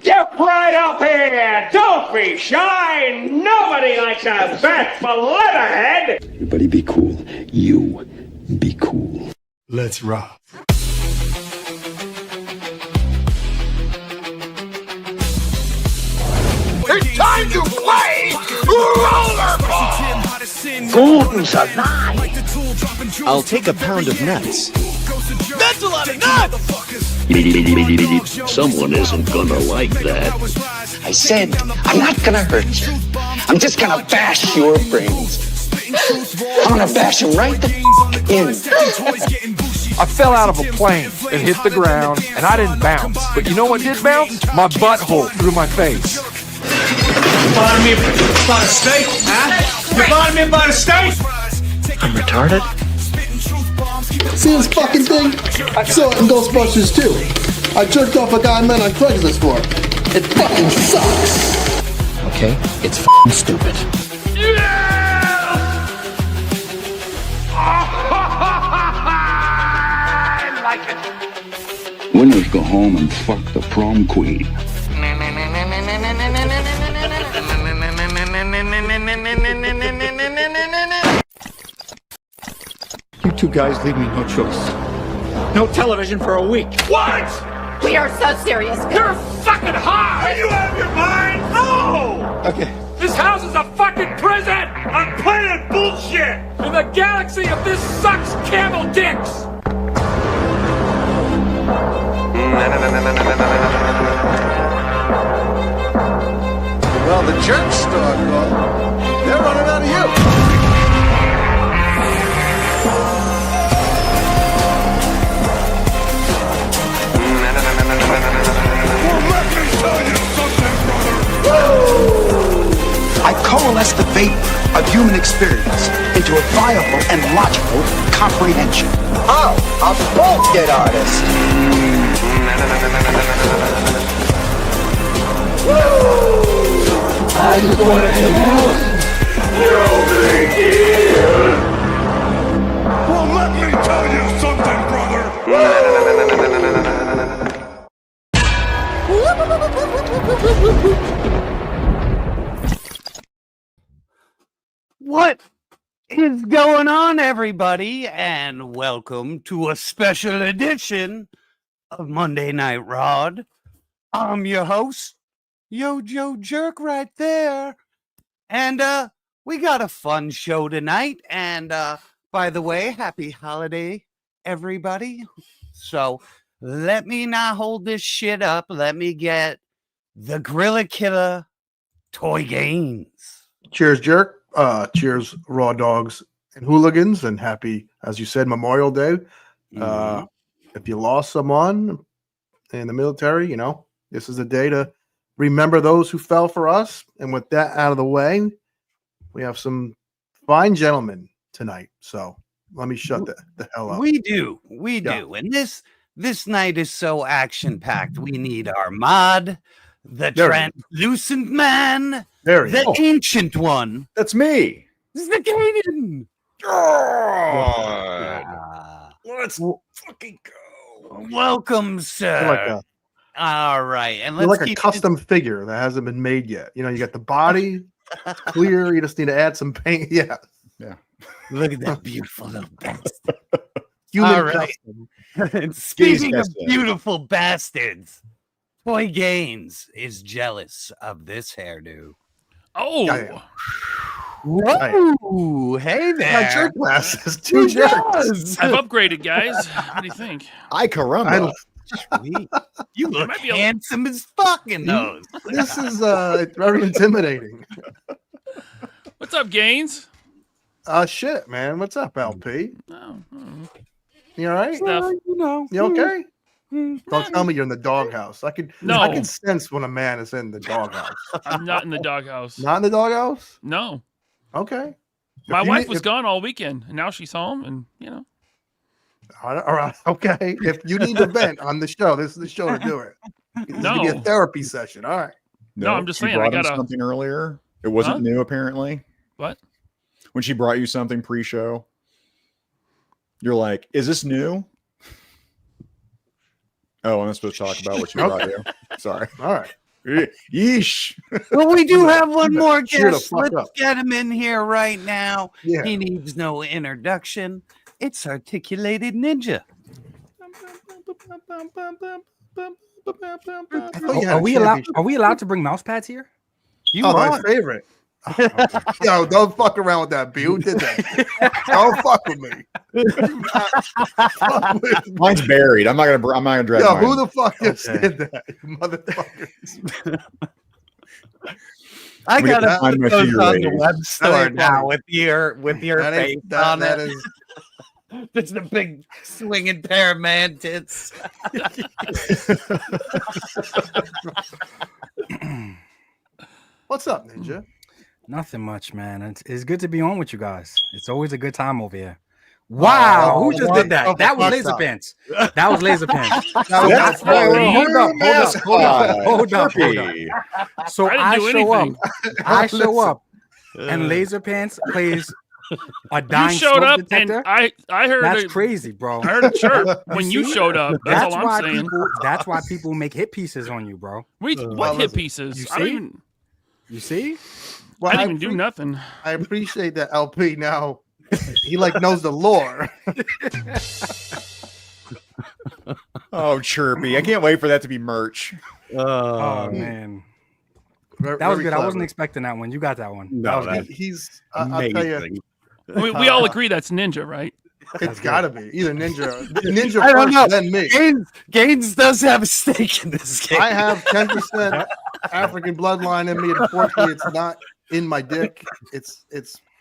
Get right up here! Don't be shy! Nobody likes a fat leatherhead! Everybody be cool. You be cool. Let's rock. It's time to play rollerball! Gordon's alive! I'll take a pound of nuts. That's a lot of nuts! Someone isn't gonna like that. I said, I'm not gonna hurt you. I'm just gonna bash your brains. I'm gonna bash them right the in. I fell out of a plane and hit the ground, and I didn't bounce. But you know what did bounce? My butthole through my face. You buying me about a steak, huh? You buying me about a steak? I'm retarded? See this fucking thing? I saw it in Ghostbusters too. I jerked off a guy I met on Craigslist for it. It fucking sucks. Okay, it's f***ing stupid. I like it. Winners go home and fuck the prom queen. You two guys leave me no choice. No television for a week. What? We are so serious. You're fucking high! Are you out of your mind? No! Okay. This house is a fucking prison! I'm playing bullshit! In the galaxy of this sucks camel dicks! Well, the jerks start, they're running out of you. I coalesce the vapor of human experience into a viable and logical comprehension. Oh, a bullshit artist. I just want to hang out. No big deal. Well, let me tell you something, brother. What is going on, everybody? And welcome to a special edition of Monday Night RAWED. I'm your host, YoJoeJerk, right there. And we got a fun show tonight. And by the way, happy holiday, everybody. So let me not hold this shit up. Let me get the Gorilla Killer toy games. Cheers, jerk. Cheers, raw dogs and hooligans, and happy, as you said, Memorial Day. If you lost someone in the military, you know, this is a day to remember those who fell for us. And with that out of the way, we have some fine gentlemen tonight. So let me shut the hell up. We do. And this night is so action-packed. We need our mod, the translucent man, the ancient one. That's me. This is the Caden. Let's fucking go. Welcome, sir. All right. And let's like a keep custom figure that hasn't been made yet. You know, you got the body, it's clear. You just need to add some paint. Yeah. Look at that beautiful little bastard. Human All right. And speaking of beautiful bastards, Toy Gaines is jealous of this hairdo. Oh. Whoa. Hey there. My jerk glasses. Two jerks. I've upgraded, guys. What do you think? I caramba. Sweet. You look handsome as fuck in those. This is very intimidating. What's up, Gaines? Shit, man. What's up, LP? Oh, you all right? Stuff. You okay? Don't tell me you're in the doghouse. I can sense when a man is in the doghouse. I'm not in the doghouse. Not in the doghouse? No. Okay. My wife was gone all weekend, and now she's home, and you know. All right. Okay. If you need to vent on the show, this is the show to do it. This is gonna be a therapy session. All right. No, I'm just saying. I got something earlier. It wasn't new, apparently. What? When she brought you something pre-show, you're like, "Is this new?" Oh, I'm not supposed to talk about what she brought you. Sorry. All right. Yeesh. Well, we do have one more Cheer the guest. fuck Let's up. get him in here right now. Yeah. He needs no introduction. It's Articulated Ninja. Are we allowed to bring mouse pads here? You my are. favorite. Yo, don't fuck around with that, B. Who did that? Don't fuck with me. Fuck with me. Mine's buried. I'm not gonna drag Yo, mine. who the fuck just did that? You motherfuckers. I We gotta gotta find put my those on the figure web store ain't now funny. with your That face ain't- that- on that it. is- It's the big swinging pair of man tits. What's up, Ninja? Nothing much, man. It's good to be on with you guys. It's always a good time over here. Wow, who just did that? That was LaserPants. That was LaserPants. That's Hold up. So I didn't do anything. I show up, and LaserPants plays a You dying showed smoke up, detector. and I heard That's a, crazy, bro. I heard a chirp when you see? showed up. That's all why I'm saying. people. That's why people make hit pieces on you, bro. What hit pieces? You I don't see? even. You see? Well, I didn't even do nothing. I appreciate that LP now. He like knows the lore. Oh, chirpy! I can't wait for that to be merch. Oh man, that was good. I wasn't expecting that one. You got that one. No, he's. I'll tell you, We all agree that's Ninja, right? it's got to be either Ninja I don't first, know. then me. Gaines does have a stake in this game. I have 10% African bloodline in me. And unfortunately, it's not in my dick. It's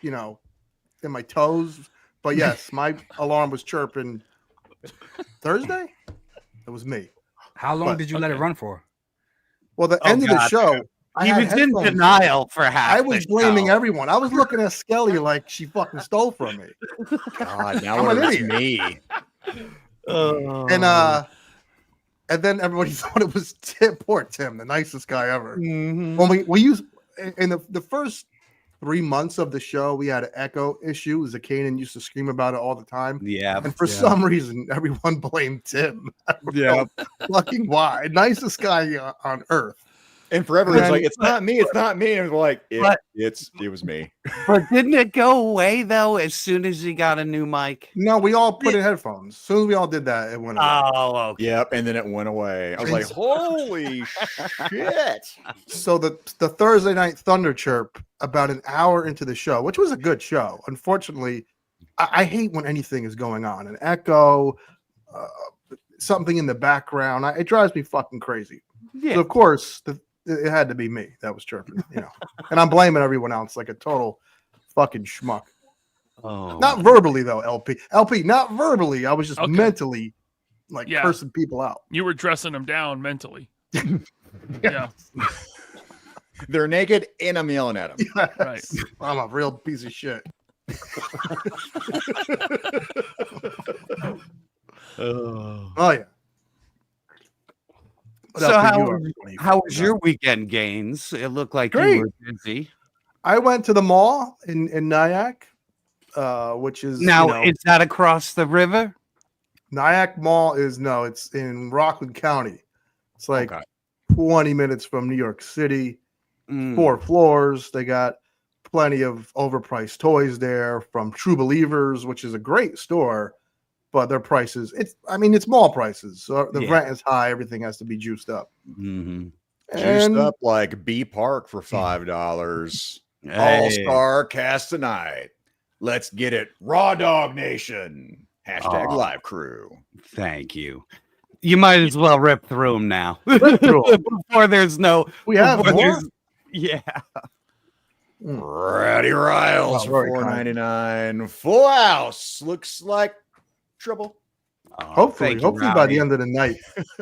in my toes. But yes, my alarm was chirping Thursday. It was me. How long did you let it run for? Well, the end of the God. show, I He had was in headphones. denial for half. I was the blaming show. everyone. I was looking at Skelly like she fucking stole from me. God, now I'm an it's idiot. me. And then everybody thought it was Tim. Poor Tim, the nicest guy ever. Mhm. When we used in the first 3 months of the show, we had an echo issue. Zakanan used to scream about it all the time. Yeah. And for some reason, everyone blamed Tim. I don't know fucking why. Nicest guy on earth. And forever, it's And- like, it's not me. It's not me. And it was like, But- it was me. But didn't it go away though as soon as he got a new mic? No, we all put in headphones. As soon as we all did that, it went away. Oh, okay. Yep. And then it went away. I was like, holy shit. So the Thursday night thunder chirp about an hour into the show, which was a good show. Unfortunately, I hate when anything is going on, an echo, something in the background. It drives me fucking crazy. Yeah. So of course, it had to be me that was chirping, and I'm blaming everyone else like a total fucking schmuck. Oh. Not verbally though, LP, not verbally. I was just Okay. mentally like Yeah. cursing people out. You were dressing them down mentally. Yeah. They're naked and I'm yelling at them. Right. I'm a real piece of shit. Oh yeah. What So else did you have? how was your weekend, Gaines? It looked like Great. you were busy. I went to the mall in Nyack, which is Now, is that across the river? Nyack Mall it's in Rockland County. It's like Okay. 20 minutes from New York City. Mm. 4 floors. They got plenty of overpriced toys there from True Believers, which is a great store, but their prices, it's mall prices. So the Yeah. rent is high. Everything has to be juiced up. Mm-hmm. Juiced up like B Park for $5. All-star cast tonight. Let's get it. Raw Dog Nation. Hashtag Aw. live crew. Thank you. You might as well rip through them now. Rip through 'em. Before there's no. We have before more? there's- Yeah. Ratty Riles Oh, for very kind. $4.99. Full house. Looks like trouble. Hopefully by the end of the night,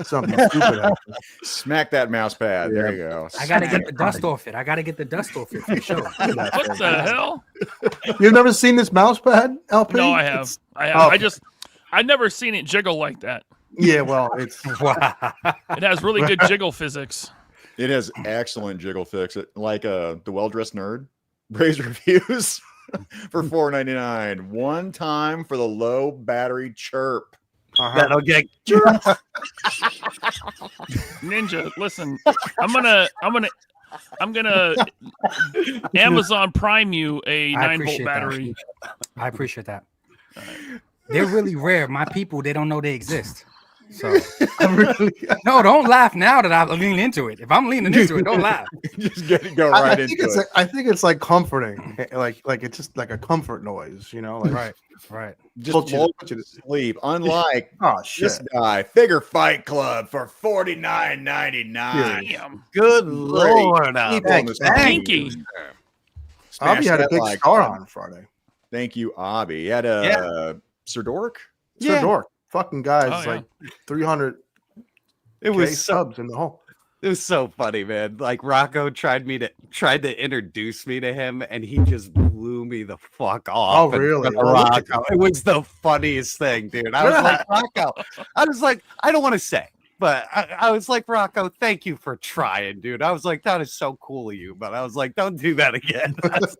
something stupid happens. Smack that mouse pad. There you go. I gotta get the dust off it. I gotta get the dust off it for sure. What the hell? You've never seen this mouse pad, LP? No, I have. It's- I have. Okay. I've never seen it jiggle like that. Yeah, well, it's Wow. It has really good jiggle physics. It has excellent jiggle fix. It like the well-dressed nerd. Raise reviews for $4.99. One time for the low battery chirp. that'll get Ninja, listen, I'm gonna Amazon Prime you a 9-volt battery. I appreciate that. They're really rare. My people, they don't know they exist. So no, don't laugh now that I lean into it. If I'm leaning into it, don't laugh. Just go right into it. I think it's like comforting, like it's just like a comfort noise, you know. Like, right. Just lull you to sleep. Unlike shit. this guy, Figure Fight Club for $49.99. Damn. Good Lord. Pinky. Abby had a big star on Friday. Thank you, Abby. He had a Sir Dork. Sir Dork. Fucking guys, Oh, like 300 It was subs in the hole. It was so funny, man. Like Rocco tried to introduce me to him, and he just blew me the fuck off. Oh, really? Rocco. It was the funniest thing, dude. I was like, Rocco. I was like, I don't want to say, but I was like, Rocco, thank you for trying, dude. I was like, that is so cool of you, but I was like, don't do that again. I was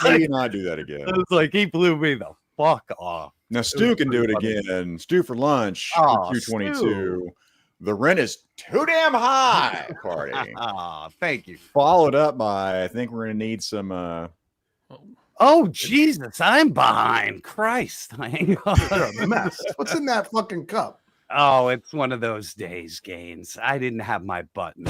Maybe not do that again. I was like, he blew me the fuck off. Now Stu can do it again. Stu for lunch for 222. The rent is too damn high. Party. Thank you. Followed up by, I think we're gonna need some. Oh Jesus, I'm behind. Christ, hang on. What a mess. What's in that fucking cup? Oh, it's one of those days, Gaines. I didn't have my button.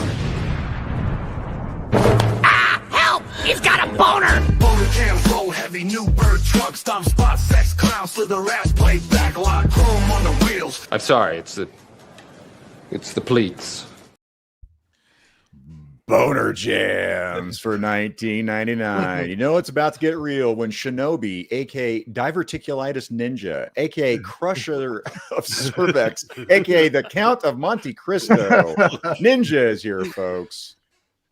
Help! He's got a boner! Boner cams roll heavy, new bird trucks, dumb spot, sex clowns, slither ass plate, backlot, chrome on the wheels. I'm sorry, it's the pleats. Boner jams for $19.99. You know it's about to get real when Shinobi, aka Diverticulitis Ninja, aka Crusher of Cervex, aka the Count of Monte Cristo, Ninja is here, folks.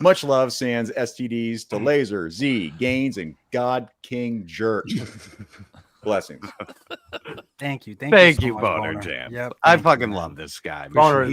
Much love, sans STDs to Laser, Z, Gaines, and God King Jerk. Blessings. Thank you. Thank so you, much, Boner Jam. Yep. I fucking love this guy. Boner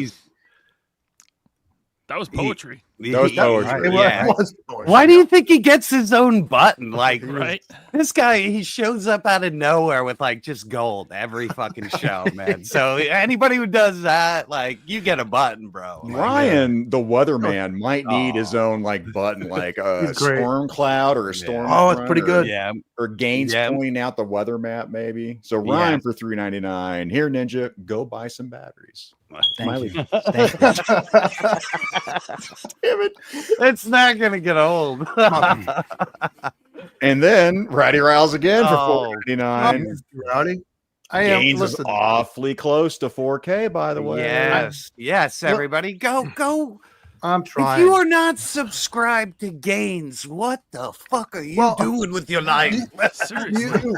That was poetry. That was poetry. Yeah. It was poetry. Why do you think he gets his own button? Like, Right? This guy, he shows up out of nowhere with like just gold every fucking show, man. So anybody who does that, like, you get a button, bro. Like, Ryan, the weatherman, might need his own like button, like a He's great. storm cloud or a storm. Oh, it's front pretty good. Yeah. Or Gaines pointing out the weather map, maybe. So Ryan for $3.99. Here, Ninja, go buy some batteries. Thank you. Damn it. It's not gonna get old. And then Rowdy Rouse again for Oh. $4.99. Rowdy. I am. Gaines is Listen, awfully close to 4K, by the way. Yes, everybody, go. I'm If trying. you are not subscribed to Gaines, what the fuck are you doing with your life? Seriously.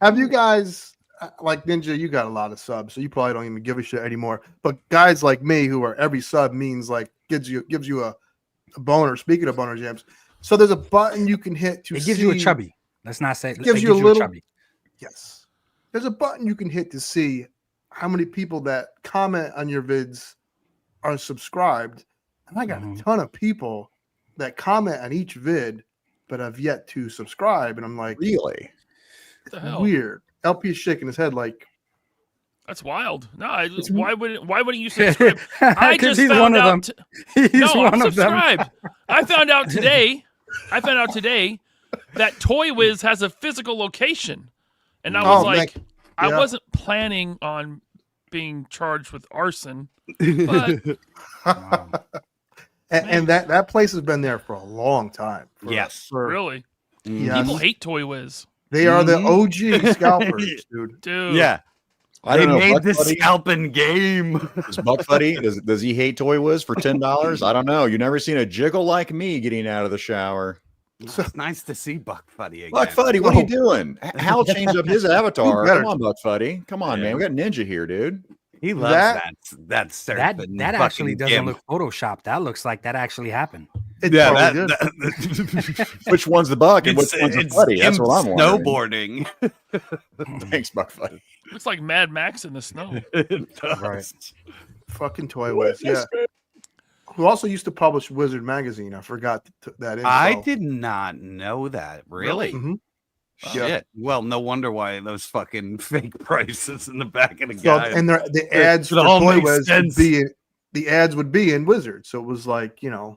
Have you guys, like Ninja, you got a lot of subs, so you probably don't even give a shit anymore. But guys like me, who are every sub means like gives you a boner. Speaking of boner jams, so there's a button you can hit to It gives see, you a chubby. Let's not say. It gives you a a little chubby. Yes, there's a button you can hit to see how many people that comment on your vids are subscribed. And I got a ton of people that comment on each vid, but have yet to subscribe. And I'm like, Really? What the hell? weird. LP is shaking his head like, That's wild. No, why wouldn't you subscribe? I just he's found one of out. them. He's No, one I'm of them. subscribed. I found out today. That Toy Wiz has a physical location, and I was like, I wasn't planning on being charged with arson, but and that place has been there for a long time. really, Yes. people hate Toy Wiz. They are the OG scalpers, dude. Dude. Yeah. I They don't know. made Buck the Buddy? scalping game. Is Buck Buddy, does he hate Toy Wiz for $10? I don't know. You've never seen a jiggle like me getting out of the shower. It's nice to see Buck Fuddy again. Buck Fuddy, what are you doing? Hal changed up his avatar. better. Come on, Buck Fuddy. Come on, man. We got Ninja here, dude. He loves that surfing That actually fucking doesn't gimp. look photoshopped. That looks like that actually happened. It Yeah, totally that, did. Which one's the Buck and which one's the Fuddy? That's what I'm wondering. snowboarding. Thanks, Buck Fuddy. Looks like Mad Max in the snow. Right. Fucking Toy Wiz. Yeah. Who also used to publish Wizard magazine. I forgot that info. I did not know that. Really? Mhm. Shit. Well, no wonder why those fucking fake prices in the back of the So, guide. and the ads for all Toy makes Wiz would sense. be the ads would be in Wizard. So it was like, Yeah,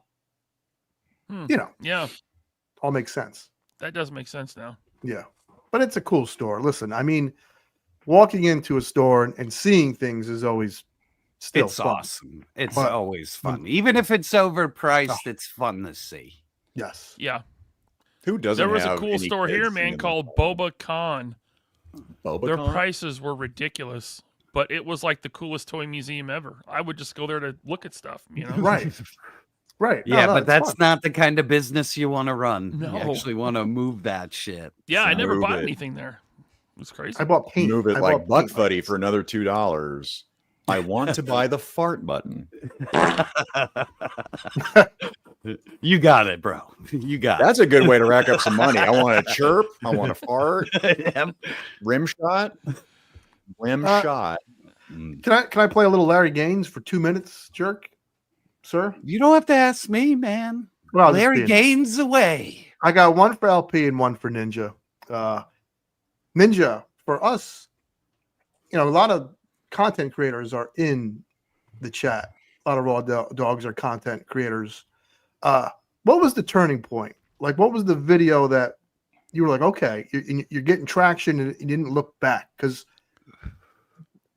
all makes sense. that does make sense now. Yeah. But it's a cool store. Listen, I mean, walking into a store and seeing things is always still It's fun. awesome. It's But- always fun. Even if it's overpriced, it's fun to see. Yes. Yeah. Who doesn't? There was a have cool any store kids here, man, seeing called Boba Con. Boba Their Con? prices were ridiculous, but it was like the coolest toy museum ever. I would just go there to look at stuff, you know? Right. Right. Yeah, No, but it's that's fun. not the kind of business you want to run. No. You actually want to move that shit. Yeah, I never Move bought it. anything there. It was crazy. I bought paint. Move it I like bought Buck paint Fuddy lights. for another $2. I want to buy the fart button. You got it, bro. You got That's a good way to rack up some money. I want to chirp. I want to fart. it. Yep. Rim shot. Rim shot. Can I play a little Larry Gaines for 2 minutes, Jerk? Sir? You don't have to ask me, man. Well, I'll just Larry be- Gaines away. I got one for LP and one for Ninja. Ninja, for us, a lot of content creators are in the chat. A lot of raw dogs are content creators. What was the turning point? Like, what was the video that you were like, okay, you're getting traction and you didn't look back? Because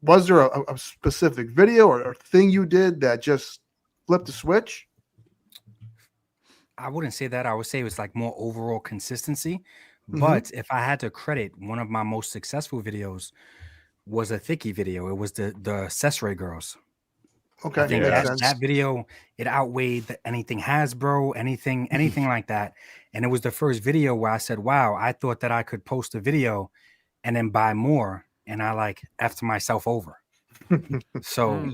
was there a specific video or thing you did that just flipped the switch? I wouldn't say that. I would say it was like more overall consistency. Mhm. But if I had to credit one of my most successful videos was a Thicky video. It was the Cesare girls. Okay, I think makes that, sense. that video, it outweighed anything Hasbro, anything like that. And it was the first video where I said, wow, I thought that I could post a video and then buy more. And I like effed myself over. So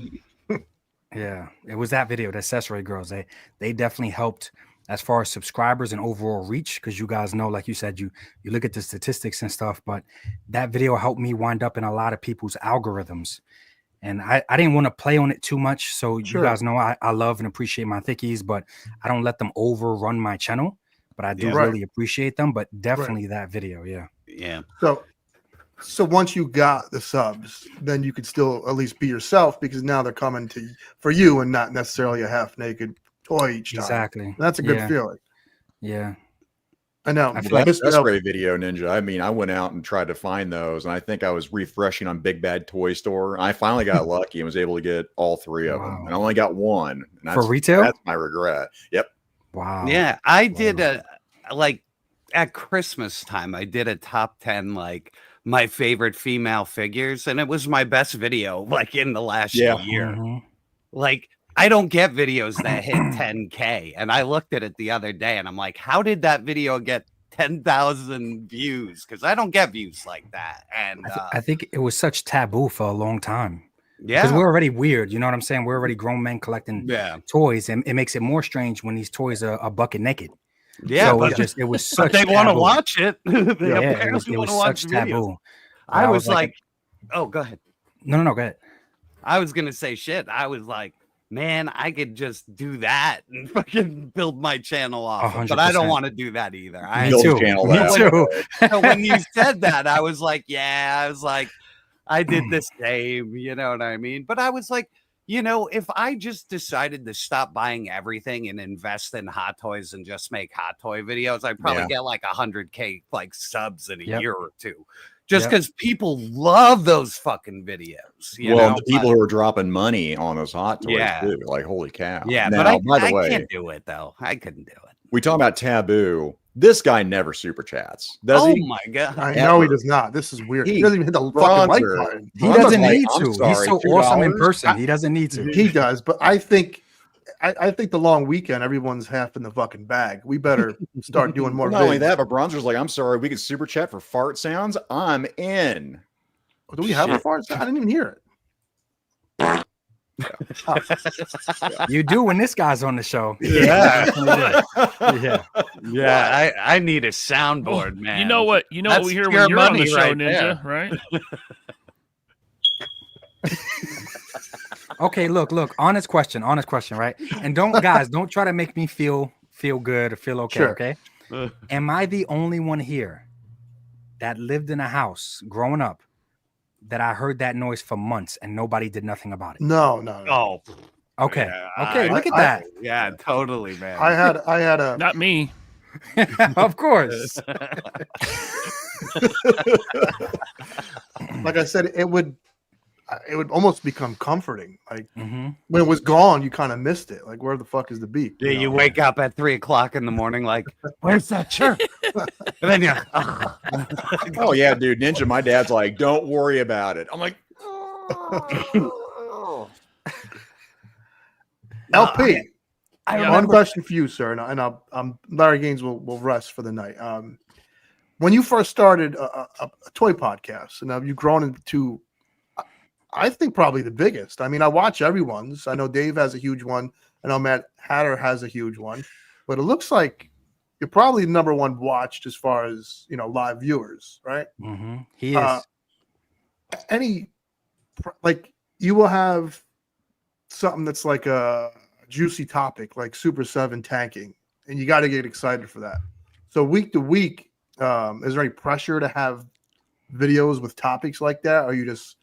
yeah, it was that video, the Cesare girls. They definitely helped as far as subscribers and overall reach, because you guys know, like you said, you look at the statistics and stuff, but that video helped me wind up in a lot of people's algorithms. And I didn't want to play on it too much. So Sure. you guys know I love and appreciate my thickies, but I don't let them overrun my channel. But I do Yeah. Right. really appreciate them. But definitely that video, yeah. Yeah. So once you got the subs, then you could still at least be yourself, because now they're coming for you and not necessarily a half naked toy each time. Exactly. That's a good Yeah. feeling. Yeah. I know. I feel Well, like that's a great video, Ninja. I mean, I went out and tried to find those, and I think I was refreshing on Big Bad Toy Store. And I finally got lucky and was able to get all three of them, and I only got one. And that's, retail? That's my regret. Yep. Wow. Yeah, I did like at Christmas time, I did a top 10 like my favorite female figures, and it was my best video like in the last year. Mhm. Like, I don't get videos that hit 10K. And I looked at it the other day and I'm like, how did that video get 10,000 views? Because I don't get views like that. And I think it was such taboo for a long time. Yeah. Because we're already weird. You know what I'm saying? We're already grown men collecting Yeah. toys. And it makes it more strange when these toys are bucket naked. Yeah, So but it was but such they want to taboo. watch it. They Yeah, it apparently was want to watch such videos. taboo. I was like, oh, go ahead. No, go ahead. I was gonna say shit. I was like, man, I could just do that and fucking build my channel off. of it, but I don't 100%. want to do that either. Me too. Me too. So when you said that, I was like, I did the same, you know what I mean? But I was like, if I just decided to stop buying everything and invest in Hot Toys and just make Hot Toy videos, I'd probably get like 100K like subs in a year or two. Just because people love those fucking videos. You know? The people who are dropping money on those Hot Toys too, like holy cow. Yeah, now, but by the way, I can't do it though. I couldn't do it. we talk about taboo. This guy never super chats, does Oh he? my god! I know he does not. This is weird. He doesn't even hit the fucking like Bronzer. button. He doesn't like, need I'm to. sorry, He's so $2? awesome in person. He doesn't need to. He does, but I think the long weekend, everyone's half in the fucking bag. We better start doing more. Not only vids. that, but Bronzer's like, I'm sorry, we could super chat for fart sounds. I'm in. Do we have a fart sound? I didn't even hear it. You do when this guy's on the show. Yeah. Yeah. Yeah, I need a soundboard, man. You know what? You know what That's we hear pure when you're on the money show, right Ninja, there. right? Okay, look, honest question, right? And don't try to make me feel good or feel okay, Sure. okay? Am I the only one here that lived in a house growing up that I heard that noise for months and nobody did nothing about it? No. Oh, Okay. yeah, Okay. Look at that. Yeah, totally, man. I had a Not me. Of course. like I said, it would almost become comforting. Like Mhm. when it was gone, you kind of missed it. Like, where the fuck is the beep? Yeah, you wake up at 3:00 in the morning, like, where's that chirp? And then you're Oh yeah, dude. Ninja, my dad's like, don't worry about it. I'm like, LP. Yeah. One question for you, sir, and Larry Gaines will rest for the night. When you first started a toy podcast, and now you've grown into, I think, probably the biggest. I mean, I watch everyone's. I know Dave has a huge one. I know Matt Hatter has a huge one, but it looks like you're probably the number one watched as far as live viewers, right? Mhm. He is. Like you will have something that's like a juicy topic, like Super 7 tanking, and you got to get excited for that. So week to week, is there any pressure to have videos with topics like that, or you just?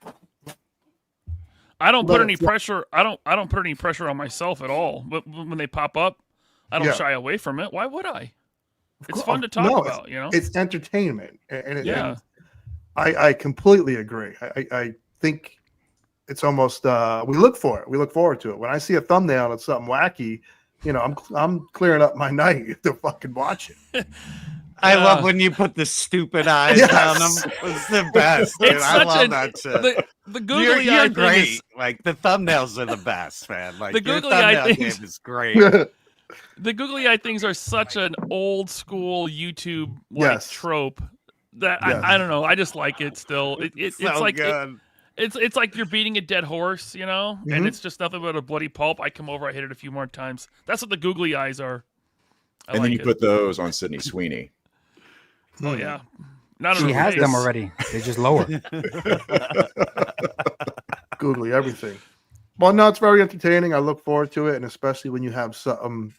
I don't put any pressure. I don't put any pressure on myself at all. But when they pop up, I don't shy away from it. Why would I? It's fun to talk about. It's entertainment, and yeah. I completely agree. I think it's almost we look for it. We look forward to it. When I see a thumbnail that's something wacky, I'm clearing up my night to fucking watch it. I love when you put the stupid eyes on them. It's the best. Dude. I love that shit. The googly eye you're great. thing is, like the thumbnails are the best, man. Like the your googly eye thumbnail things game is great. The googly eye things are such an old school YouTube trope that I don't know. I just like it still. It's so like good. It's like you're beating a dead horse, Mm-hmm. and it's just nothing but a bloody pulp. I come over, I hit it a few more times. That's what the googly eyes are. and then you put those on Sydney Sweeney. Oh yeah, not she has them already. They're just lower. Googly everything. Well, no, it's very entertaining. I look forward to it, and especially when you have some,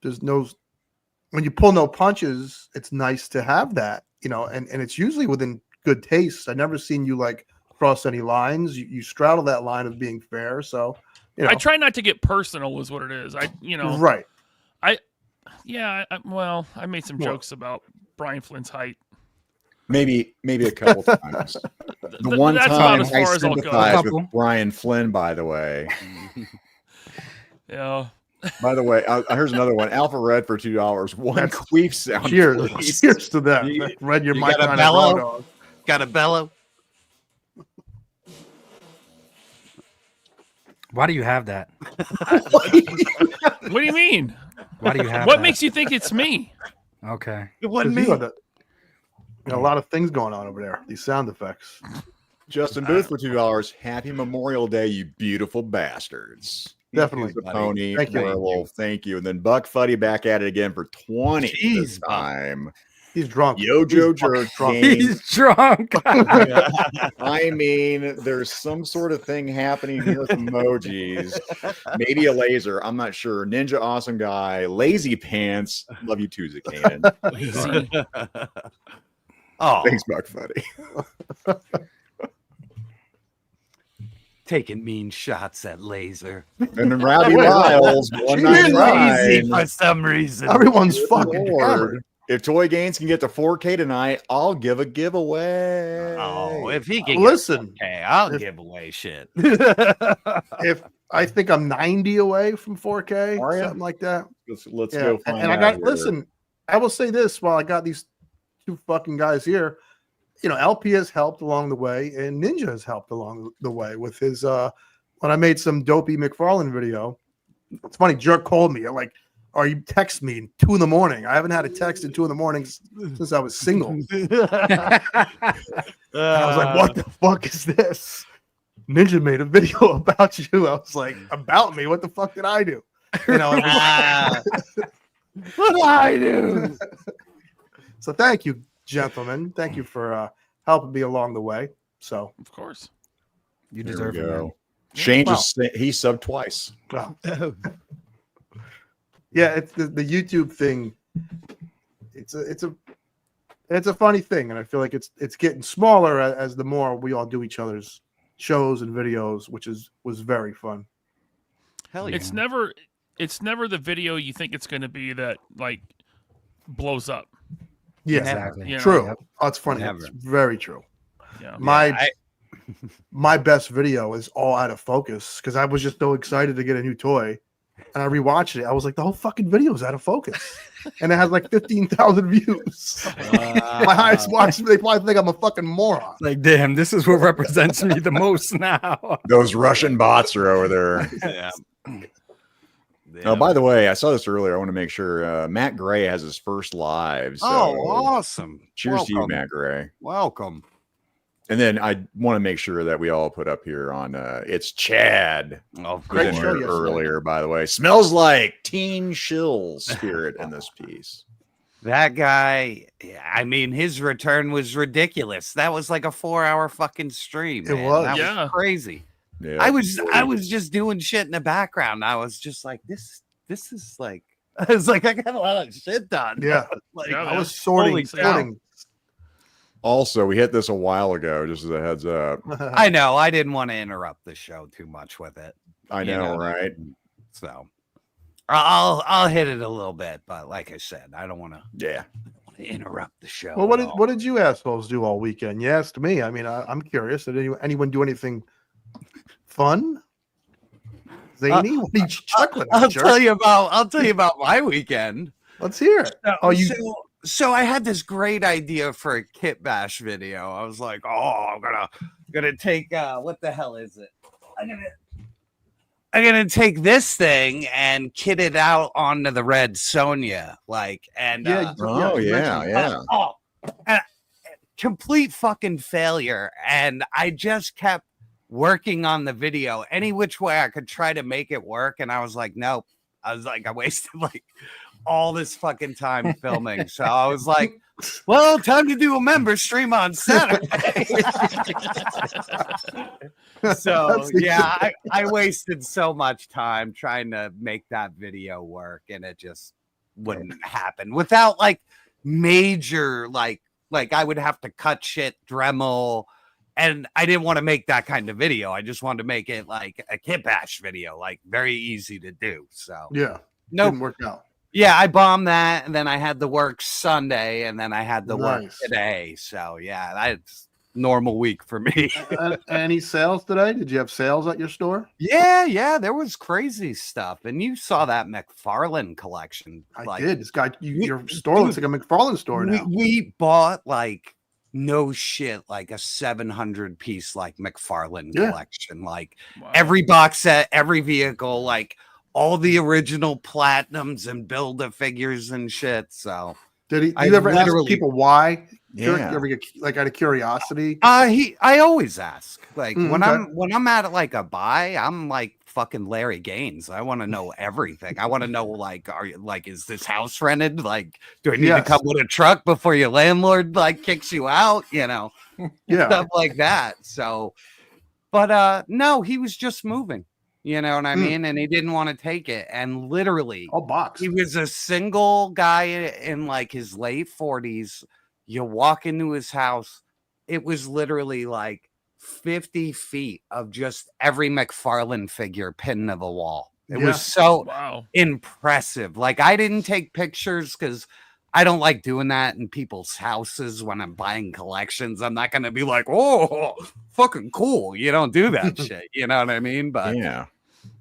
when you pull no punches, it's nice to have that, and it's usually within good taste. I've never seen you like cross any lines. You straddle that line of being fair. So, I try not to get personal, is what it is. Right. I made some jokes about Brian Flynn's height. Maybe a couple times. The one That's time about as I far as I'll go. sympathized with Brian Flynn, by the way. Yeah. By the way, here's another one. Alpha Red for $2. One queef sound. Cheers. Please. Cheers to that. Red, your mic got a bellow? Got a bellow? Why do you have that? What do you mean? Why do you have What that? makes you think it's me? Okay. It wasn't You me. got a lot of things going on over there. These sound effects. Justin Booth for $2. Happy Memorial Day, you beautiful bastards. Definitely. The pony. Thank you. Werewolf, thank you. And then Buck Fuddy back at it again for 20 this time. He's drunk. YoJoeJerk. He's drunk. I mean, there's some sort of thing happening here with emojis. Maybe a laser. I'm not sure. Ninja Awesome Guy. Lazy Pants. Love you too, Zakanan. Oh, Thanks, Buck Fuddy. taking mean shots at Laser. And then Rowdy Riles. Lazy for some reason. Everyone's fucking hammered. If Toy Gaines can get to 4K tonight, I'll give a giveaway. Oh, if he can Listen, okay, I'll give away shit. If I think I'm 90 away from 4K, Are ya? something like that. Let's go find and I out got here. listen, I will say this while I got these two fucking guys here. LP has helped along the way, and Ninja has helped along the way with his when I made some dopey Mcfarlane video. It's funny, Jerk called me or you text me at 2 a.m. I haven't had a text at 2 a.m. since I was single. And I was like, what the fuck is this? Ninja made a video about you. I was like, about me? What the fuck did I do? What did I do? So thank you, gentlemen. Thank you for helping me along the way. So Of course. You There deserve we it. go. Man. Shane Wow. he subbed twice. well, yeah, it's the YouTube thing. It's a It's a funny thing, and I feel like it's getting smaller as the more we all do each other's shows and videos, which was very fun. Hell yeah. It's never the video you think it's going to be that like blows up. Yeah, Exactly. You know? true. Oh, it's funny. Never. It's very true. Yeah. My best video is all out of focus because I was just so excited to get a new toy, and I rewatched it. I was like, the whole fucking video is out of focus, and it has like 15,000 views. My highest watch. They probably think I'm a fucking moron. Like, damn, this is what represents me the most now. Those Russian bots are over there. Yeah. Oh, by the way, I saw this earlier. I want to make sure Matt Gray has his first live. So awesome. cheers to you, Matt Gray. Welcome. And then I want to make sure that we all put up here on it's Chad. Oh, Great show Here yesterday. earlier, by the way. Smells like teen shill spirit in this piece. That guy, I mean, his return was ridiculous. That was like a 4-hour fucking stream. It man. was. That Yeah. was crazy. Yeah, I was just doing shit in the background. I was just like, this is like, I was like, I got a lot of shit done. Yeah. Like, Yeah, I was Holy sorting. Also, we hit this a while ago, just as a heads up. I know. I didn't want to interrupt the show too much with it. I You know, know, right? So I'll hit it a little bit, but like I said, I don't want to Yeah. interrupt the show. Well, at all. what did you assholes do all weekend? You asked me. I mean, I'm curious. Did anyone do anything fun? Zany? What are you chuckling at, I'll jerk? tell you about my weekend. Let's hear it. Oh, you So I had this great idea for a Kitbash video. I was like, oh, I'm gonna take what the hell is it? I'm gonna take this thing and kit it out onto the red Sonya, like, and complete fucking failure. And I just kept working on the video any which way I could try to make it work, and I was like, nope. I was like, I wasted like all this fucking time filming. So I was like, well, time to do a member stream on Saturday. So yeah, I wasted so much time trying to make that video work, and it just wouldn't happen without like major like I would have to cut shit, Dremel, and I didn't want to make that kind of video. I just wanted to make it like a Kitbash video, like very easy to do. So yeah, nope. didn't work out. Yeah, I bombed that, and then I had the work Sunday, and then I had the work Nice. today. So yeah, that's normal week for me. Any sales today? Did you have sales at your store? Yeah, there was crazy stuff, and you saw that Mcfarlane collection. I did. This guy, your store looks like a McFarlane store now. We bought like no shit, like a 700 piece like McFarlane collection, like every box set, every vehicle, like all the original platinums and Build-A-Figures and shit. So did he? Do you ever ask people why? Yeah. You ever get like out of curiosity? I always ask, like when okay. I'm at like a buy, I'm like fucking Larry Gaines. I want to know everything. I want to know like, is this house rented? Like, do I need to come with a truck before your landlord like kicks you out? You know, stuff like that. So, but no, he was just moving. You know what I mean? And he didn't want to take it. And literally, he was a single guy in like his late 40s. You walk into his house, it was literally like 50 feet of just every McFarlane figure pinned to the wall. It was so impressive. Like, I didn't take pictures because I don't like doing that in people's houses when I'm buying collections. I'm not going to be like, oh, fucking cool. You don't do that shit. You know what I mean? But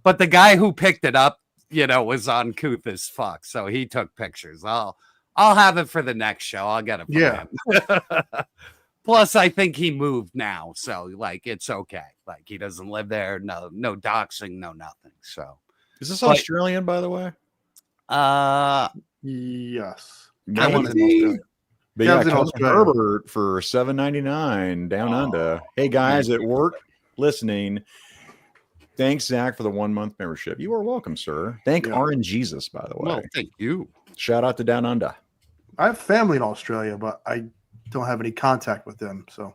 but the guy who picked it up, you know, was uncouth as fuck. So he took pictures. I'll have it for the next show. I'll get it from him. Plus, I think he moved now. So, like, it's okay. Like, he doesn't live there. No doxing, no nothing. So, is this Australian, by the way? Yes. I want to But yeah, Kevin Herbert for $7.99 down under. Hey guys at work listening. Thanks, Zach, for the 1 month membership. You are welcome, sir. Thank RN Jesus, by the way. Well, thank you. Shout out to Down Under. I have family in Australia, but I don't have any contact with them, so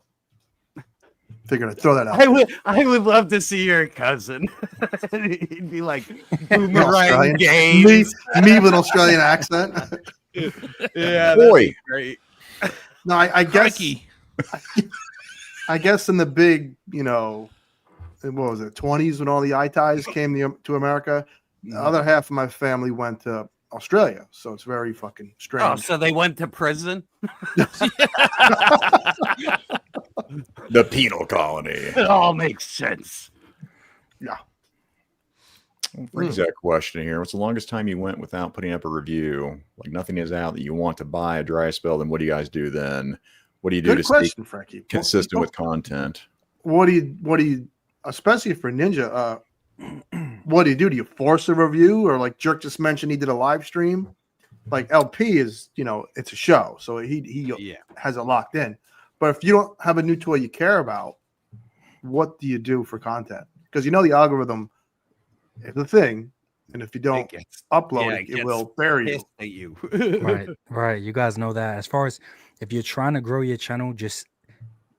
figured I'd throw that out. I would love to see your cousin. He'd be like Boomerang Games. Me with an Australian accent. Yeah, boy, great. No, I guess. Crikey. I guess in the big, what was it, 20s when all the eye ties came to America. The other half of my family went to Australia, so it's very fucking strange. Oh, so they went to prison? The penal colony. It all makes sense. Yeah. Brings that question here. What's the longest time you went without putting up a review? Like nothing is out that you want to buy a dry spell, then what do you guys do then? What do you do Good to question, stay Frankie. consistent with content? What do you, especially for Ninja, what do you do? Do you force a review, or like Jerk just mentioned, he did a live stream? Like LP is, it's a show, so he has it locked in. But if you don't have a new toy you care about, what do you do for content? Because the algorithm is a thing, and if you don't upload it will bury you. Right. You guys know that. As far as if you're trying to grow your channel, just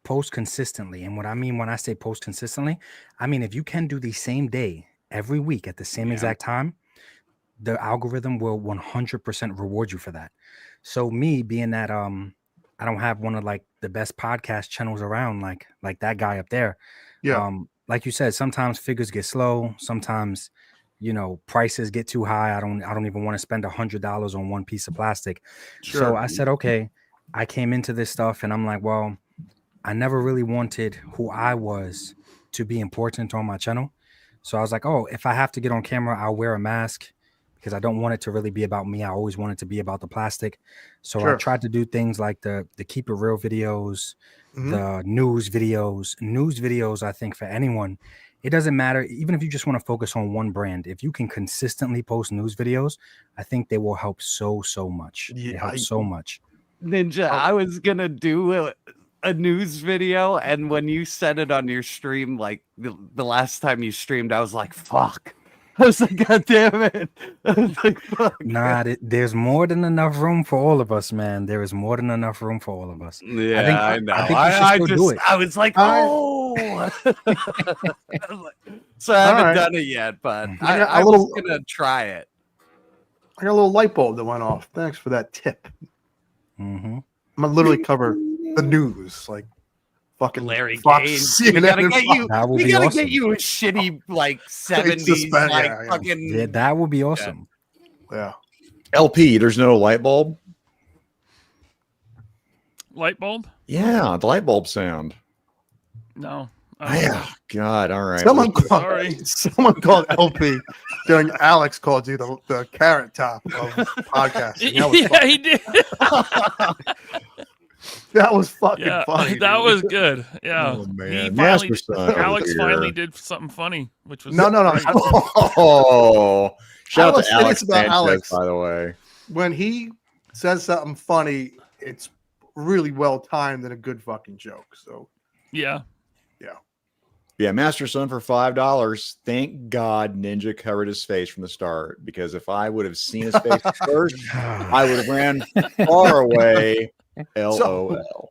post consistently. And what I mean when I say post consistently, I mean if you can do the same day every week at the same exact time, the algorithm will 100% reward you for that. So me being that I don't have one of like the best podcast channels around, like that guy up there. Yeah. Like you said, sometimes figures get slow. Sometimes, prices get too high. I don't even want to spend $100 on one piece of plastic. Sure. So I said, okay, I came into this stuff and I'm like, well, I never really wanted who I was to be important on my channel. So I was like, oh, if I have to get on camera, I'll wear a mask because I don't want it to really be about me. I always want it to be about the plastic. So I tried to do things like the keep it real videos, the news videos. News videos, I think for anyone, it doesn't matter. Even if you just want to focus on one brand, if you can consistently post news videos, I think they will help so much. Yeah, it helps so much. Ninja, I was going to do a news video, and when you said it on your stream, like the last time you streamed, I was like, fuck. I was like, God damn it. I was like, fuck. Nah, there's more than enough room for all of us, man. There is more than enough room for all of us. Yeah, I know. I think you should still do it. I was like, oh. So I haven't done it yet, but I was going to try it. I got a little light bulb that went off. Thanks for that tip. Mm-hmm. I'm going to literally cover the news, like fucking Larry Fox, Gaines. CNN, We gotta get you. We gotta awesome. get you a shitty like 70s fucking. Yeah, that would be awesome. Yeah. LP, there's no light bulb. Light bulb? Yeah, the light bulb sound. No. Yeah, God, all right. Someone called LP during Alex called you the carrot top of podcasting. Yeah, he did. That was fucking funny. That was good. Yeah. Oh, man. Alex finally did something funny, which was no. Oh, shout out to Alex about Alex, by the way. When he says something funny, it's really well timed and a good fucking joke. So yeah. Yeah, Master Son for $5. Thank God Ninja covered his face from the start, because if I would have seen his face first, I would have ran far away. LOL.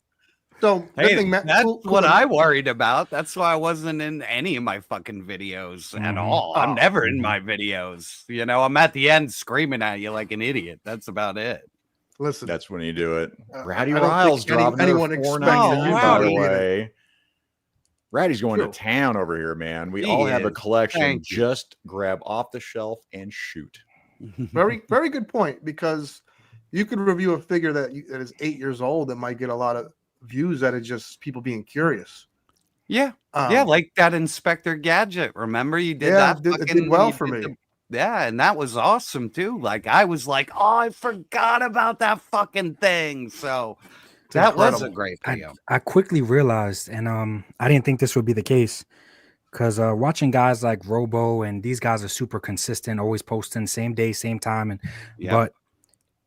So hey, that's what I worried about. That's why I wasn't in any of my fucking videos at all. I'm never in my videos. I'm at the end screaming at you like an idiot. That's about it. Listen, that's when you do it. Rowdy Riles dropping anyone $4.99 by the way. Rowdy's going to town over here, man. We all have a collection. Just grab off the shelf and shoot. Very, very good point, because you could review a figure that is 8 years old that might get a lot of views that are just people being curious. Yeah. Like that Inspector Gadget. Remember you did that? It did well for me. And that was awesome too. Like I was like, oh, I forgot about that fucking thing. So that was a great video. I quickly realized, and I didn't think this would be the case, because watching guys like Robo and these guys are super consistent, always posting same day, same time, and but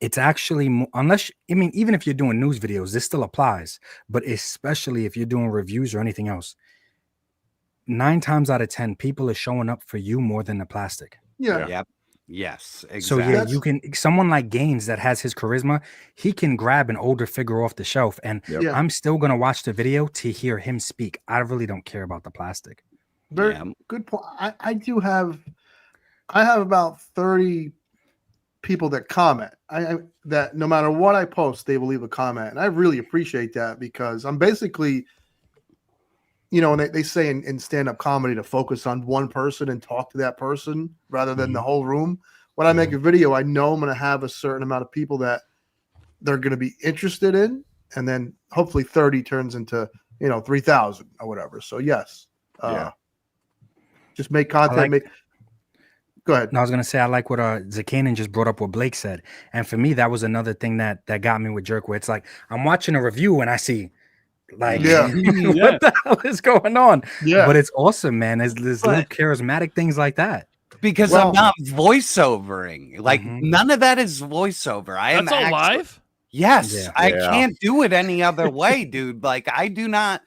it's actually even if you're doing news videos, this still applies, but especially if you're doing reviews or anything else, 9 times out of 10 people are showing up for you more than the plastic. Yep. Yes, exactly. So yeah, you can, someone like Gaines that has his charisma, he can grab an older figure off the shelf, and I'm still gonna watch the video to hear him speak. I really don't care about the plastic. Very good point. I have about 30 people that comment. I that no matter what I post, they will leave a comment, and I really appreciate that because I'm basically, you know, and they say in stand-up comedy to focus on one person and talk to that person rather than the whole room. When I make a video, I know I'm going to have a certain amount of people that they're going to be interested in, and then hopefully 30 turns into 3,000 or whatever. So yes, just make content. Go ahead. No, I was gonna say I like what Zakanin just brought up what Blake said, and for me that was another thing that got me with Jerk, where it's like I'm watching a review and I see like what the hell is going on? Yeah, but it's awesome, man. There's little charismatic things like that. Because I'm not voiceovering. Like none of that is voiceover. That's all live. Yes, I can't do it any other way, dude. Like I do not.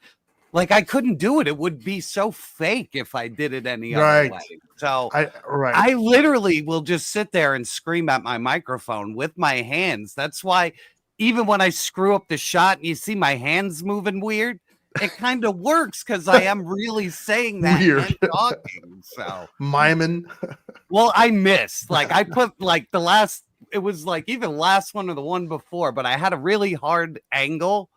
Like I couldn't do it. It would be so fake if I did it any other way. So I literally will just sit there and scream at my microphone with my hands. That's why even when I screw up the shot and you see my hands moving weird, it kind of works because I am really saying that and talking. So miming. Well, I missed. Like I put like the last. It was like even last one or the one before, but I had a really hard angle.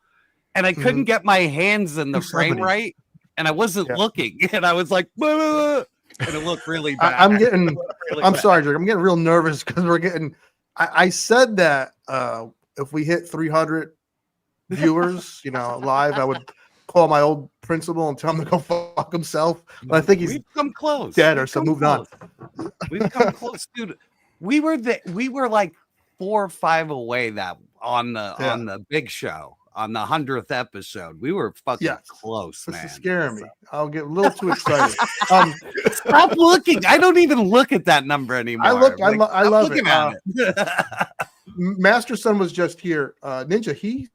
And I couldn't get my hands in the frame right, and I wasn't looking, and I was like, and it looked really bad. I'm sorry, Jerk. I'm getting real nervous because we're getting. I said that if we hit 300 viewers, live, I would call my old principal and tell him to go fuck himself. But I think he's come close, dead or so. Moved on. We've come close, dude. We were like 4 or 5 away on the big show. On the 100th episode, we were fucking close, man. This is scaring me. I'll get a little too excited. Stop looking. I don't even look at that number anymore. I love it. Master Son was just here. Ninja, he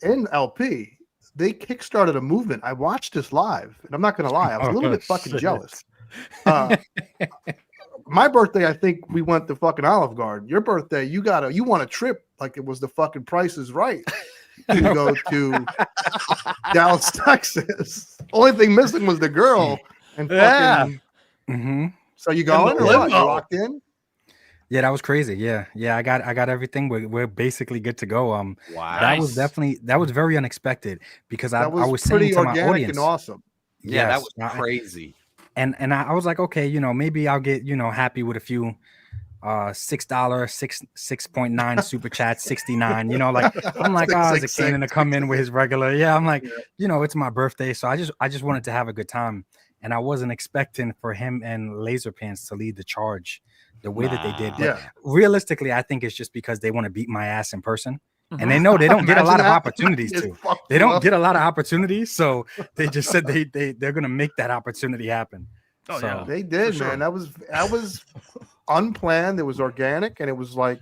and LP, they kickstarted a movement. I watched this live, and I'm not gonna lie, I was a little bit fucking jealous. My birthday, I think we went to fucking Olive Garden. Your birthday, you want a trip like it was the fucking Price is Right. To go to Dallas, Texas. Only thing missing was the girl. And fucking, So you going or what? You locked in? Yeah, that was crazy. Yeah, I got everything. We're basically good to go. Wow, that was very unexpected because I was pretty saying to my organic audience, and awesome. Yeah, that was crazy. And I was like, okay, maybe I'll get happy with a few $6 6.9 super chat 69, like I'm like Zakanin to come in with his regular. I'm like, it's my birthday, so I just wanted to have a good time, and I wasn't expecting for him and LaserPants to lead the charge the way that they did. But realistically, I think it's just because they want to beat my ass in person, and they know they don't get a lot of opportunities to. They don't get a lot of opportunities, so they just said they're gonna make that opportunity happen. Oh, so, yeah. They did, sure. man. That was unplanned. It was organic, and it was like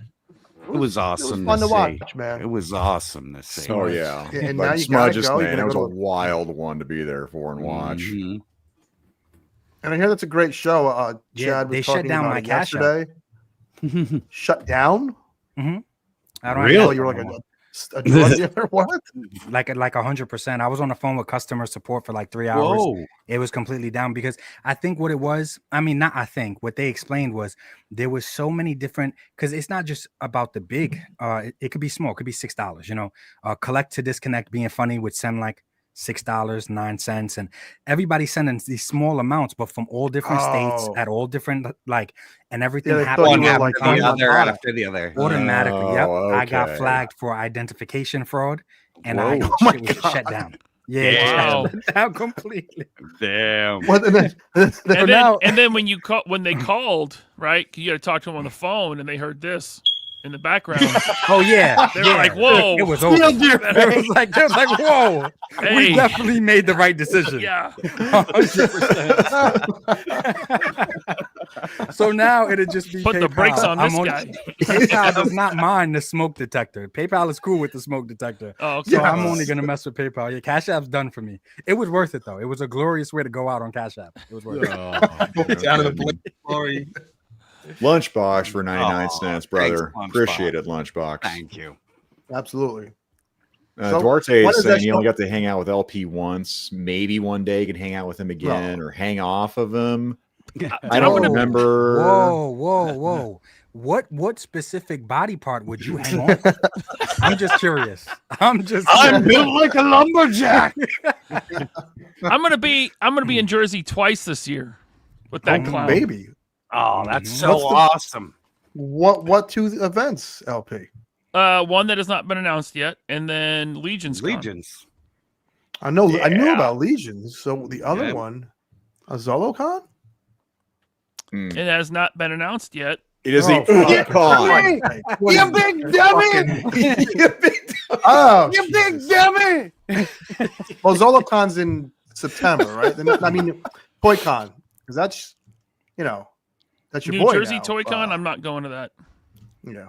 it was awesome. It was fun to watch, man. It was awesome to see. Oh yeah, and like now you Smudge's gotta go. man, it was a wild one to be there for and watch. And I hear that's a great show. Chad was they talking shut down about my it Cash yesterday. Shut down? I don't really. You're like a drug dealer? What? Like 100%. I was on the phone with customer support for like 3 hours. Whoa. It was completely down because I think what it was, what they explained was there was so many different, because it's not just about the big, it could be small, it could be $6, collect to disconnect being funny would send like $6.09, and everybody sending these small amounts, but from all different states at all different and everything happened one after the other automatically. Okay. I got flagged for identification fraud, and it was shut down. Wow. Shut down completely. Damn. Well, and then when they called, right? You got to talk to them on the phone, and they heard this in the background. Oh yeah, they were like, "Whoa!" It was over. It was like, "Whoa!" Hey. We definitely made the right decision. Yeah, 100%. So now it'll just be put PayPal. the brakes on this guy. PayPal does not mind the smoke detector. PayPal is cool with the smoke detector. Oh, okay. So I'm only gonna mess with PayPal. Yeah, Cash App's done for me. It was worth it though. It was a glorious way to go out on Cash App. It was worth it. Down to the glory. Lunchbox for 99 cents, brother. Thanks, Appreciate it, Lunchbox. Thank you. Absolutely. So, Duarte what is is that saying you show? only got to hang out with LP once. Maybe one day you can hang out with him again or hang off of him. I don't remember. Whoa. what specific body part would you hang on? I'm just curious. I'm built like a lumberjack. I'm gonna be in Jersey twice this year with that clown. Baby. Oh, that's so awesome. What two events, LP? One that has not been announced yet, and then Legion's Con. I knew about Legions. So the other one, a ZoloCon? It has not been announced yet. It is the con. You big dummy! Oh, you big dummy! Well, ZoloCon's in September, right? I mean, ToyCon, because that's that's your New boy Jersey now. ToyCon. I'm not going to that. Yeah,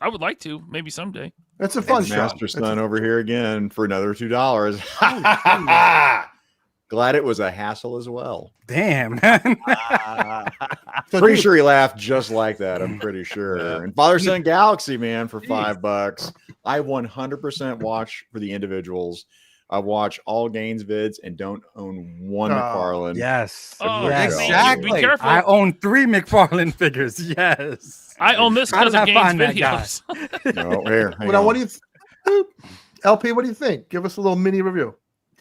I would like to, maybe someday. it's a fun show. Master Son over here again for another $2. Glad it was a hassle as well. Damn. Pretty sure he laughed just like that. I'm pretty sure. And Father Son Galaxy, man, for $5. I 100% watch for the individuals. I watch all Gaines vids and don't own one Mcfarlane. Yes. Oh, yes. exactly. Be careful. I own 3 Mcfarlane figures. Yes. I own this because of Gaines videos. No, here. Well, what do you LP, what do you think? Give us a little mini review.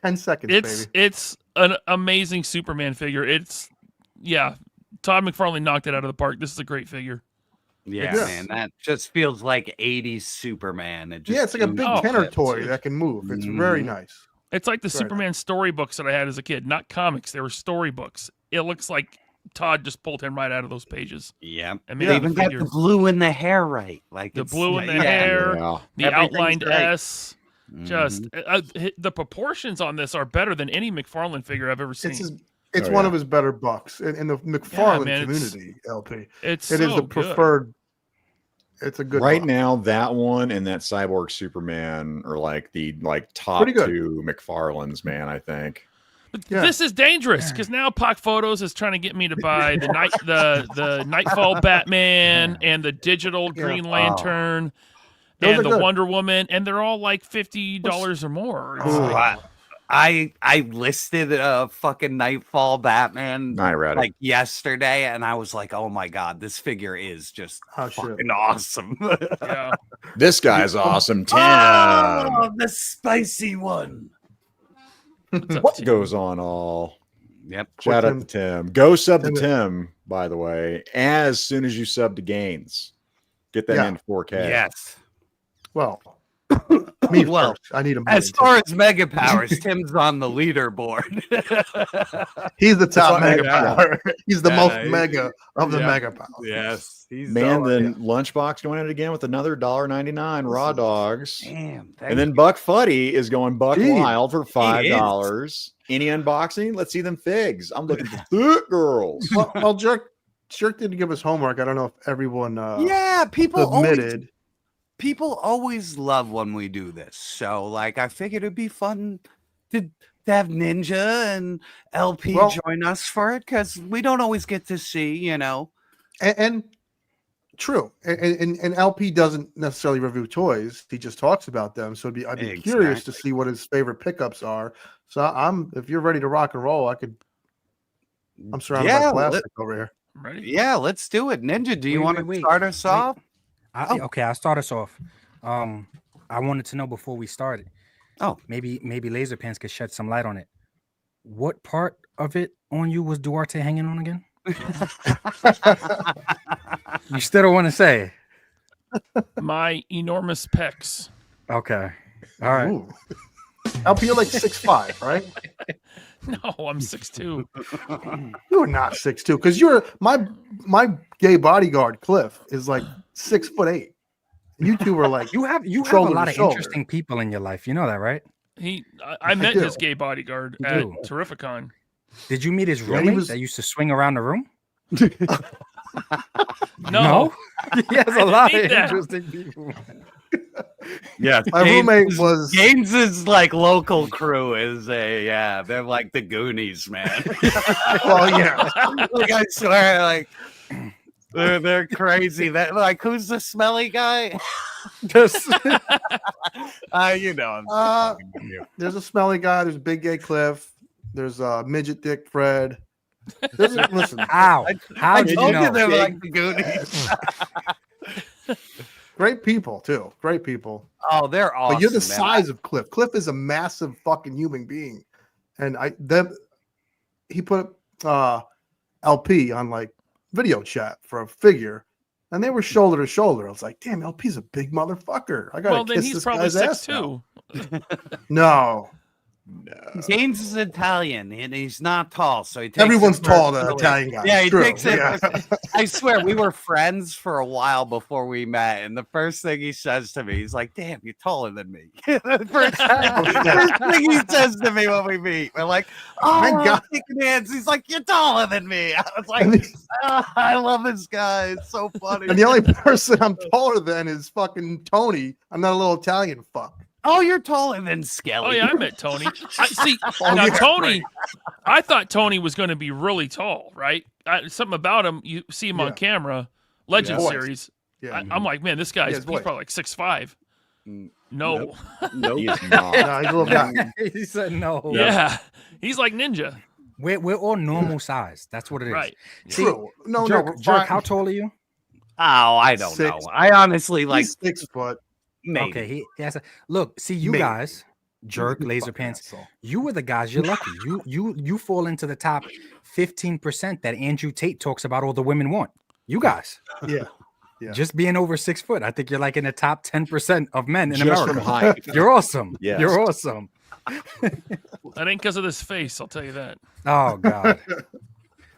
10 seconds, baby. It's an amazing Superman figure. Todd McFarlane knocked it out of the park. This is a great figure. Yeah, man, that just feels like 80s Superman. It's like a big Kenner toy that can move. It's very nice. It's like the Superman storybooks that I had as a kid. Not comics, they were storybooks. It looks like Todd just pulled him right out of those pages. Yeah, and they even got the blue in the hair right. Like the blue in the hair, the outlined S. Just the proportions on this are better than any McFarlane figure I've ever seen. It's one of his better bucks in the McFarlane community. LP, it is the preferred. It's a good right now. That one and that Cyborg Superman are like the top two McFarlanes, man. I think. But this is dangerous because now Pac Photos is trying to get me to buy the Nightfall Batman and the digital Green Lantern. And the Wonder Woman, and they're all like $50 or more. I listed a fucking Nightfall Batman like yesterday, and I was like, oh my god, this figure is just fucking awesome. This guy's awesome, Tim. Oh, the spicy one. What goes on all? Yep. Shout out to Tim. Go sub to Tim, by the way, as soon as you sub to Gaines. Get that in 4K. Yes. Well, me first. I need him. As far as mega powers, Tim's on the leaderboard. He's the top mega power. He's the most mega of the mega powers. Yes. Then Lunchbox going at it again with another $1.99 raw dogs. Damn. And then Buck Fuddy is going buck wild for $5. Any unboxing? Let's see them figs. I'm looking for thick girls. Well, Jerk didn't give us homework. I don't know if everyone people submitted. People always love when we do this. So, like, I figured it'd be fun to have Ninja and LP join us for it because we don't always get to see, And true. And LP doesn't necessarily review toys. He just talks about them. So I'd be curious to see what his favorite pickups are. So if you're ready to rock and roll, I'm surrounded by plastic over here. Ready? Yeah, let's do it. Ninja, do you want to start us off? Okay, I'll start us off. I wanted to know before we started. Oh, maybe LaserPants could shed some light on it. What part of it on you was Duarte hanging on again? You still don't want to say? My enormous pecs. Okay, all right. Ooh. LP, you're like 6'5", right? No, I'm 6'2". You're not 6'2", because you're my gay bodyguard Cliff is like 6'8". You two were like you have a lot of interesting people in your life. You know that, right? I met his gay bodyguard at Terrificon. Did you meet his roommate that used to swing around the room? No. He has a lot of interesting people. Yeah, my roommate was Gaines's like local crew is they're like the Goonies, man. Well, yeah, like I swear, like they're crazy. That like who's the smelly guy? Just you know, there's a smelly guy. There's Big Gay Cliff. There's midget Dick Fred. Listen, How? How I did you told know? they were like the Goonies. great people too. Great people. Oh, they're awesome. But you're the man. size of Cliff. Cliff is a massive fucking human being, and he put LP on like video chat for a figure, and they were shoulder to shoulder. I was like, damn, LP's a big motherfucker. I gotta Well, then kiss he's this probably guy's ass 6'2". now. No, James is Italian and he's not tall, so he takes everyone's it tall. The personally. Italian guy. Yeah, he True. takes it. Yeah. I swear, we were friends for a while before we met, and the first thing he says to me, he's like, "Damn, you're taller than me." the first thing he says to me when we meet, we're like, "Oh, My my God." shaking hands." He's like, "You're taller than me." I was like, "I love this guy. It's so funny." And the only person I'm taller than is fucking Tony. I'm not a little Italian fuck. Oh, you're taller than Skelly. Oh yeah, I met Tony. See, Oh, now yeah, Tony, right. I thought Tony was going to be really tall, right? Something about him, you see him on camera, Legend Yeah. series. Yeah. I'm like, man, this guy's his he's voice. probably like 6'5". No, Nope. He is not. No, he's a little guy. He said no. yeah, he's like Ninja, We're all normal size. That's what it is. right? See, True. No, Jerk, we're Jerk, fine. how tall are you? Oh, I don't know. Six. I honestly like He's 6 foot. maybe. Okay, he has a look. See, you Maybe. guys, Jerk, You Laser fucking Pants. asshole. You were the guys. You're lucky. You fall into the top 15% that Andrew Tate talks about. All the women want. You guys, Yeah. Yeah. just being over 6 foot. I think you're like in the top 10% of men in Just America. from height. You're awesome. Yes. You're awesome. That ain't because of this face, I'll tell you that. Oh God.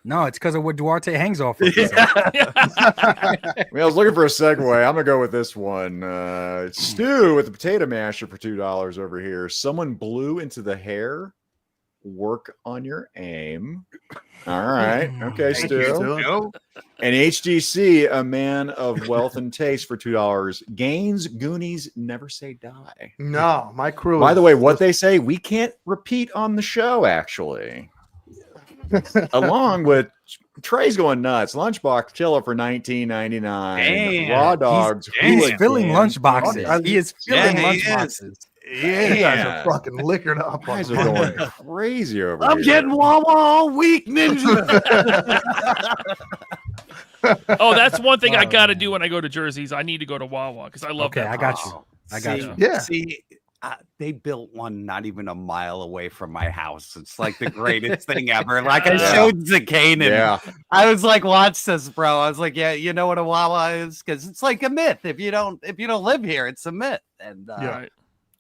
No, it's because of what Duarte hangs off of. I mean, I was looking for a segue. I'm gonna go with this one. Stu with the potato masher for $2 over here. Someone blew into the hair. Work on your aim. All right. Okay, Thank you, Stu. Stu. And HDC, a man of wealth and taste for $2. Gaines, Goonies, never say die. No, my crew. By the is- way, what they say, we can't repeat on the show, actually. Along with Trey's going nuts. Lunchbox Killer for $19.99. Damn. Raw Dogs. He's Hooligan. filling lunch boxes. He is filling Yeah, lunch he is. boxes. Yeah, you guys Yeah. are fucking liquored up. You guys are going crazy over I'm here. getting Wawa all week, Ninja. Oh, that's one thing I got to do when I go to Jersey's. I need to go to Wawa because I love Okay, that. I got you. I got See, you. Yeah. See, they built one not even a mile away from my house. It's like the greatest thing ever. Like I Yeah. showed Zakane, and Yeah. I was like, "Watch this, bro." I was like, "Yeah, you know what a Wawa is? Because it's like a myth. If you don't live here, it's a myth." And All right.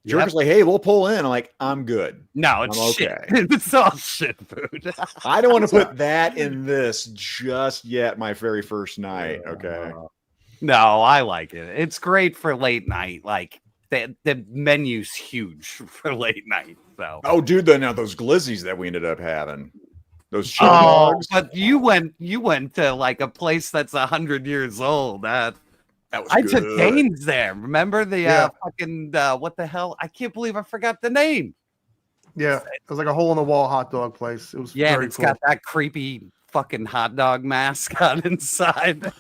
George's like, hey, we'll pull in. I'm like, I'm good. no, it's I'm shit. okay. It's all shit food. I don't want to put that in this just yet. My very first night. Okay. No, I like it. It's great for late night. Like the menu's huge for late night. So. Oh, dude, now those glizzies that we ended up having, those chili Oh, dogs. but you went to like a place that's 100 years old. That was I good. took Gaines there. Remember the Yeah. fucking what the hell? I can't believe I forgot the name. Yeah, it was like a hole in the wall hot dog place. It was Yeah, and very it's cool. got that creepy fucking hot dog mascot inside.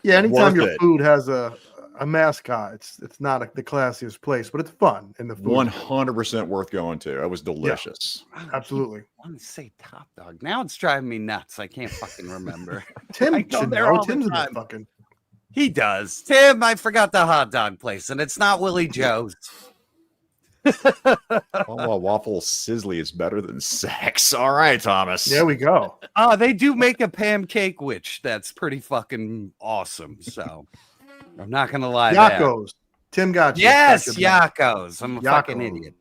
Yeah, anytime Worth your it. food has a mascot, it's not the classiest place, but it's fun in the food. 100% worth going to. It was delicious. Absolutely. I want to say Top Dog. Now it's driving me nuts. I can't fucking remember. Tim I go should there know. all the Tim's in time. the fucking. He does. Tim, I forgot the hot dog place, and it's not Willie Joe's. Oh, waffle sizzly is better than sex. All right, Thomas. There we go. Oh, they do make a pancake witch that's pretty fucking awesome. So I'm not gonna lie. there. Yakos. Tim got you. Yes, Got your back. Yakos. I'm a fucking Yakos. idiot.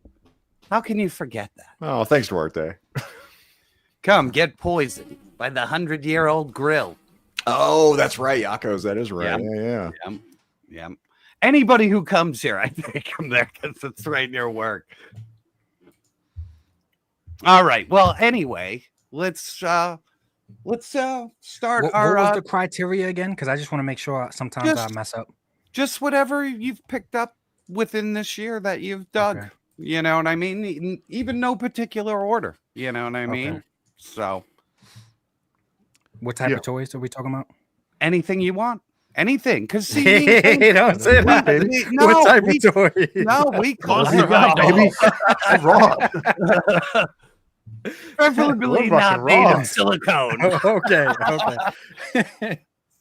How can you forget that? Oh, thanks, Duarte. Come get poisoned by the 100-year-old grill. Oh, that's right. Yakos. That is right. Yeah. Yeah. Yeah. Anybody who comes here, I take them there because it's right near work. All right. Well, anyway, let's start What our was the criteria again? Because I just want to make sure sometimes I just- mess up. just whatever you've picked up within this year that you've dug. Okay. You know what I mean? Even no particular order. You know what I mean? Okay. So What type Yeah. of toys are we talking about? anything you want, anything. Because see, Hey, don't say that. baby. no, What type we, of toy? no, we Monster collect- High Baby. dog. Raw. Preferably not made of silicone. Okay.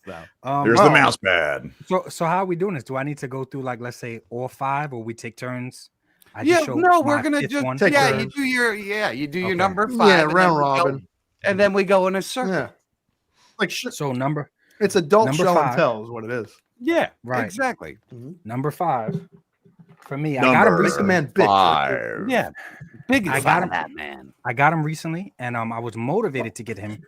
There's the mouse pad. So how are we doing this? Do I need to go through like, let's say, all 5, or we take turns? We're gonna just Take you turns. do your number 5. Yeah, and then round we go- robin. and then we go in a circle. Yeah. Like So number it's adult number show 5. and tell is what it is. Yeah, Right. exactly. number 5 for me. I Number got him Make the recently. man bitch. 5. Yeah, big. I got him. man. I got him recently, and I was motivated to get him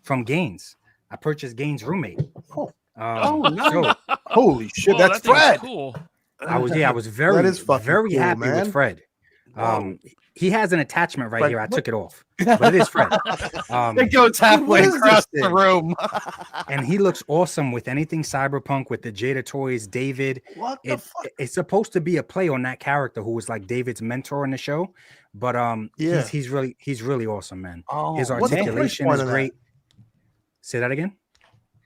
from Gaines. I purchased Gaines' roommate. nice. So Holy shit, Whoa, that's that thing's Fred. cool. I was very, is fucking very cool, happy man. with Fred. He has an attachment right Fred, here. I what? took it off, but it is Fred. It goes halfway what is across this the thing? room. And he looks awesome with anything cyberpunk, with the Jada toys. David, What the fuck? it's supposed to be a play on that character who was like David's mentor in the show, but Yeah. he's really awesome, man. Oh, His what's the price articulation point is on that? great. Say that again.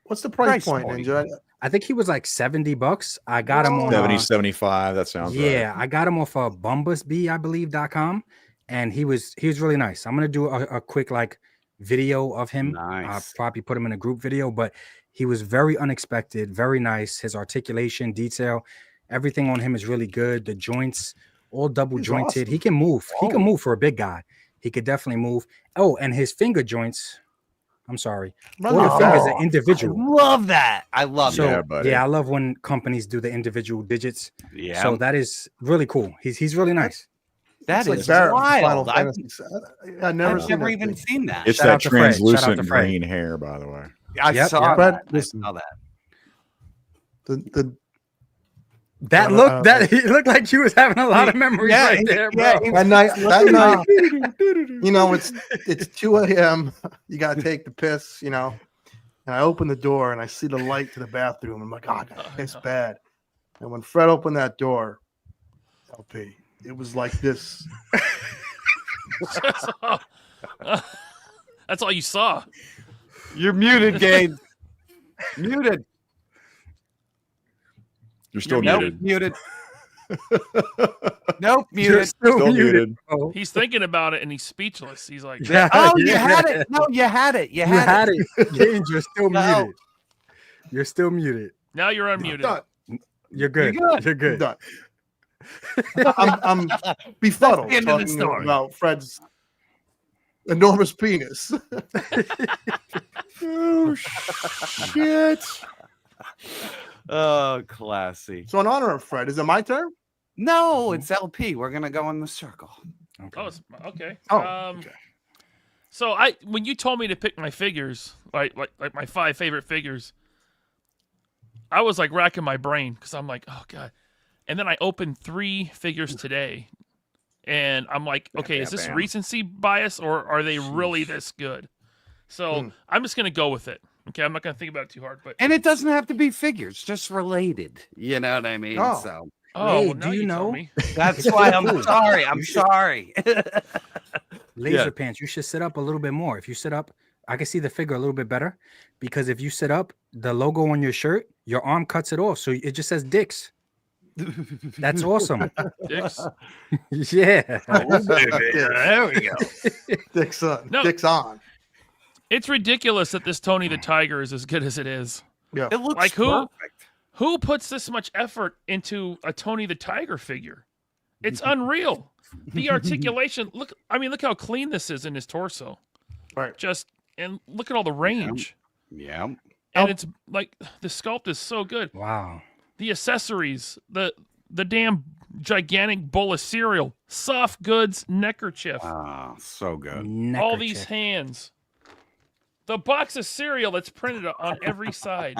What's the price point, point. Ninja? I think he was like $70. I got him on 70, 75. That sounds yeah, right. I got him off of Bumbusbee, I believe.com, and he was really nice. I'm gonna do a quick like video of him. Nice. Probably put him in a group video, but he was very unexpected, very nice. His articulation, detail, everything on him is really good. The joints, all double jointed. awesome. He can move. He Oh. can move for a big guy. He could definitely move. Oh, and his finger joints. I'm sorry. Run All the the fingers ball. are individual. Love that. I love So Yeah, buddy. I love when companies do the individual digits. it. Yeah, So that is really cool. He's really nice. that It's like is Barrett from Final wild. I've Fantasy. I've never I've seen never that even thing. seen that. It's Shout that out to Fred. Shout out translucent to Fred. green hair, by the way. I Yep, saw yep. that. I Listen. saw that. The That look he looked like he was having a lot of memories Yeah, right there, bro. yeah, that night, you know, it's 2 a.m. You gotta take the piss, you know. And I open the door and I see the light to the bathroom. I'm like, oh, it's bad. And when Fred opened that door, LP, it was like this. That's all you saw. You're muted, Gabe. Muted. You're still Nope, muted. muted. Nope, You're muted. still Still muted. muted. bro. He's thinking about it and he's speechless. He's like, Yeah, Oh, you yeah. had it. No, you had it. You You had had it. it. James, you're still No. muted. You're still muted. now you're unmuted. Done. You're good. good. You're good. Done. I'm befuddled That's the end of the talking story. about Fred's enormous penis. Oh, shit. Oh, classy. So in honor of Fred, is it my turn? No, it's LP. We're gonna go in the circle. Oh, it's, okay. Oh, okay. So when you told me to pick my figures, like my 5 favorite figures, I was like racking my brain because I'm like, oh god. And then I opened 3 figures today, and I'm like, okay, is this recency bias or are they really this good? So I'm just gonna go with it. Okay, I'm not gonna think about it too hard. But And it doesn't have to be figures, just related. You know what I mean? Oh. So oh, Hey, well, do now you you know- tell me. that's why I'm sorry. I'm sorry. LaserPants, you should sit up a little bit more. If you sit up, I can see the figure a little bit better because if you sit up, the logo on your shirt, your arm cuts it off. So it just says Dicks. That's awesome. Dicks. Yeah. There we go. Dick's on. No. Dick's on. It's ridiculous that this Tony the Tiger is as good as it is. Yeah. It looks Like who? perfect. Who puts this much effort into a Tony the Tiger figure? It's unreal. The articulation. Look how clean this is in his torso. Right. And look at all the range. Yeah. And it's like the sculpt is so good. Wow. The accessories, the damn gigantic bowl of cereal, soft goods neckerchief, Oh, so good. all these hands. The box of cereal that's printed on every side.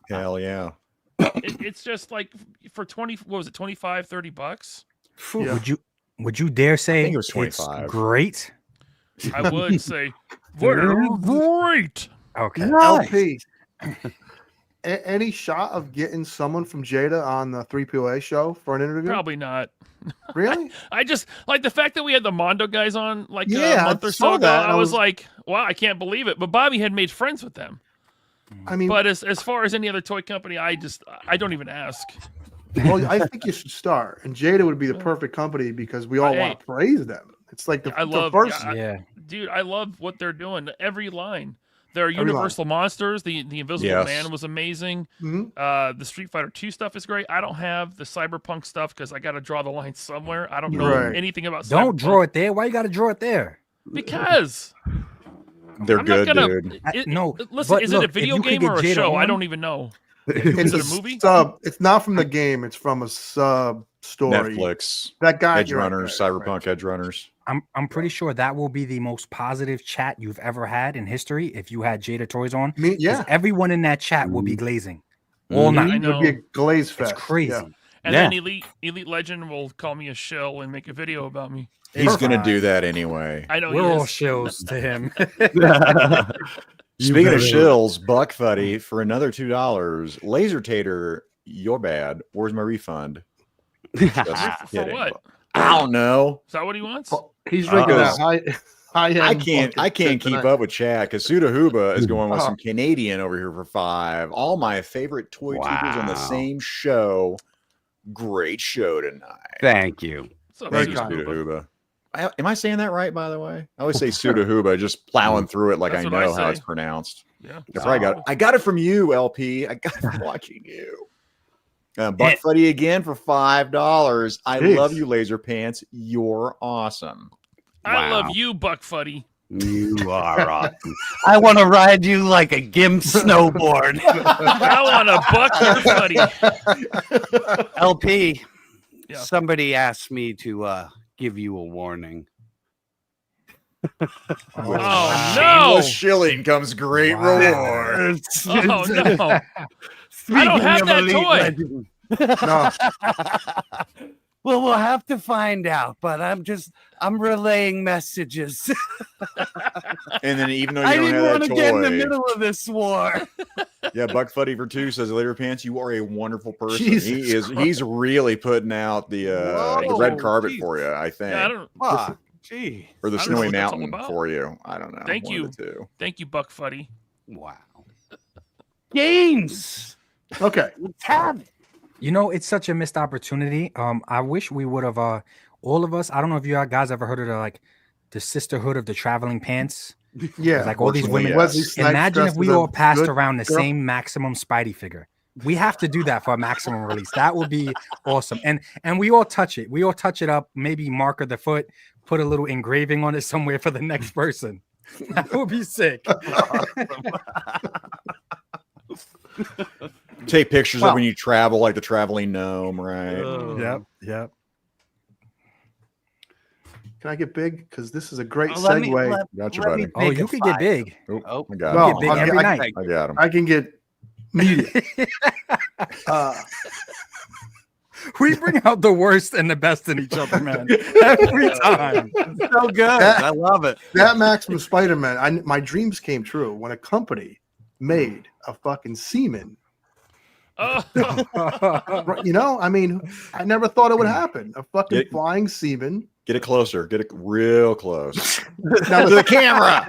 Hell yeah. It's just like for 20, what was it, 25, 30 bucks? Yeah. Would you dare say think it was it's 25. great? I would say, they're great. Okay. LP. Any shot of getting someone from Jada on the 3POA show for an interview? Probably not. Really? I just like the fact that we had the Mondo guys on like Yeah, a month I or saw so ago. that, and I I was was- like, wow, I can't believe it. But Bobby had made friends with them. I mean, But as far as any other toy company, I don't even ask. well, I think you should start. And Jada would be the perfect company because we all Hey. want to praise them. It's like I the love first. Yeah. Dude, I love what they're doing. Every line. There are Universal monsters. The Invisible Man was amazing. The Street Fighter 2 stuff is great. I don't have the Cyberpunk stuff because I got to draw the line somewhere. I don't know anything about Don't Cyberpunk. draw it there. Why you got to draw it there? Because they're good, dude. Listen, is it a video game or a show? I don't even know. It's a movie? Sub. It's not from the game. It's from a sub story. Netflix. That guy. Edge Runners, Cyberpunk Edge Runners. I'm pretty sure that will be the most positive chat you've ever had in history if you had Jada toys on. Yeah. Everyone in that chat will be glazing all night. I know. It'll be a glaze fest. It's crazy. Yeah. And then Elite Legend will call me a shill and make a video about me. He's going to do that anyway. I know We're all shills to him. Speaking of shills, Buck Fuddy for another $2. Laser Tater, you're bad. Where's my refund? For what? I don't know. Is that what he wants? He's drinking that high I can't keep up with chat because Suda Huba is going with some Canadian over here for $5. All my favorite toy tubers on the same show. Great show tonight. Thank you. Thank you, Suda Huba. Am I saying that right, by the way? I always say Suda Huba, just plowing through it like I know how it's pronounced. Yeah. I got it from you, LP. I got it from watching you. Buck Fuddy again for $5. I love you, LaserPants. You're awesome. I love you, Buck Fuddy. You are awesome. I want to ride you like a GIMP snowboard. I want to buck your Fuddy. LP, somebody asked me to give you a warning. Oh, no. Shilling comes great reward. Oh, no. I don't have that toy. No. Well, we'll have to find out, but I'm relaying messages. And then even though you I don't didn't have want that to toy, get in the middle of this war. yeah, Buck Fuddy for 2 says LaserPants, you are a wonderful person. Jesus He's really putting out the red carpet for you, I think. Yeah, I don't. Fuck. Gee. Or the I don't know Snowy what that's all Mountain about. for you. I don't know. Thank One you. of the two. Thank you, Buck Fuddy. Wow. Games. Okay. Let's have it. You know, it's such a missed opportunity. I wish we would have all of us. I don't know if you guys ever heard of the sisterhood of the traveling pants. Yeah, like all these women. Yes. Imagine if we all passed good around the girl. same Maximum Spidey figure. We have to do that for a Maximum release. That would be awesome. And we all touch it. We all touch it up. Maybe marker the foot. Put a little engraving on it somewhere for the next person. That would be sick. Take pictures of when you travel, like the traveling gnome, right? Yep. Can I get big? Because this is a great segue. Got you, buddy. Oh, you could get big. Oh, I got No, Get big every night. I got him. I can get medium. We bring out the worst and the best in each other, man. Every time. So good. I love it. That Maximum Spider-Man, my dreams came true when a company made a fucking semen. You know, I mean, I never thought it would happen. A fucking flying semen. Get it closer. Get it real close. Now to the camera.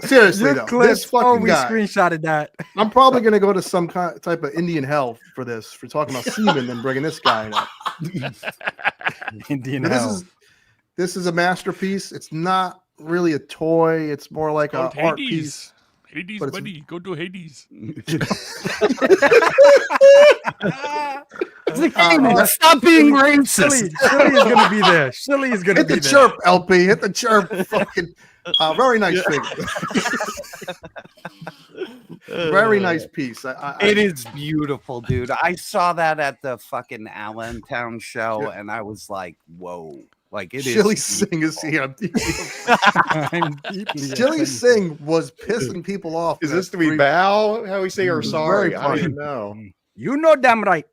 Seriously, though, this fucking we guy. screenshotted that. I'm probably going to go to some type of Indian hell for this, for talking about semen and bringing this guy up. Indian But hell. this is a masterpiece. It's not really a toy. It's more like an art piece. Hades, But it's- buddy. Go to Hades. Stop being racist. Shilly is gonna be there. Shilly is gonna Hit be the there. chirp, LP. Hit the chirp. Fucking very nice figure. Very nice piece. It is beautiful, dude. I saw that at the fucking Allentown show, and I was like, "Whoa!" Like it Chili is. Singh is here. I'm deeply Chili Singh was pissing people off. Is this do we bow? How we say our sorry? Very I don't funny. even know. You know damn right.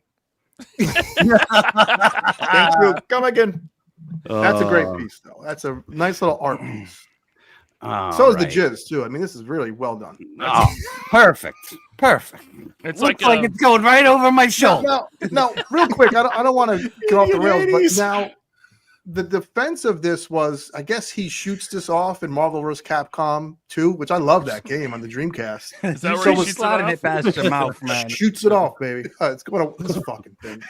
Thank you. Come again. That's a great piece, though. That's a nice little art piece. All So is the right. jizz too. I mean, this is really well done. Oh, perfect. It's Looks like it's going right over my shoulder. Now, real quick, I don't want to get off the rails, but now the defense of this was, I guess he shoots this off in Marvel vs. Capcom 2, which I love that game on the Dreamcast. Is that So where he was shoots sliding it it past your mouth, man. Shoots it off, baby. It's going to this fucking thing.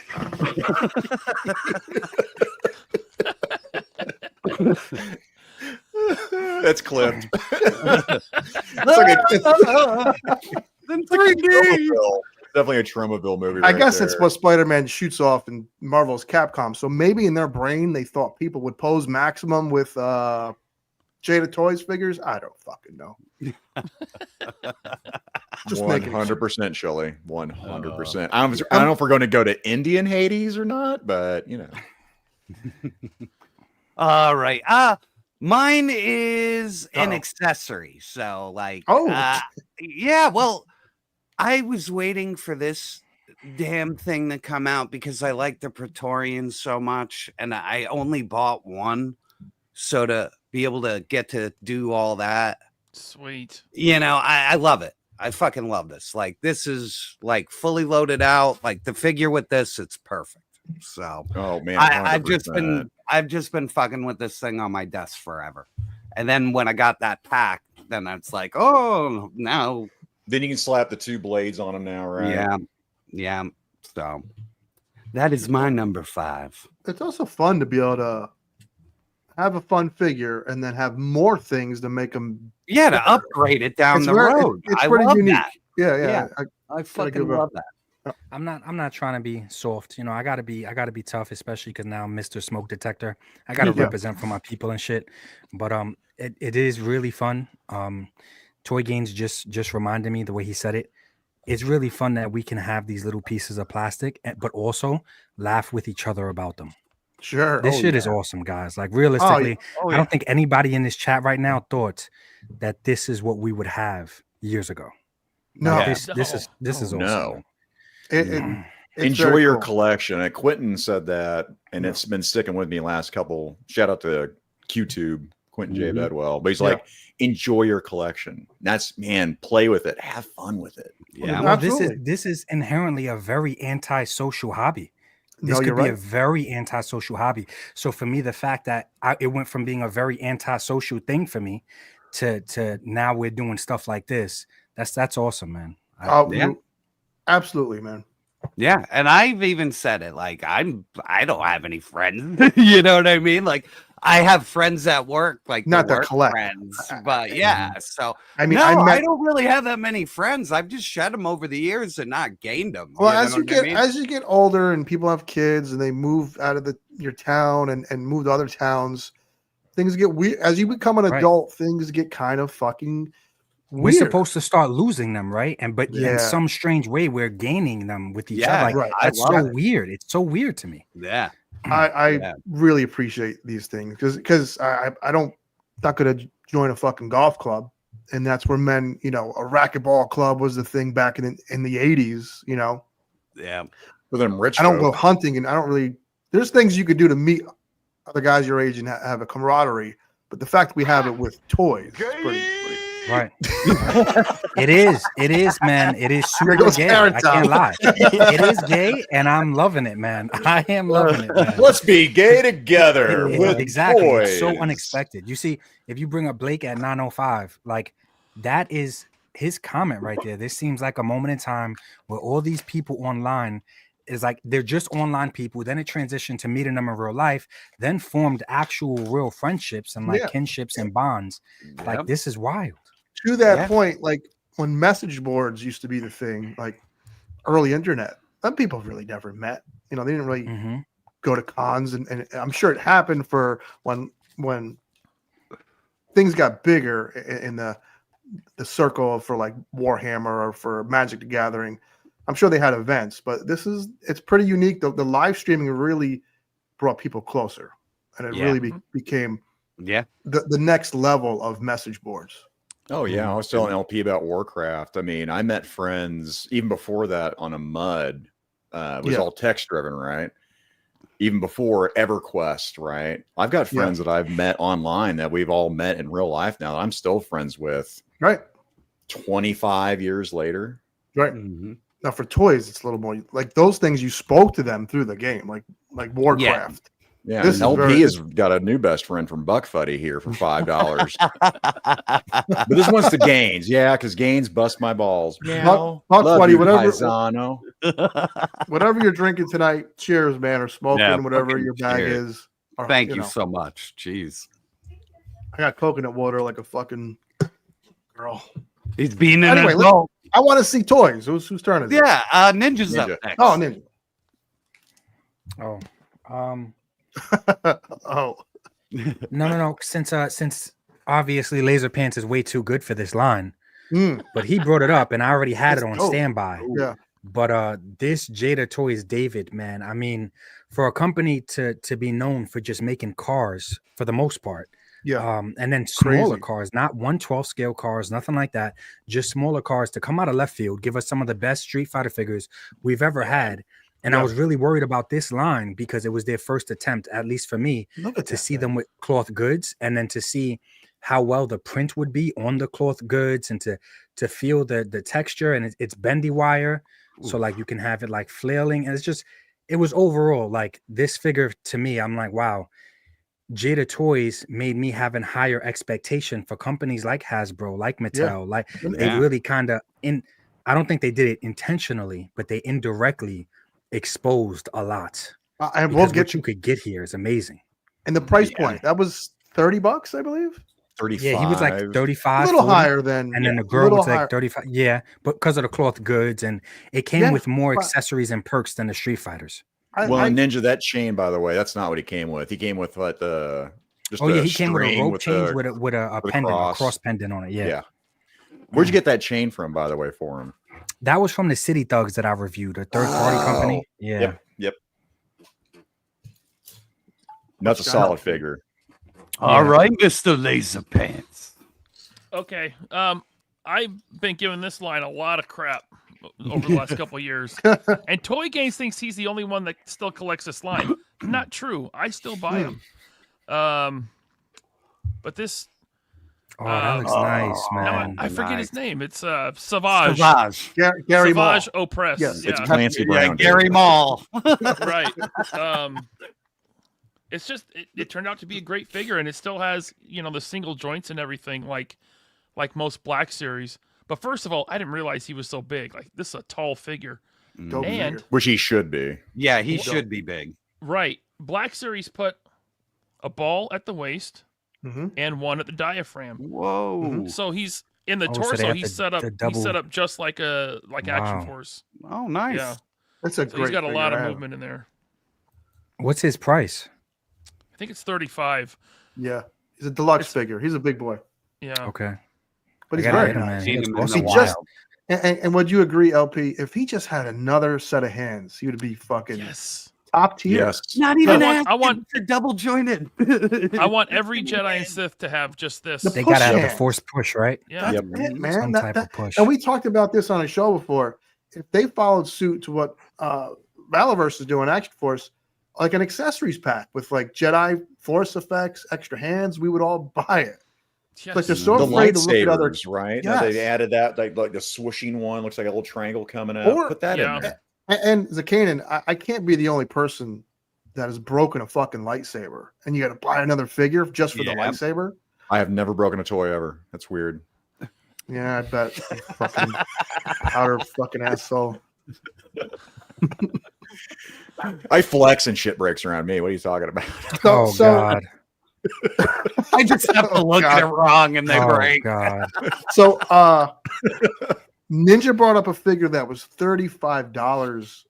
That's clipped. In 3D. Definitely a Tromaville movie. I right guess there. it's what Spider-Man shoots off in Marvel's Capcom. So maybe in their brain they thought people would pose maximum with Jada Toys figures. I don't fucking know. Just 100% Shelley. 100%. I don't know if we're going to go to Indian Hades or not, but you know. All right. Mine is an accessory. So like, yeah, well, I was waiting for this damn thing to come out because I like the Praetorians so much, and I only bought one. So to be able to get to do all that, sweet. You know, I love it. I fucking love this. Like, this is like fully loaded out. Like the figure with this, it's perfect. So, oh man, I've just been fucking with this thing on my desk forever. And then when I got that pack, then it's like, oh, now. Then you can slap the 2 blades on them now, right? Yeah. Yeah. So that is my number 5. It's also fun to be able to have a fun figure and then have more things to make them. Yeah, to upgrade it down the road. It's pretty unique. That. Yeah. I fucking love that. I'm not trying to be soft. You know, I gotta be tough, especially because now I'm Mr. Smoke Detector. I gotta represent for my people and shit. But it is really fun. Toy Gains just reminded me the way he said it. It's really fun that we can have these little pieces of plastic, but also laugh with each other about them. Sure. This shit is awesome, guys. Like realistically, I don't think anybody in this chat right now thought that this is what we would have years ago. No, like, this is awesome. No. Enjoy your collection. And Quentin said that, and it's been sticking with me last couple. Shout out to QTube, Quentin J. Bedwell. But he's like, enjoy your collection. That's, man, play with it. Have fun with it. Yeah. Well, this is inherently a very antisocial hobby. This could be a very antisocial hobby. So for me, the fact that it went from being a very antisocial thing for me to now we're doing stuff like this. That's awesome, man. Absolutely, man. Yeah, and I've even said it. Like, I don't have any friends. You know what I mean? Like, I have friends at work, like not that work collect friends, but yeah. So I mean, I don't really have that many friends. I've just shed them over the years and not gained them. Well, as you get older and people have kids and they move out of your town and move to other towns, things get weird. As you become an adult, things get kind of fucking weird. We're supposed to start losing them, right? But in some strange way, we're gaining them with each other. Like, that's so weird. It's so weird to me. Yeah. I really appreciate these things because I don't not gonna join a fucking golf club, and that's where men, you know, a racquetball club was the thing back in the 80s, you know. Yeah. For them rich, I don't go hunting, and I don't really. There's things you could do to meet other guys your age and have a camaraderie, but the fact we have it with toys is pretty. Right. It is, man. It is super gay. I can't lie. It is gay, and I'm loving it, man. I am loving it, man. Let's be gay together. Exactly. Toys. It's so unexpected. You see, if you bring up Blake at 9:05, like that is his comment right there. This seems like a moment in time where all these people online is like they're just online people. Then it transitioned to meeting them in real life, then formed actual real friendships and like kinships and bonds. Like this is wild. To that point, like when message boards used to be the thing, like early internet, some people really never met. You know, they didn't really go to cons, and I'm sure it happened for when things got bigger in the circle for like Warhammer or for Magic the Gathering. I'm sure they had events, but it's pretty unique. The live streaming really brought people closer, and it really became the next level of message boards. Oh yeah, I was telling LP about Warcraft. I mean, I met friends even before that on a MUD. It was all text driven, right? Even before EverQuest, right? I've got friends that I've met online that we've all met in real life now that I'm still friends with. Right. 25 years later. Right. Now for toys, it's a little more like those things you spoke to them through the game, like Warcraft. Yeah, this LP has got a new best friend from Buck Fuddy here for $5. But this one's the Gaines, because Gaines bust my balls. Buck Fuddy, whatever you're drinking tonight, cheers, man, or smoking, whatever your bag is. Thank you so much. Jeez. got coconut water like a fucking girl. He's being an Anyway, adult. I want to see toys. Whose turn is it? Yeah, Ninja's up next. Oh, Ninja. Oh, Oh, no. Since obviously LaserPants is way too good for this line, but he brought it up and I already had it on standby. Yeah. But this Jada Toys David, man, I mean, for a company to be known for just making cars for the most part, and then smaller cars, not 1/12 scale cars, nothing like that, just smaller cars to come out of left field, give us some of the best Street Fighter figures we've ever had. And I was really worried about this line because it was their first attempt, at least for me, to see them with cloth goods and then to see how well the print would be on the cloth goods and to feel the texture, and it's bendy wire. So like you can have it like flailing, and it was overall like this figure to me. I'm like, wow, Jada Toys made me have a higher expectation for companies like Hasbro, like Mattel, like they really kind of I don't think they did it intentionally, but they indirectly exposed a lot. And we'll get what you could get here is amazing. And the price point, that was $30, I believe. 35. Yeah, he was like 35, a little 40, higher than, and then the girl was like 35. Yeah, but because of the cloth goods, and it came with more accessories and perks than the Street Fighters. Ninja, that chain, by the way, that's not what he came with. He came with like he came with a rope chain with a pendant, a cross pendant on it. Yeah. Where'd you get that chain from, by the way, for him? That was from the City Thugs that I reviewed, a third-party company. Yeah. Yep. That's a solid figure. All right, Mr. LaserPants. Okay. I've been giving this line a lot of crap over the last couple of years. And Toy Games thinks he's the only one that still collects this line. Not true. I still buy him. But this... Oh, that looks nice, man. I forget his name. It's Savage. Gary Savage Mall. Opress. Yes, it's Clancy Brown. Gary Mall. Right. It's just it turned out to be a great figure, and it still has the single joints and everything like most Black Series. But first of all, I didn't realize he was so big. Like, this is a tall figure, and which he should be. Yeah, he should be big. Right. Black Series put a ball at the waist. And one at the diaphragm. Whoa! So he's in the torso. He's set up. He's set up just like Action Force. Oh, nice. Yeah, that's a great. He's got a lot of movement in there. What's his price? I think it's 35. Yeah, he's a deluxe figure. He's a big boy. Yeah. Okay. But he's very nice. And would you agree, LP? If he just had another set of hands, he would be fucking top tier. Yes. Not even I want to double jointed. I want every Jedi and Sith to have just this. They got to have the force push, right? Yeah. That's it, man. Some type of push. And we talked about this on a show before. If they followed suit to what Valiverse is doing, Action Force, like an accessories pack with like Jedi Force effects, extra hands, we would all buy it. Yes. Like they're so afraid to look at other, right? Yes. They added that like the swooshing one, looks like a little triangle coming out. Put that in there. And Zakanan, I can't be the only person that has broken a fucking lightsaber, and you got to buy another figure just for the lightsaber. I have never broken a toy ever. That's weird. Yeah, I bet. Fucking powder fucking asshole. I flex and shit breaks around me. What are you talking about? God. I just have to look at it wrong and they break. God. So Ninja brought up a figure that was $35.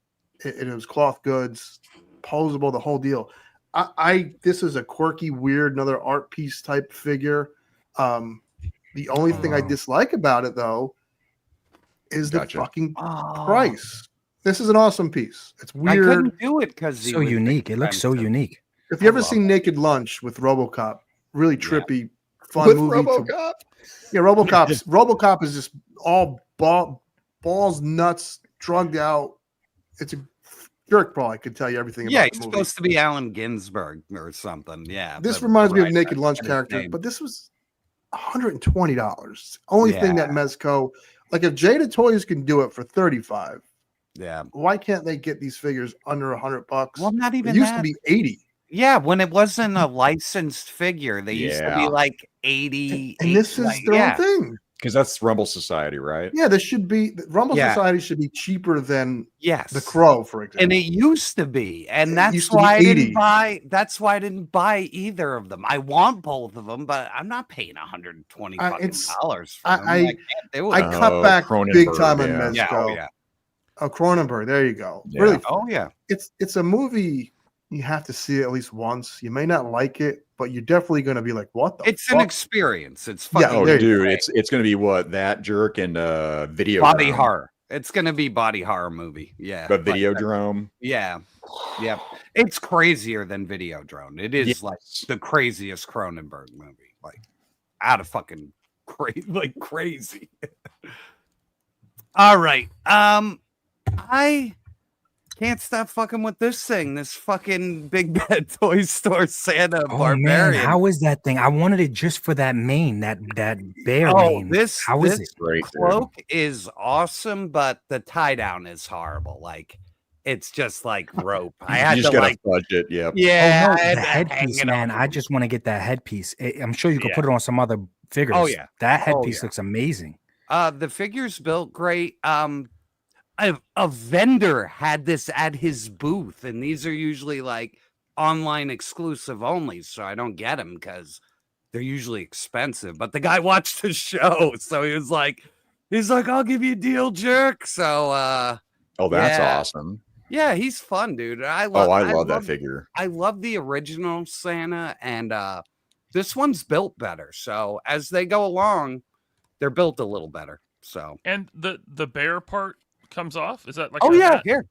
It was cloth goods, posable, the whole deal. This is a quirky, weird, another art piece type figure. The only thing I dislike about it, though, is the fucking price. This is an awesome piece. It's weird. I couldn't do it because so unique. It looks so unique. If you ever seen Naked Lunch with RoboCop, really trippy, fun with movie. RoboCop? RoboCop is just all balls, nuts, drugged out. It's a jerk ball. I could tell you everything about he's the movie. supposed to be Allen Ginsberg or something. Yeah. This reminds me of Naked Lunch character, but this was $120. Only thing that Mezco, like if Jada Toys can do it for $35, why can't they get these figures under $100? Well, not even it used to be $80. Yeah, when it wasn't a licensed figure, they used to be like 80. And this is their own thing. Because that's Rumble Society, right? Yeah, this should be Rumble Yeah. Society should be cheaper than Yes. The Crow, for example. And it used to be, and It that's used to be why I 80. didn't buy. That's why I didn't buy either of them. I want both of them, but I'm not paying $120 it's- dollars for them. I can't do I it. cut back big Cronenberg, time on yeah. Mezco. Yeah, oh yeah, Cronenberg. There you go. Yeah. Really, oh yeah. it's a movie you have to see at least once. You may not like it, but you're definitely going to be like, "What the?" It's fuck? an experience. It's Yeah, fucking Oh, there you dude, great. it's gonna be what that jerk and video Body horror. It's gonna be body horror movie. Yeah, but like video that. drone. Yeah, yeah. It's crazier than Videodrome. It is like the craziest Cronenberg movie. Like out of fucking crazy. All right. I can't stop fucking with this thing. This fucking Big Bad Toy Store Santa Oh Barbarian. man, how is that thing? I wanted it just for that mane, that bear mane. How is this it? Great, cloak is awesome, but the tie down is horrible. Like it's just like rope. I had You to just gotta like, fudge it. Yep. yeah, Oh I no, had the to hang headpiece, it man. off I of- just want to get that headpiece. I'm sure you could Yeah. put it on some other figures. Oh, yeah. That Oh, headpiece yeah. looks amazing. The figure's built great. A vendor had this at his booth, and these are usually like online exclusive only, so I don't get them because they're usually expensive. But the guy watched the show, so he's like, "I'll give you a deal, jerk." So, Oh, that's yeah. awesome. yeah, he's fun, dude. I Oh, love. I love that figure. I love the original Santa, and this one's built better. So as they go along, they're built a little better. So, And the bear part comes off. Is that like? oh a yeah, hat? here,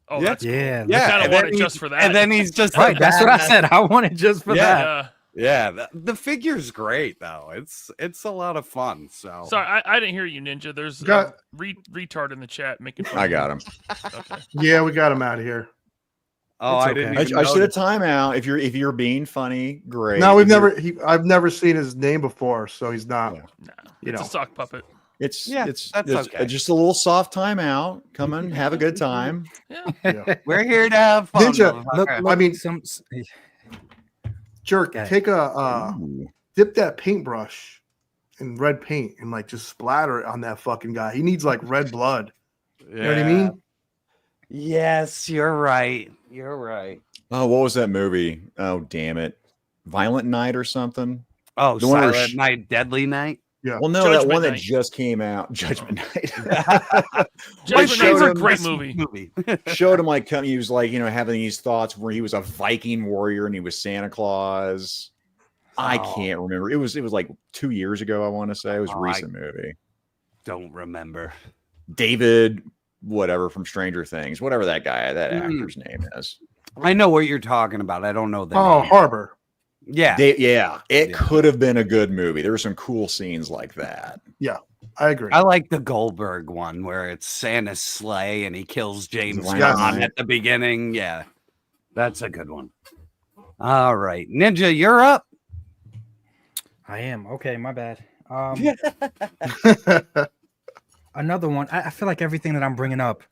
Oh, Yeah. that's cool. Yeah, yeah. I kind and of want then it he- just for that. And then he's just right. like, That's what I said. I want it just for Yeah. that. Yeah. the figure's great though. It's a lot of fun. So Sorry, I didn't hear you, Ninja. There's Got- a retard in the chat making fun I of got him. you. Okay. Yeah, we got him out of here. oh, It's I okay. didn't. I Even should have notice. timeout. If you're being funny, great. No, If you're- I've never seen his name before, so he's not. Yeah. No, You it's know. a sock puppet. It's Yeah, it's that's it's okay. just a little soft timeout. Come on, have a good time. Yeah. Yeah. We're here to have fun. Ninja, motherfucker. I mean, some Jerk, Okay. take a Ooh. dip that paintbrush in red paint and like just splatter it on that fucking guy. He needs like red blood. You know what I mean? Yes, you're right. You're right. Oh, what was that movie? Oh, damn it, Violent Night or something. Oh, The one where Silent Night, Deadly Night. Yeah. Well, no, that Judgment one that Night. just came out, Judgment Night. Judgment showed Night's a him great this movie. Showed him like he was like having these thoughts where he was a Viking warrior and he was Santa Claus. I Oh. can't remember. It was like 2 years ago. I want to say it was a Oh, recent movie. Don't remember. David, whatever from Stranger Things, whatever that guy, that Mm. actor's name is. I know what you're talking about. I don't know the Oh, name. Harbor. Yeah. It Yeah. could have been a good movie. There were some cool scenes like that. I agree. I like the Goldberg one where it's Santa's sleigh and he kills James Last Bond night. at the beginning. Yeah. That's a good one. All right. Ninja, you're up. I am. Okay, my bad. Another one. I feel like everything that I'm bringing up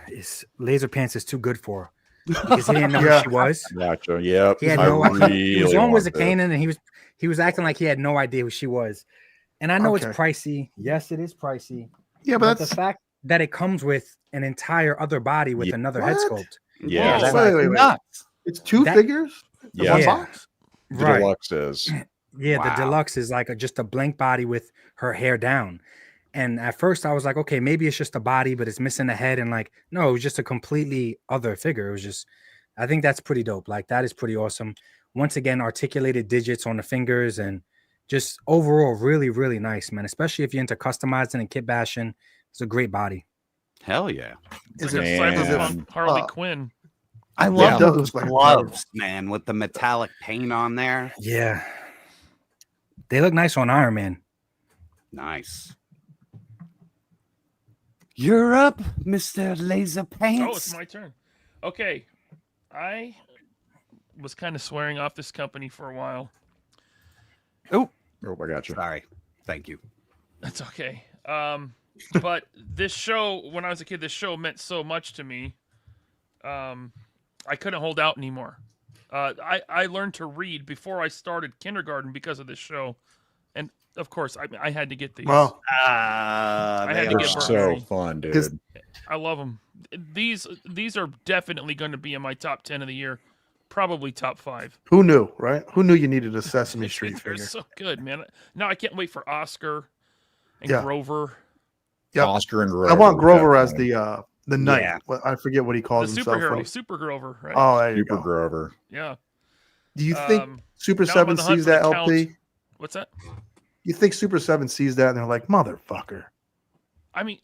is LaserPants is too good for. Because he didn't know Yeah. who she was. Gotcha. Yep. He had I no idea. He was really on Wizard want this. Kanan, and he was acting like he had no idea who she was. And I know it's Okay. pricey. Yes, it is pricey. Yeah, But but the that's fact that it comes with an entire other body with Yeah. another head What? sculpt. Yeah. Whoa. that's wait. Nuts. It's two That- figures in Yeah. one Yeah. box. The Right. deluxe is. Yeah, Wow. the deluxe is like just a blank body with her hair down. And at first I was like, okay, maybe it's just a body, but it's missing the head. And like, no, it was just a completely other figure. It was just, I think that's pretty dope. Like that is pretty awesome. Once again, articulated digits on the fingers and just overall really, really nice, man. Especially if you're into customizing and kit bashing. It's a great body. Hell yeah. It's Is like a it- Man. cyberpunk Harley uh, Quinn. I Yeah. love It does those look like a gloves, man, with the metallic paint on there. Yeah. They look nice on Iron Man. Nice. You're up, Mr. LaserPants. Oh, it's my turn. Okay. I was kind of swearing off this company for a while. Oh, Oh, I got you. sorry. Thank you. That's okay. But this show, when I was a kid, this show meant so much to me. I couldn't hold out anymore. I learned to read before I started kindergarten because of this show. and of course, I had to get these. Well, I had to They're get Bert so Ernie. fun, dude. I love them. These are definitely going to be in my top 10 of the year, probably top 5. Who knew, right? Who knew you needed a Sesame Street They're figure? so good, man. Now I can't wait for Oscar and Yeah. Grover. Yep. Oscar and Grover. I want Grover as definitely. the knight. Yeah. Well, I forget what he The calls himself. superhero, Super Grover, right? Oh, there you Super go. Grover. Yeah. Do you think Super now I'm on 7 the hunt sees for the that LP? Count. What's that? You think Super 7 sees that and they're like, motherfucker? I mean,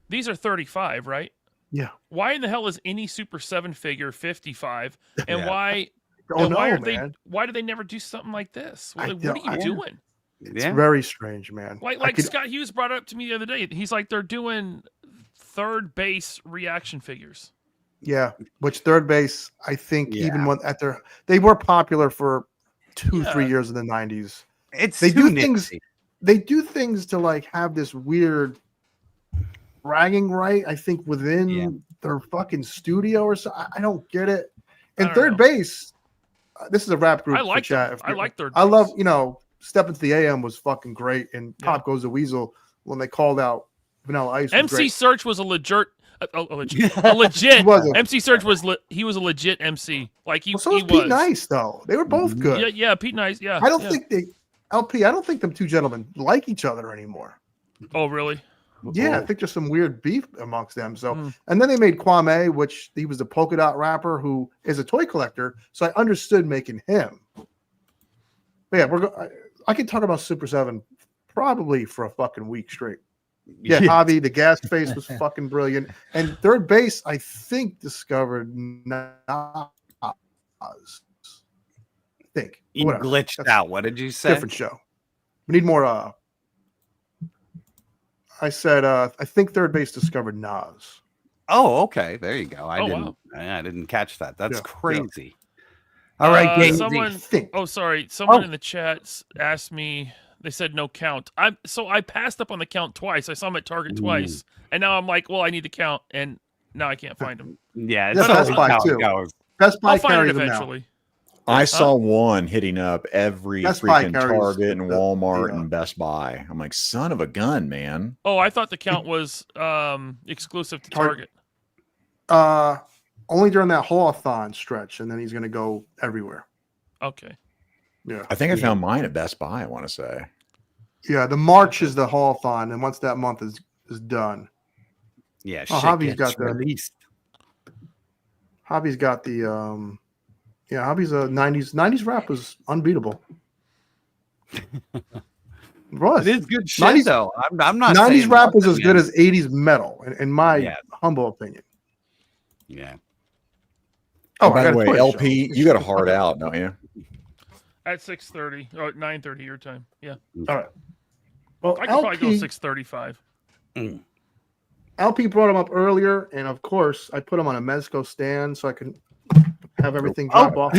these are 35, right? Yeah. Why in the hell is any Super 7 figure 55? And Yeah. why? Oh, and why no, are they? man. Why do they never do something like this? I Like, what don't- are you doing? It's very strange, man. Like Scott Hughes brought it up to me the other day. He's like, they're doing third base reaction figures. Yeah, which third base, I think, even when they were popular for 2-3 years in the 90s. They do things. They do things to like have this weird bragging right. I think within their fucking studio or so. I don't get it. And third base, this is a rap group. I like for chat. I like third. I love Step Into the AM was fucking great, and Pop Goes the Weasel when they called out Vanilla Ice. Was MC great. Search was a legit. A legit. He wasn't. MC Search was he was a legit MC. Like he, So he was Pete was. Nice though. They were both good. Yeah, Pete Nice. Yeah. I don't think LP. I don't think them two gentlemen like each other anymore. Oh, really? Yeah, I think there's some weird beef amongst them. So, and then they made Kwame, which he was a polka dot rapper who is a toy collector. So I understood making him. But yeah, I could talk about Super 7 probably for a fucking week straight. Yeah, Javi, the gas face was fucking brilliant. And third base, I think, discovered Nas. I think. You Whatever. glitched That's out. What did you say? Different show. We need more. I said, I think third base discovered Nas. Oh, okay. There you go. I didn't catch that. That's crazy. All right, Gazy. Someone. Sorry. Someone in the chat asked me. They said no count. I passed up on the count twice. I saw him at Target twice, and now I'm like, well, I need the count, and now I can't find him. Yeah, it's Best Buy too. Best Buy I'll find carries it them eventually. now. I saw one hitting up every Best Buy freaking carries Target and Walmart and Best Buy. I'm like, son of a gun, man. Oh, I thought the count was exclusive to Target. Only during that haul-a-thon stretch, and then he's going to go everywhere. Okay. Yeah. I think I found mine at Best Buy, I want to say. Yeah, the March is the haul-a-thon, and once that month is done. Yeah, Javi's got the released. Javi's got the Javi's a 90s rap was unbeatable. It was. It is good shit, though. I'm not 90s saying rap was as nothing, good man. as 80s metal, in my humble opinion. Yeah. Oh, I by got the a way, toy LP, show. you got a hard out, don't you? At 6:30 or 9:30 your time. Yeah. All right. Well, I could probably go 6:35. LP brought him up earlier, and of course, I put him on a Mezco stand so I can have everything drop off.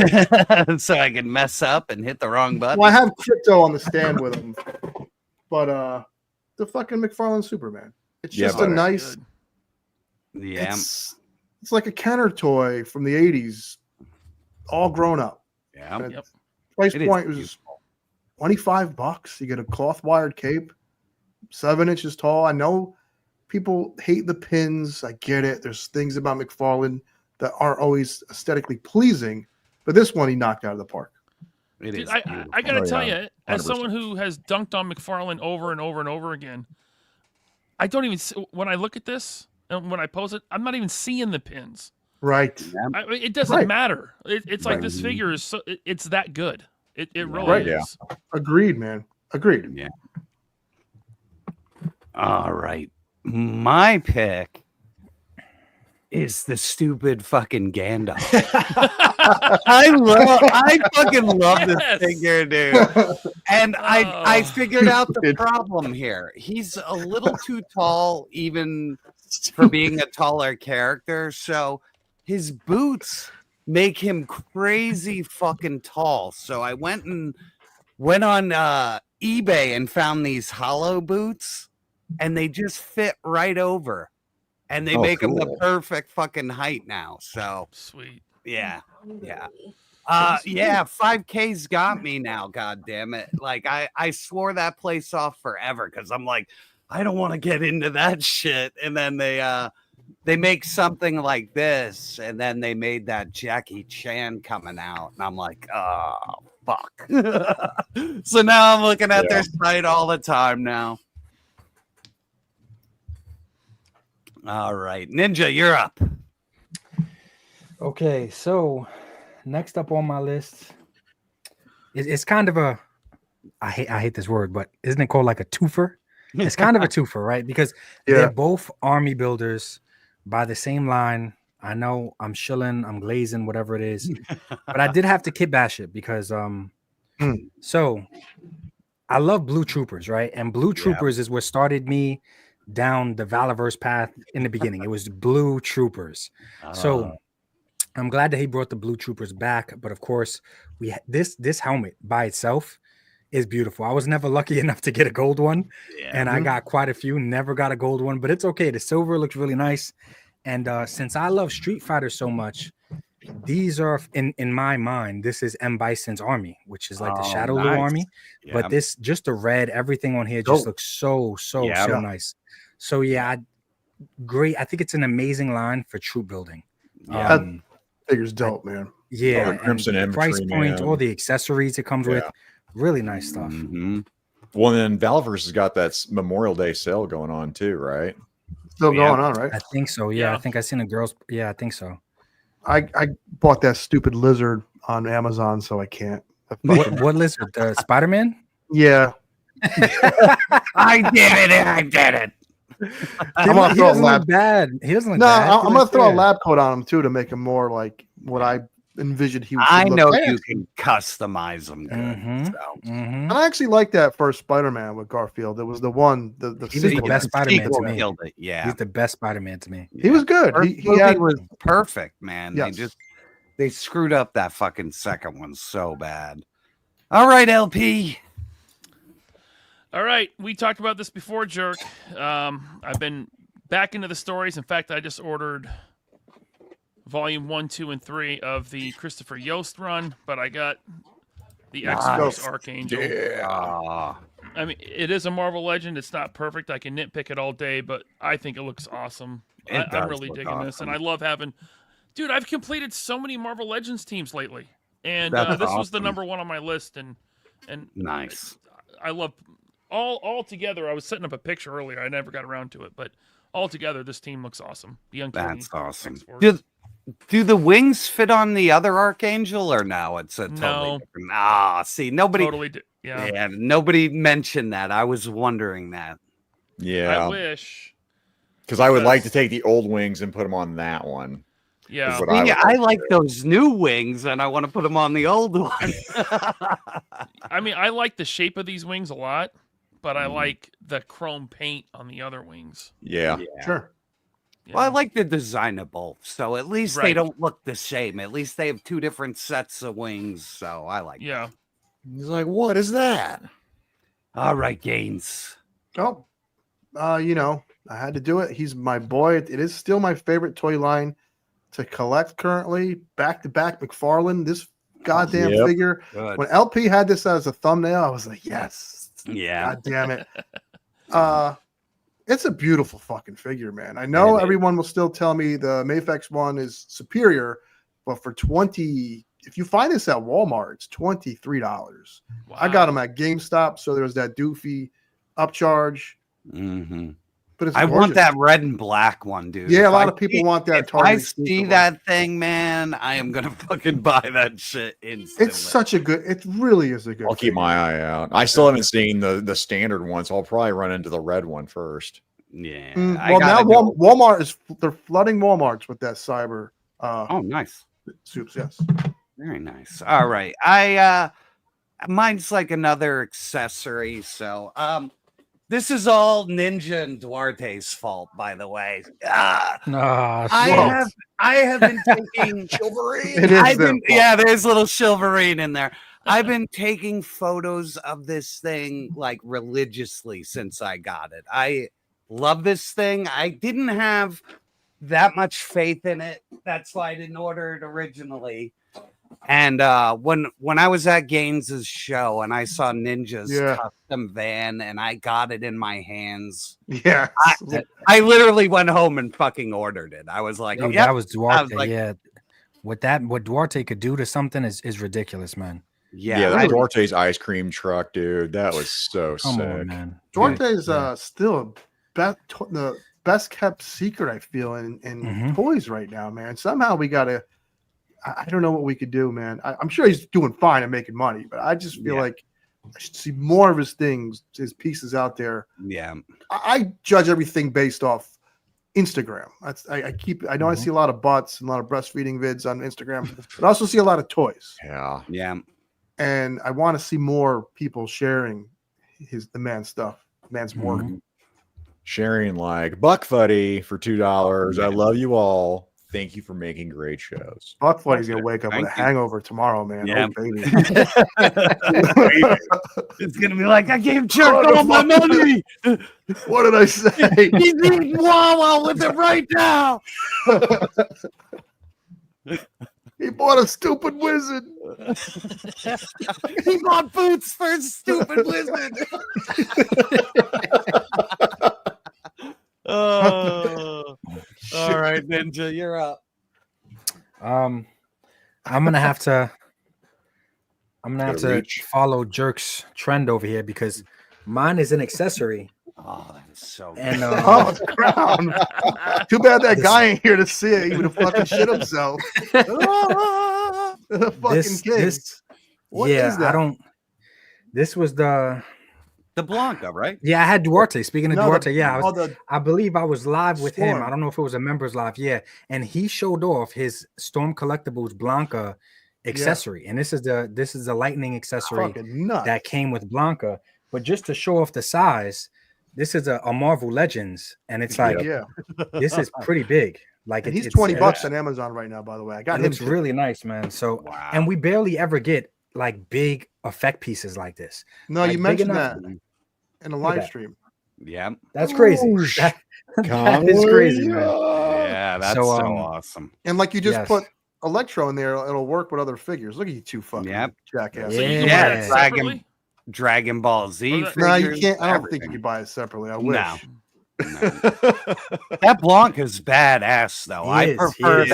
So I can mess up and hit the wrong button. Well, I have crypto on the stand with him, but the fucking Mcfarlane Superman. It's just a nice. Yeah. It's like a Kenner toy from the 80s, all grown up. Yeah. Yep. Price It is point was $25. You get a cloth wired cape, 7 inches tall. I know people hate the pins. I get it. There's things about McFarlane that aren't always aesthetically pleasing, but this one he knocked out of the park. It Dude, is. I gotta tell you, as 100%. someone who has dunked on McFarlane over and over and over again, I don't even when I look at this and when I post it, I'm not even seeing the pins. Right. It doesn't matter. It's like this figure is it's that good. It really is. Agreed, man. Agreed. Yeah. All right. My pick is the stupid fucking Gandalf. I fucking love this figure, dude. And I figured out the problem here. He's a little too tall, even for being a taller character. So his boots make him crazy fucking tall. So I went on eBay and found these hollow boots, and they just fit right over. And they make him the perfect fucking height now. So sweet. Yeah. Yeah, 5K's got me now. God damn it! Like I swore that place off forever because I'm like, I don't want to get into that shit. And then they make something like this, and then they made that Jackie Chan coming out, and I'm like, oh fuck. So now I'm looking at their site all the time now. All right, Ninja, you're up. Okay, so next up on my list, it's kind of a, I hate this word, but isn't it called like a twofer? It's kind of a twofer, right? Because they're both army builders by the same line. I know I'm shilling, I'm glazing, whatever it is, but I did have to kitbash it because so I love Blue Troopers, right? And Blue Troopers is what started me down the Valorverse path in the beginning. It was Blue Troopers. So I'm glad that he brought the Blue Troopers back, but of course, this helmet by itself is beautiful. I was never lucky enough to get a gold one, and I got quite a few. Never got a gold one, but it's okay. The silver looks really nice, and since I love Street Fighter so much, these are in my mind. This is M. Bison's army, which is like the Shadow Lu army, but this just the red, everything on here just looks so nice. So great. I think it's an amazing line for troop building. Figure's dope, man. Yeah, the Crimson the Infantry, price point, all the accessories it comes with, really nice stuff. Well, then Valorverse has got that Memorial Day sale going on too, right? Still going on, right? I think so. Yeah, I think I seen a girl's. Yeah, I think so. I bought that stupid lizard on Amazon, so I can't. What lizard? The Spider-Man? Yeah. I did it. I'm gonna throw a lab. Bad. He doesn't look No, bad. I'm gonna throw a lab coat on him too to make him more like what I envisioned he was. I know you can customize them good. And I actually like that first Spider-Man with Garfield. It was the one. He was the best Spider-Man to me. Killed it. Yeah, he's the best Spider-Man to me. He was good. He was perfect, man. Yes. They screwed up that fucking second one so bad. All right, LP. All right, we talked about this before, Jerk. I've been back into the stories. In fact, I just ordered volume 1, 2, and 3 of the Christopher Yost run, but I got the X-Force Archangel. Yeah. I mean, it is a Marvel Legend. It's not perfect. I can nitpick it all day, but I think it looks awesome. I'm really digging this, and I love having... Dude, I've completed so many Marvel Legends teams lately, and this was the number one on my list, and nice. I love... All together, I was setting up a picture earlier. I never got around to it, but all together, this team looks awesome. That's awesome. Do the wings fit on the other Archangel, or no? It's a totally different. See, nobody. Nobody mentioned that. I was wondering that. Yeah, I wish. Because I would like to take the old wings and put them on that one. Yeah, I like those new wings, and I want to put them on the old one. I mean, I like the shape of these wings a lot, but I like the chrome paint on the other wings. Yeah. Sure. Yeah. Well, I like the design of both, so at least they don't look the same. At least they have two different sets of wings, so I like. Yeah. He's like, what is that? All right, Gaines. Oh, I had to do it. He's my boy. It is still my favorite toy line to collect currently. Back to back Mcfarlane. This goddamn figure. Good. When LP had this as a thumbnail, I was like, yes. Yeah. God damn it. It's a beautiful fucking figure, man. I know everyone will still tell me the Mafex one is superior, but for $20, if you find this at Walmart, it's $23. Wow. I got them at GameStop, so there's that doofy upcharge. Mm-hmm. But it's I want that red and black one, dude. Yeah, a lot of people want that. If I see that thing, man, I am gonna fucking buy that shit instantly. It's such a good. It really is a good. I'll keep my eye out. I still haven't seen the standard one, so I'll probably run into the red one first. Yeah. Well, now Walmart they're flooding Walmarts with that cyber. Oh, nice. Soups, yes. Very nice. All right, mine's like another accessory. So, this is all Ninja and Duarte's fault, by the way. I have been taking Silverine. There's a little Silverine in there. I've been taking photos of this thing like religiously since I got it. I love this thing. I didn't have that much faith in it. That's why I didn't order it originally. And when I was at Gaines's show and I saw Ninja's custom van and I got it in my hands, I literally went home and fucking ordered it. I was like, dude, that was Duarte. What Duarte could do to something is ridiculous, man. Yeah, that was Duarte's ice cream truck, dude. That was so sick. On, man. Duarte's still the best kept secret, I feel, in toys right now, man. Somehow we gotta. I don't know what we could do, man. I'm sure he's doing fine and making money, but I just feel like I should see more of his things, his pieces out there. Yeah, I judge everything based off Instagram. I know I see a lot of butts and a lot of breastfeeding vids on Instagram, but I also see a lot of toys. Yeah. And I want to see more people sharing the man's stuff, man's work. Sharing like Buck Fuddy for $2. I love you all. Thank you for making great shows. Buck Fuddy's gonna wake up with a hangover tomorrow, man. Yeah. Oh, baby. It's gonna be like, I gave Jerk all my money. What did I say? He's eating Wawa with it right now. He bought a stupid wizard. He bought boots for a stupid wizard. Oh, all right, Ninja, you're up. I'm gonna have to follow Jerk's trend over here because mine is an accessory. Oh, that's so good. And it's a crown. Too bad that guy ain't here to see it. He would have fucking shit himself. The fucking kid. What is that? I don't. This was the Blanca, right? Yeah, I had Duarte. Speaking of Duarte, I believe I was live with Storm. him. I don't know if it was a members live. Yeah, and he showed off his Storm Collectibles Blanca accessory, and this is the lightning accessory that came with Blanca. But just to show off the size, this is a Marvel Legends, and it's like this is pretty big. Like he's $20 on Amazon right now. By the way, I got him. It's really nice, man. So and we barely ever get like big effect pieces like this. No, like, you mentioned that in a live stream. Yeah, that's crazy. That is crazy, man. Yeah, that's so awesome. And like you just put Electro in there, it'll work with other figures. Look at you two fucking jackasses. Yeah, Dragon Ball Z. No, you can't. I don't think you can buy it separately. I wish. No. That Blanca's badass though. I prefer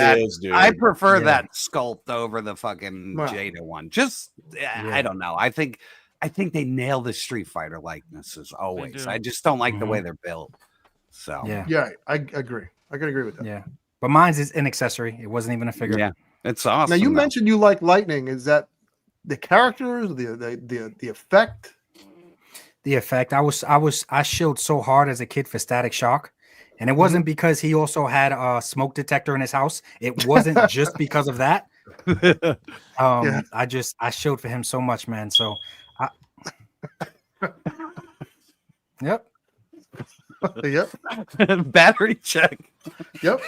that sculpt over the fucking Jada one. Just I don't know. I think they nail the Street Fighter likenesses always. I just don't like the way they're built. So yeah, I agree. I can agree with that. Yeah, but mine's is an accessory. It wasn't even a figure. Yeah, it's awesome. Now you mentioned you like Lightning. Is that the characters, the effect? The effect. I shielded so hard as a kid for Static Shock, and it wasn't because he also had a smoke detector in his house. It wasn't just because of that. I shielded for him so much, man. So, yep. Battery check. Yep.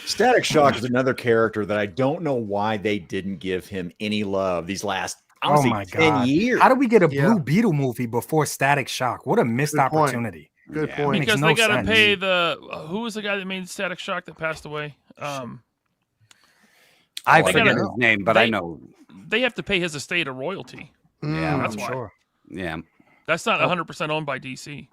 Static Shock is another character that I don't know why they didn't give him any love these last. Oh my 10 years. How did we get a Blue Beetle movie before Static Shock? What a missed opportunity. Good point. Because they got to pay who was the guy that made Static Shock that passed away? I forget his name, but I know they have to pay his estate a royalty. Yeah, that's why. Sure. Yeah, that's not 100% owned by DC.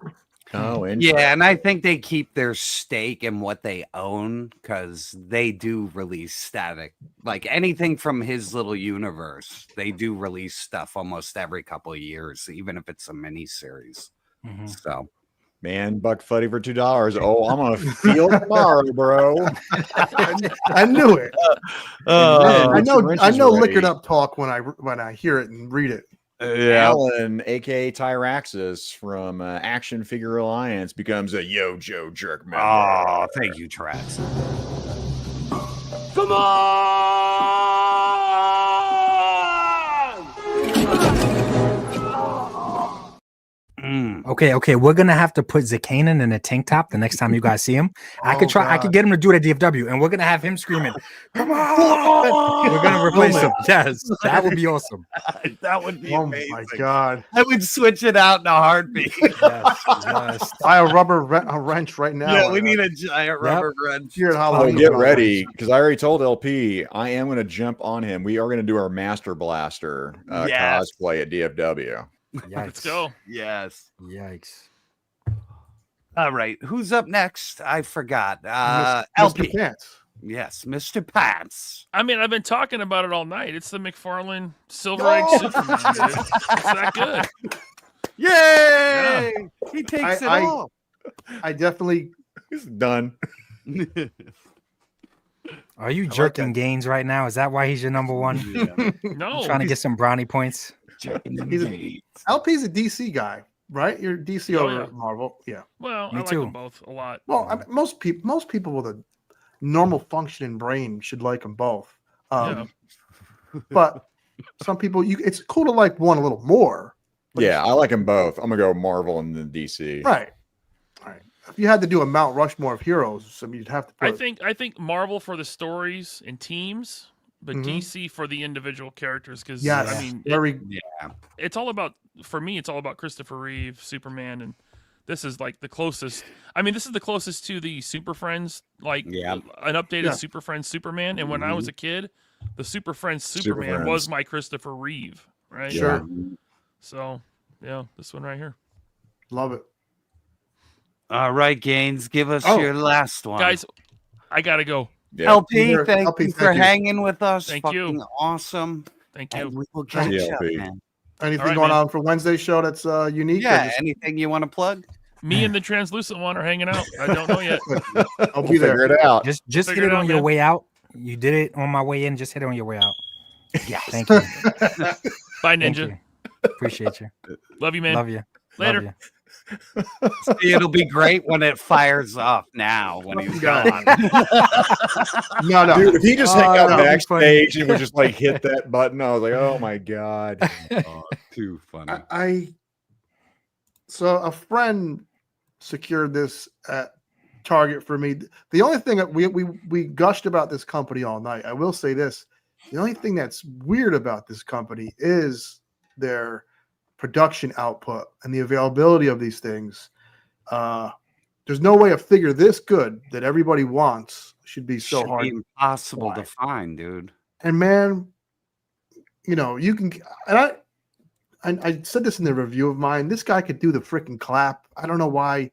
Oh, yeah, and I think they keep their stake in what they own because they do release Static, like anything from his little universe. They do release stuff almost every couple of years, even if it's a mini series. So, man, Buck Fuddy for $2. Oh, I'm gonna feel tomorrow, bro. I knew it. I know liquored up talk when I hear it and read it. Alan, aka Tyraxis from Action Figure Alliance, becomes a YoJoeJerk member. Oh, thank you, Trax. Come on! Okay. We're gonna have to put Zakanin in a tank top the next time you guys see him. I could try. I could God. get him to do it at DFW, and we're gonna have him screaming, "Come on!" We're gonna replace him. Yes, that would be awesome. That would be Oh amazing. my God. I would switch it out in a heartbeat. Yes. Buy a wrench right now. Yeah, we need a giant rubber wrench. Here at Oh, Halloween. get ready, because I already told LP I am going to jump on him. We are going to do our Master Blaster Yes. cosplay at DFW. Let's go. Yes. Yikes. All right. Who's up next? I forgot. Mr. LP. Pants. Yes, Mr. Pants. I mean, I've been talking about it all night. It's the Mcfarlane Silver Egg Superman. Dude. It's that good. Yay! He takes it I- all. I definitely. He's done. Are you jerking Gaines right now? Is that why he's your number one? No. Trying to get some brownie points. LP's a DC guy, right? You're DC Oh, over yeah. at Marvel. Yeah. Well, Me I like too. them both a lot. Well, I mean, most people with a normal functioning brain should like them both. But some people, it's cool to like one a little more. Yeah, I like them both. I'm going to go Marvel and then DC. Right. If you had to do a Mount Rushmore of heroes, I mean, you'd have to put. I think Marvel for the stories and teams, but Mhm. DC for the individual characters. Because Yes, I mean, it's all about, for me, it's all about Christopher Reeve, Superman, and this is like the closest. I mean, this is the closest to the Super Friends, like an updated Super Friends Superman. And when I was a kid, the Super Friends Superman was my Christopher Reeve, right? Sure. So yeah, this one right here. Love it. All right, Gaines, give us your last one. Guys, I gotta go. Yeah. LP, thank LP, you thank for you. hanging with us. Thank Fucking you. awesome. Thank you. And we will Thank catch you, up, LP. man. Anything All right, going man. on for Wednesday's show that's unique? or Yeah, just- anything you want to plug? Me and the translucent one are hanging out. I don't know yet. I'll We'll be there. figure it out. Just hit Figure it it out, on your man. way out. You did it on my way in. Just hit it on your way out. Yeah. Thank you. Bye, Thank Ninja. you. Appreciate you. Love you, man. Love you. Later. Love you. It'll be great when it fires off now when he's gone. No. Dude, if he just hang out that'd be backstage and would just like hit that button, I was like, oh my God. Too funny. So a friend secured this at Target for me. The only thing that we gushed about this company all night. I will say this: the only thing that's weird about this company is their production output and the availability of these things. There's no way a figure this good that everybody wants should be so Should hard. be impossible to find, dude. And man, you know, you can, and I said this in the review of mine. This guy could do the freaking clap. I don't know why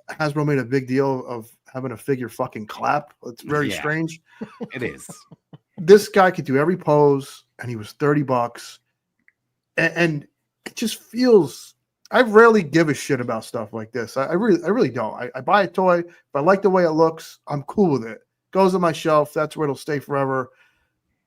Hasbro made a big deal of having a figure fucking clap. It's very strange. It is. This guy could do every pose, and he was $30, and it just feels. I rarely give a shit about stuff like this. I really don't. I buy a toy. If I like the way it looks, I'm cool with it. Goes on my shelf. That's where it'll stay forever.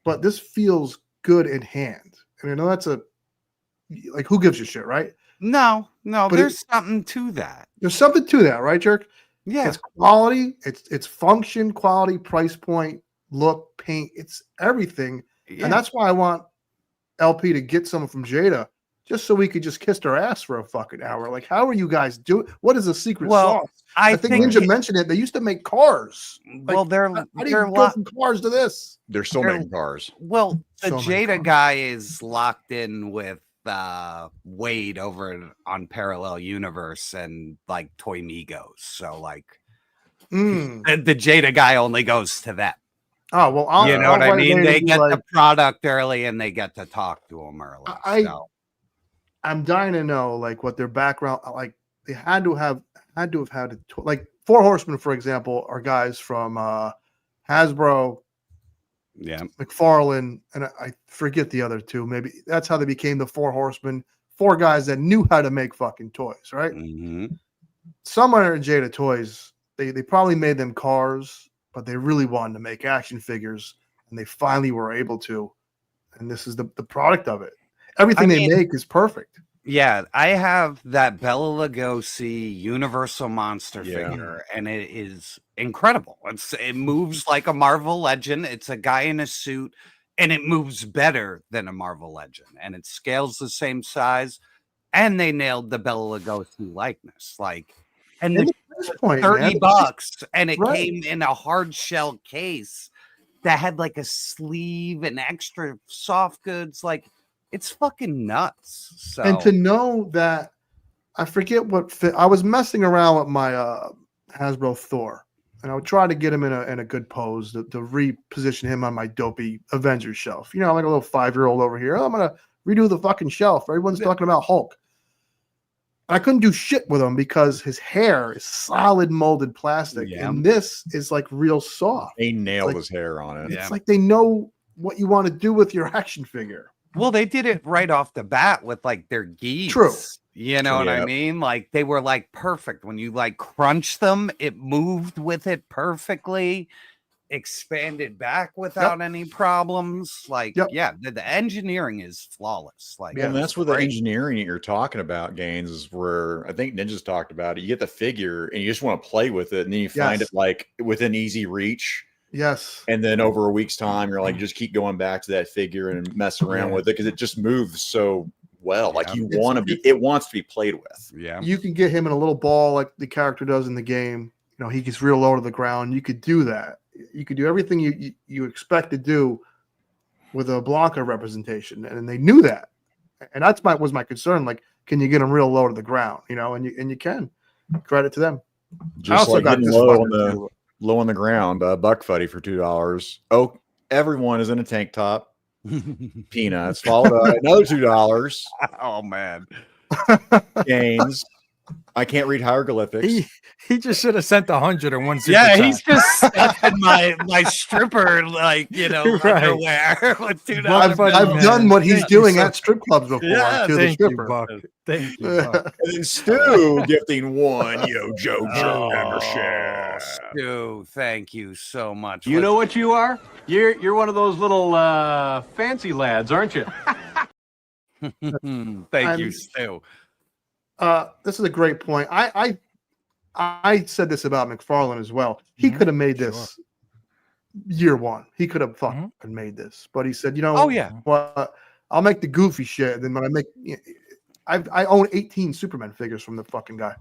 But this feels good in hand. And I know that's like, who gives a shit, right? No, But there's something to that. There's something to that, right, Jerk? Yeah. It's quality. It's function, quality, price point, look, paint. It's everything. Yeah. And that's why I want LP to get someone from Jada, just so we could just kiss their ass for a fucking hour. Like, how are you guys doing? What is the secret sauce? I think Ninja mentioned it. They used to make cars. Well, they're how do you go from cars to this? They're still making cars. Well, the So many Jada guy is locked in with Wade over on Parallel Universe and like Toy Migos. So like the Jada guy only goes to them. Oh well, you know what I mean? They get the product early and they get to talk to them early. I'm dying to know like what their background. Like they had to have had it. Like Four Horsemen, for example, are guys from Hasbro. Yeah, Mcfarlane, and I forget the other two. Maybe that's how they became the Four Horsemen. Four guys that knew how to make fucking toys, right? Mm-hmm. Somewhere in Jada Toys, they probably made them cars, but they really wanted to make action figures, and they finally were able to. And this is the product of it. Everything they make is perfect. Yeah, I have that Bela Lugosi Universal Monster figure, and it is incredible. It moves like a Marvel Legend. It's a guy in a suit, and it moves better than a Marvel Legend, and it scales the same size. and they nailed the Bela Lugosi likeness. Like, and And the at this point, man, $30, and it Right. came in a hard shell case that had like a sleeve and extra soft goods. Like, it's fucking nuts. So, and to know that, I forget what fit. I was messing around with my Hasbro Thor, and I would try to get him in a good pose to reposition him on my dopey Avengers shelf. You know, like a little 5-year-old over here. Oh, I'm gonna redo the fucking shelf. Everyone's talking about Hulk. I couldn't do shit with him because his hair is solid molded plastic, and this is like real soft. They nailed like, his hair on it. It's like they know what you want to do with your action figure. well, they did it right off the bat with like their geese. True. You know what I mean? Like they were like perfect. When you like crunch them, it moved with it perfectly, expanded back without any problems. Like, yeah, the engineering is flawless. Like, and that's where the great. engineering that you're talking about, Gaines, is where I think Ninja's talked about it. You get the figure and you just want to play with it, and then you find it like within easy reach. Yes. And then over a week's time, you're like, just keep going back to that figure and mess around with it because it just moves so well. Like you want to be, it wants to be played with. Yeah. You can get him in a little ball like the character does in the game. You know, he gets real low to the ground. You could do that. You could do everything you expect to do with a Blanca representation, and they knew that. And that's was my concern. Like, can you get him real low to the ground? You know, and you can. Credit to them. Just like getting low on the ground, Buck Fuddy for $2. Oh, everyone is in a tank top. Peanuts followed by another $2. Oh man, Gaines. I can't read hieroglyphics. He just should have sent 101. Yeah, he's just stuffing my stripper like underwear with $2. I've done what he's doing at strip clubs before. Yeah, to the Thank you, stripper. Buck. Thank you, Buck. And then Stu gifting one YoJoeJerk membership. Stu, thank you so much. You know what you are? You're one of those little fancy lads, aren't you? Thank you, Stu. This is a great point. I said this about Mcfarlane as well. He could have made this year one. He could have fucking made this, but he said, what? I'll make the goofy shit. And then when I make, I own 18 Superman figures from the fucking guy.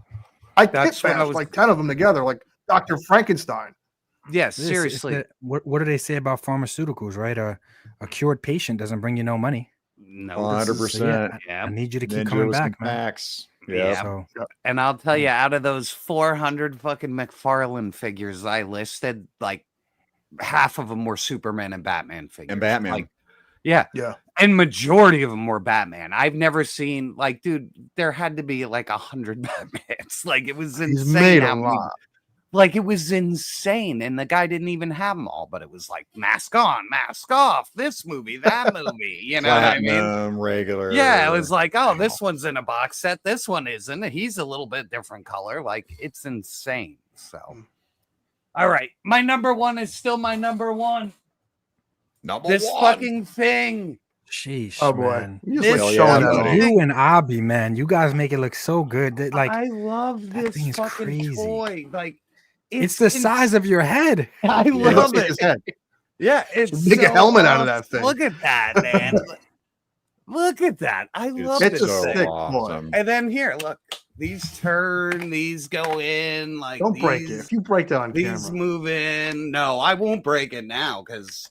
I Kitbash like 10 of them together, like Dr. Frankenstein. Yes, seriously. What do they say about pharmaceuticals, right? A cured patient doesn't bring you no money. No, 100%. I need you to keep coming back, man. Yeah. So, and I'll tell you, out of those 400 fucking McFarlane figures I listed, like half of them were Superman and Batman figures. And Batman. Like, yeah. And majority of them were Batman. I've never seen, like, dude, there had to be like 100 Batmans. Like, it was insane. He's made a lot. Like, it was insane. And the guy didn't even have them all, but it was like mask on, mask off, this movie, that movie. You know what I mean? Regular. Yeah, it was like, oh, this one's in a box set. This one isn't. He's a little bit different color. Like, it's insane. So, all right. My number one is still my number one. This fucking thing. Sheesh, Oh boy, man. you just like showing out. You and Abby, man, you guys make it look so good. Like, I love that this thing is fucking crazy. toy. Like, it's the size of your head. I love it. Yeah, it's Make a so helmet out of that awesome. thing. Look at that, man. Look at that. I love It's this a thing. sick toy. And then here, look, these turn, these go in. Like, Don't break it. If you break that on these camera, move in. No, I won't break it now because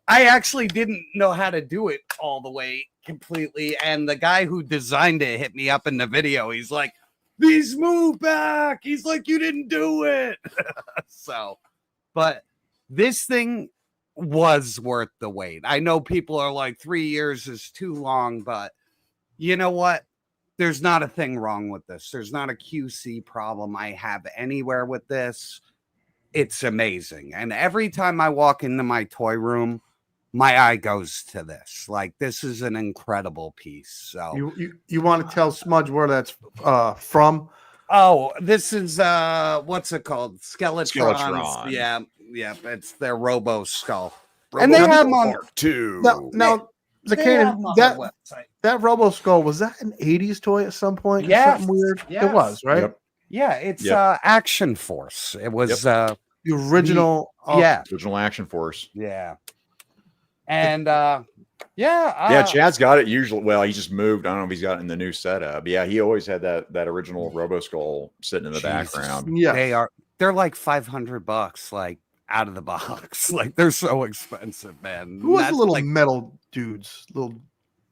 I actually didn't know how to do it all the way completely. And the guy who designed it hit me up in the video. He's like, these move back. He's like, you didn't do it. So, but this thing was worth the wait. I know people are like 3 years is too long, but you know what? There's not a thing wrong with this. There's not a QC problem I have anywhere with this. It's amazing. And every time I walk into my toy room, my eye goes to this. Like, this is an incredible piece. So you want to tell Smudge where that's from? Oh, this is what's it called? Skeletrons. Skeletron. Yeah, it's their Robo Skull. And they have on two. Now that Robo Skull, was that an 80s toy at some point? Yes. Something weird. Yes. It was, right? Yep. Yeah, it's Action Force. It was The original yeah. Original Action Force. Yeah. And yeah, Chad's got it usually. Well, he just moved. I don't know if he's got it in the new setup. Yeah, he always had that original Robo Skull sitting in the background. Yeah, they're like $500, like out of the box. Like they're so expensive, man. Who was That's the little like, metal dudes? Little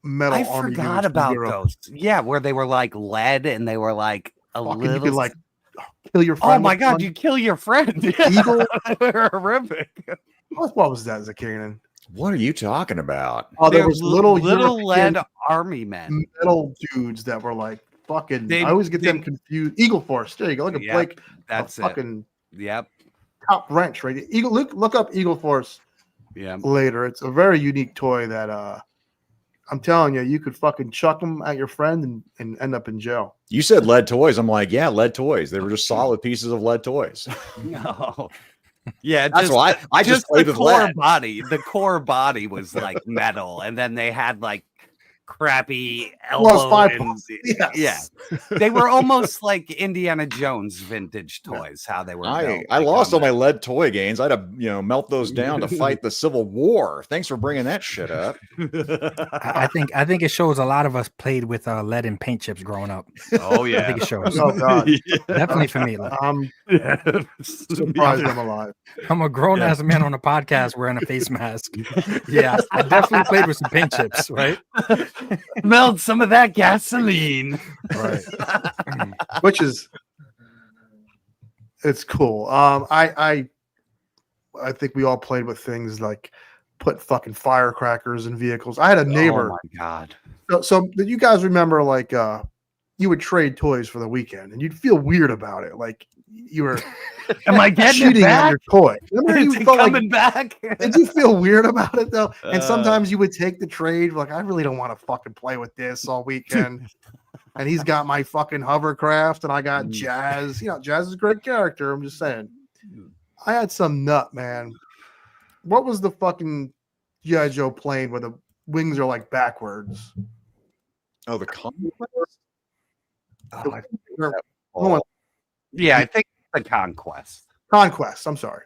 metal I army forgot dudes from about Europe? those. Yeah, where they were like lead and they were like a Fucking, little. you could like kill your friend. Oh my with god, one. you kill your friend. Eagle. They're horrific. What was that, Zakarian? What are you talking about? Oh, there They're was little lead European army men. metal dudes that were like fucking. They- I always get they- them confused. Eagle Force. There you go. Look at Yep, Blake. that's it. Fucking Yep. top wrench, right? Eagle. Look up Eagle Force Yeah. later. It's a very unique toy that I'm telling you, you could fucking chuck them at your friend and end up in jail. You said lead toys. I'm like, yeah, lead toys. They were just solid pieces of lead toys. No. Yeah, That's why I just played the with core lead. body. The core body was like metal, and then they had like crappy elbow. Five and- balls. Yes. Yeah, they were almost like Indiana Jones vintage toys. How they were. I built. lost all my lead toy gains. I had to melt those down to fight the Civil War. Thanks for bringing that shit up. I think it shows a lot of us played with lead and paint chips growing up. Oh I yeah. think it shows. Oh god. Definitely for me. Like, I'm surprised I'm alive. I'm a grown ass man on a podcast wearing a face mask. Yeah, I definitely played with some paint chips, right? Melt some of that gasoline. Right. Which is it's cool. I think we all played with things like put fucking firecrackers in vehicles. I had a neighbor. Oh my god. So did you guys remember like you would trade toys for the weekend and you'd feel weird about it? Like you were Am I getting it cheating on back? your toy. Remember Is you it felt like coming back? did you feel weird about it though? And sometimes you would take the trade, like I really don't want to fucking play with this all weekend. And he's got my fucking hovercraft, and I got Jazz. You know, Jazz is a great character. I'm just saying. I had some nut, man. What was the fucking G.I. Joe plane where the wings are like backwards? Oh, the Conquest? Yeah, I think the Conquest. Conquest. I'm sorry.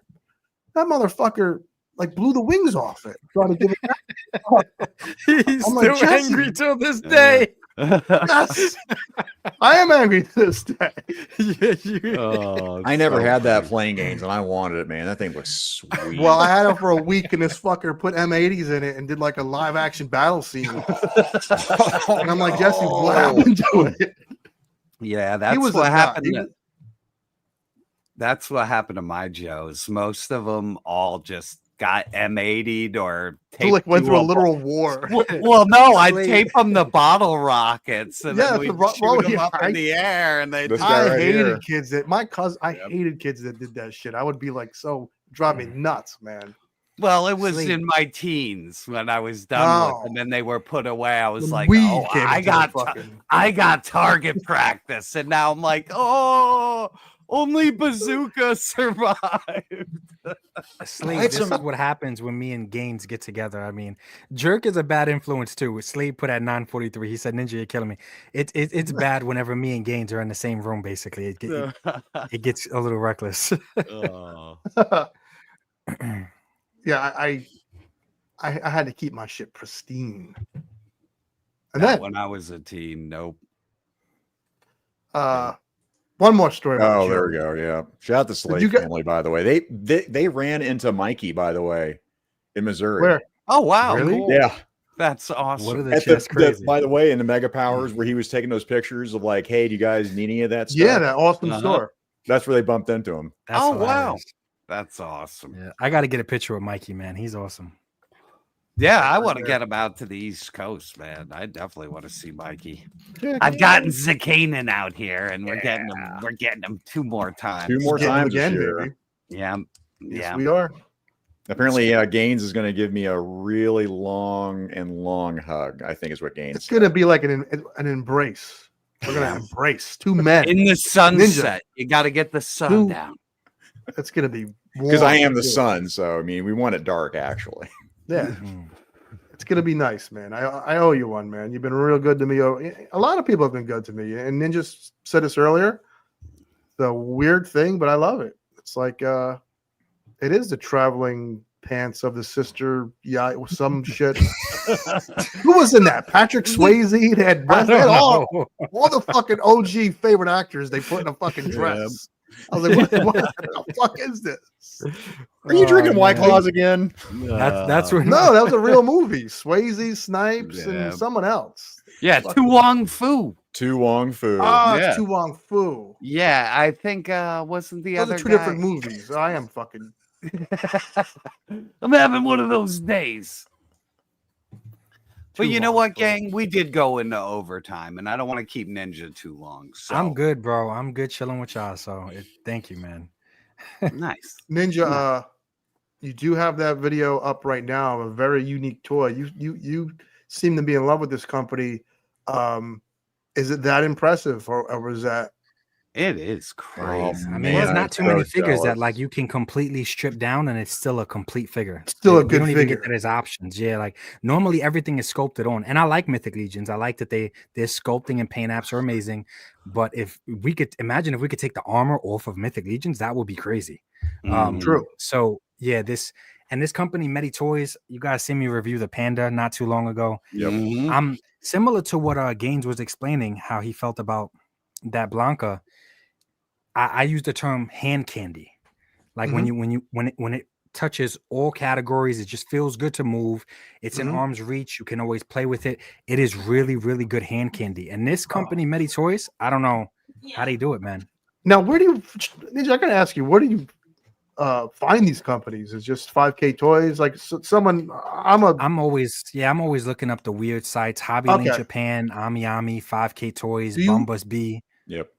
That motherfucker like blew the wings off it. Trying to give it back. He's I'm like, still Jesse. angry till this day. Yes. I am angry to this day. I never had that playing games, and I wanted it, man. That thing looks sweet. Well, I had it for a week, and this fucker put M80s in it and did like a live action battle scene. And I'm like, Jesse, what happened to it? Yeah, that's was what a nut. happened. He to- That's what happened to my Joes. Most of them all just got M80'd or He like went taped through a to literal war. Well, no, I tape them the bottle rockets and Yeah, then we the ro- shoot them yeah, up in the air and they. This guy I right hated here. kids that my cousin. I hated kids that did that shit. I would be like, so drive me nuts, man. Well, it was Sleep. in my teens when I was done Oh. with them, and they were put away. I was When like, weed "Oh, came I into the got, fucking- I got target practice," and now I'm like, "Oh, only Bazooka survived." Slade, this is what happens when me and Gaines get together. I mean, Jerk is a bad influence too. Slade put at 943. He said, "Ninja, you're killing me." It's bad whenever me and Gaines are in the same room. Basically, it gets a little reckless. Yeah, I had to keep my shit pristine. And Not then when I was a teen, nope. one more story. About Oh, there we Joe. go. Yeah. Shout out the Slade you get- family, by the way. They ran into Mikey, by the way, in Missouri. Where? Oh wow, Really? cool. Yeah. That's awesome. What are the At chess crazy? by the way, in the Mega Powers where he was taking those pictures of like, hey, do you guys need any of that stuff? Yeah, that awesome Uh-huh. store. That's where they bumped into him. That's Oh, wow. hilarious. That's awesome. Yeah, I got to get a picture with Mikey, man. He's awesome. Yeah, I want to get him out to the East Coast, man. I definitely want to see Mikey. I've gotten Zakanin out here, and we're getting him. We're getting him 2 more times. 2 more Get him times again, this year. baby. Yeah, Yes, yeah. we are. Apparently, Gaines is going to give me a really long hug. I think is what Gaines. It's gonna be like an embrace. We're gonna embrace 2 men. In the sunset, you got to get the sun Ooh. down. It's gonna be because I warm, am the too. sun. So I mean, we want it dark actually. Yeah, it's gonna be nice, man. I owe you one, man. You've been real good to me. A lot of people have been good to me, and Ninja said this earlier. The weird thing, but I love it. It's like it is the traveling pants of the sister. Yeah, it was some shit. Who was in that? Patrick Swayze. They had all the fucking OG favorite actors. They put in a fucking dress. I was like, what the fuck is this? Are you drinking White Claws again? That's what. No, that was a real movie. Swayze, Snipes, and someone else. Yeah, Tu Wong Fu. Tu Wong Fu. Ah, it's Tu Wong Fu. Yeah, I think wasn't the Those other are two guy. different movies. I am fucking. I'm having one of those days. But you know what, gang? We did go into overtime, and I don't want to keep Ninja too long. So I'm good, bro. I'm good chilling with y'all. So thank you, man. Nice. Ninja, you do have that video up right now of a very unique toy. You seem to be in love with this company. Is it that impressive, or was that? It is crazy. I mean, there's not too many figures that like you can completely strip down and it's still a complete figure. Still a We good don't even figure. get that as options. Yeah, like normally everything is sculpted on, and I like Mythic Legions. I like that their sculpting and paint apps are amazing. But if we could imagine if we could take the armor off of Mythic Legions, that would be crazy. True. So yeah, this company, Medi Toys, you guys see me review the Panda not too long ago. Yep. I'm similar to what Gaines was explaining how he felt about that Blanca. I use the term hand candy, like when it touches all categories, it just feels good to move. It's in arm's reach. You can always play with it. It is really, really good hand candy. And this company, Medi Toys, I don't know how they do it, man. Now, where do you? Ninja, I gotta ask you, where do you find these companies? Is just 5K Toys? Like someone? I'm always looking up the weird sites. Hobby Link Japan, Ami, 5K Toys, Bombus B. Yep.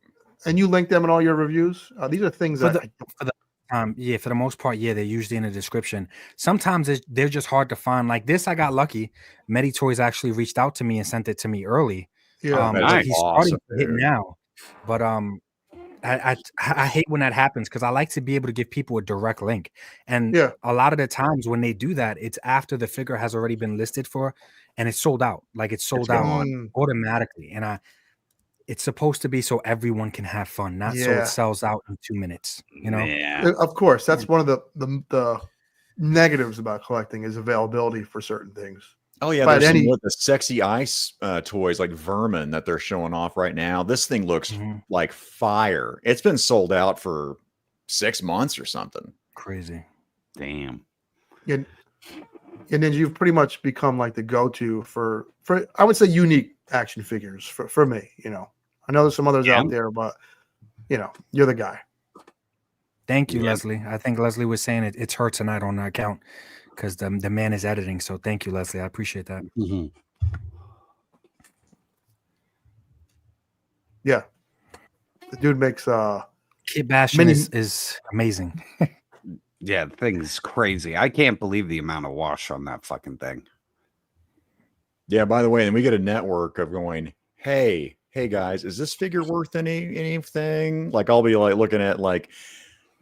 And you link them in all your reviews. These are things for the most part, yeah, they're usually in the description. Sometimes they're just hard to find. Like this, I got lucky. Medi Toys actually reached out to me and sent it to me early. Yeah, he's starting to hit now, but I hate when that happens because I like to be able to give people a direct link. And a lot of the times when they do that, it's after the figure has already been listed for, and it's sold out. Like it's sold out automatically, and it's supposed to be so everyone can have fun, not so it sells out in 2 minutes. You know, of course, that's one of the negatives about collecting is availability for certain things. Oh yeah, there's some with the sexy ice toys like Vermin that they're showing off right now. This thing looks like fire. It's been sold out for 6 months or something. Crazy. Damn. And then you've pretty much become like the go-to for I would say unique action figures for me. You know, I know there's some others out there, but you know, you're the guy. Thank you, Leslie. I think Leslie was saying it's her tonight on that account because the man is editing. So thank you, Leslie. I appreciate that. Yeah, the dude makes Kitbash is amazing. Yeah, the thing's crazy. I can't believe the amount of wash on that fucking thing. Yeah, by the way, and we get a network of going, hey guys, is this figure worth anything? Like I'll be like looking at like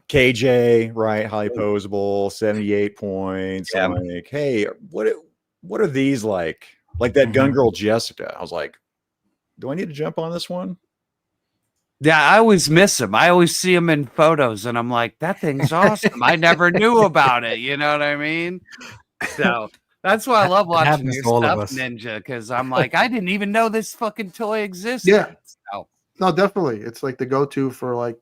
KJ, right? Highly posable, 78 points. I'm like, hey, what are these like? Like that gun girl Jessica. I was like, do I need to jump on this one? Yeah, I always miss him. I always see him in photos, and I'm like, that thing's awesome. I never knew about it. You know what I mean? So that's why I love watching your stuff, Ninja, because I'm like, I didn't even know this fucking toy existed. Yeah. So, no, definitely. It's like the go-to for like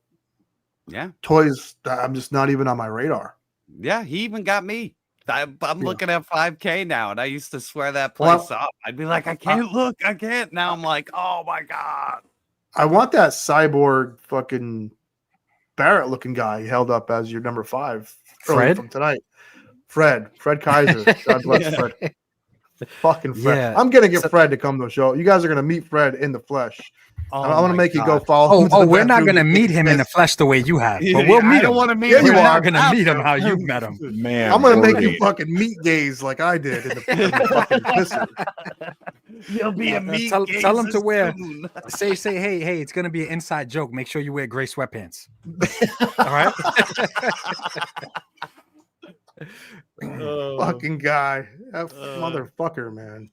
toys that I'm just not even on my radar. Yeah, he even got me. I'm looking at 5K now, and I used to swear that place up. I'd be like, I can't look. I can't. Now I'm like, oh, my God. I want that cyborg fucking Barrett looking guy held up as your number 5 Fred from tonight. Fred Kaiser. God bless Fred. Fucking Fred. Yeah. I'm gonna get Fred to come to the show. You guys are gonna meet Fred in the flesh. Oh, I'm gonna make you go follow him. Oh, we're not gonna meet him in the flesh the way you have, but we'll meet him. I don't want to meet him. We're You not are. gonna meet him how you met him. Man, I'm gonna make you fucking meat gaze like I did in the fucking pisser. You'll be a meat tell him to wear. Say, hey, it's gonna be an inside joke. Make sure you wear gray sweatpants. All right. Fucking guy, that motherfucker, man.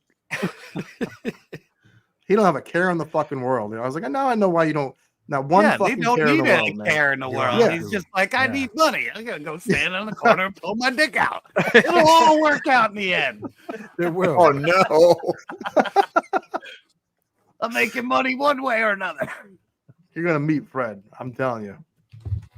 He don't have a care in the fucking world. You know, I was like, now I know why you don't Not one They fucking don't care in need the world, any man. care in the world. Yeah. He's just like, I need money. I'm gonna go stand in the corner and pull my dick out. It'll all work out in the end. It will. Oh no. I'm making money one way or another. You're gonna meet Fred. I'm telling you.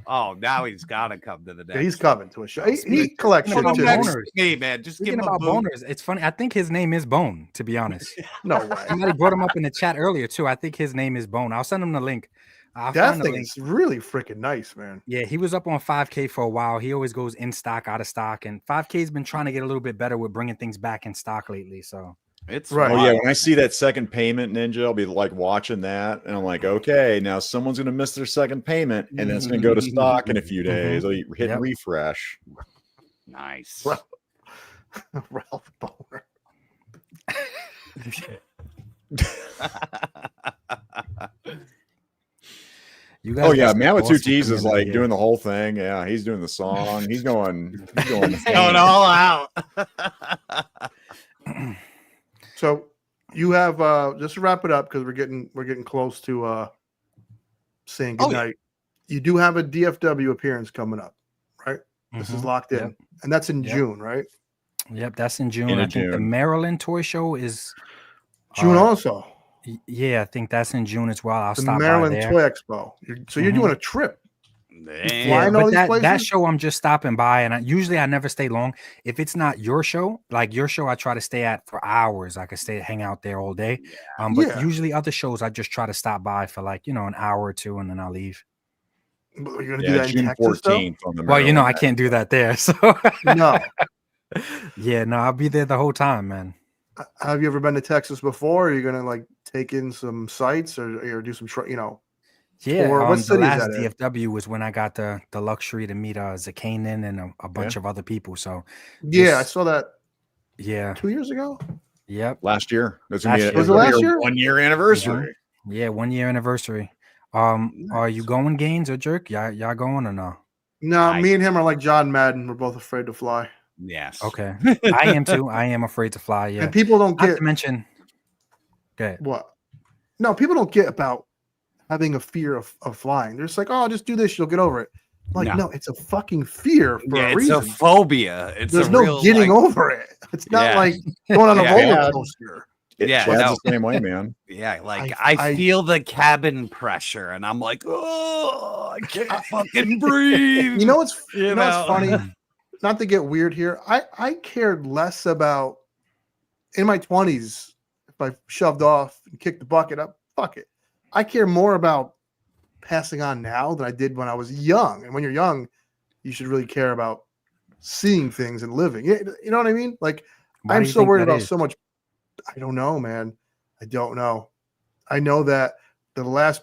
Oh, now he's gotta come to the next. Yeah, he's coming to a show. He collects shit about too. boners. Me, man. Just Speaking give him a about boot. boners, it's funny. I think his name is Bone, to be honest. No way. Somebody brought him up in the chat earlier too. I think his name is Bone. I'll send him the link. I'll That find the thing link. is really freaking nice, man. Yeah, he was up on 5K for a while. He always goes in stock, out of stock, and 5K's been trying to get a little bit better with bringing things back in stock lately. So It's Right. Oh wild. yeah, when I see that second payment, Ninja, I'll be like watching that, and I'm like, okay, now someone's gonna miss their second payment, and then it's gonna go to stock in a few days. I'll hit Yep. refresh. Nice. Ralph Boner. you guys. Oh yeah, got man with two awesome T's is community like here. doing the whole thing. Yeah, he's doing the song. He's going. Going all out. So you have just to wrap it up because we're getting close to saying Oh, goodnight. You do have a DFW appearance coming up, right? This is Mhm. locked in, Yep. and that's in Yep. June, right? Yep, that's in June. End I of think the June. Maryland toy show is June also. Yeah, I think that's in June as well. I'll The stop Maryland by there. Toy Expo. You're doing a trip. Damn. Yeah, Flying all but these that places? show I'm just stopping by, and usually I never stay long. If it's not your show, like your show, I try to stay at for hours. I could hang out there all day. But Yeah. usually other shows, I just try to stop by for like an hour or two, and then I'll leave. But you're gonna do Yeah, that in June Texas, though? 14th on the. Well, I Maryland. can't do that there. So No. yeah, no, I'll be there the whole time, man. Have you ever been to Texas before? Are you gonna like take in some sights or do some Yeah, Or what the city is last that in? DFW was when I got the luxury to meet Zakanin and a bunch of other people. So Yeah, I just- saw that yeah, 2 years ago. yep, Last year. That's Last gonna be year. Was it last year? 1 year anniversary. yeah, 1 year anniversary. Are you going, Gaines or Jerk? Y'all going or no? No, me and him are like John Madden. We're both afraid to fly. Yes. Okay, I am too. I am afraid to fly. Yeah, And people don't not get to mention. Okay, what? No, people don't get about having a fear of flying. They're just like, oh, just do this, you'll get over it. Like, no, it's a fucking fear for Yeah, a it's reason. a phobia. It's There's a no real, getting like- over it. It's not Yeah. like going on a Yeah. roller coaster. Yeah, Chad's no. the same way, man. Yeah, like I- I feel the cabin pressure, and I'm like, oh, I can't fucking breathe. You know what's You what's know? funny? Not to get weird here. I cared less about in my 20s if I shoved off and kicked the bucket up. Fuck it. I care more about passing on now than I did when I was young. And when you're young, you should really care about seeing things and living. You know what I mean? Like Why I'm do you so think worried that about is? so much. I don't know, man. I don't know. I know that the last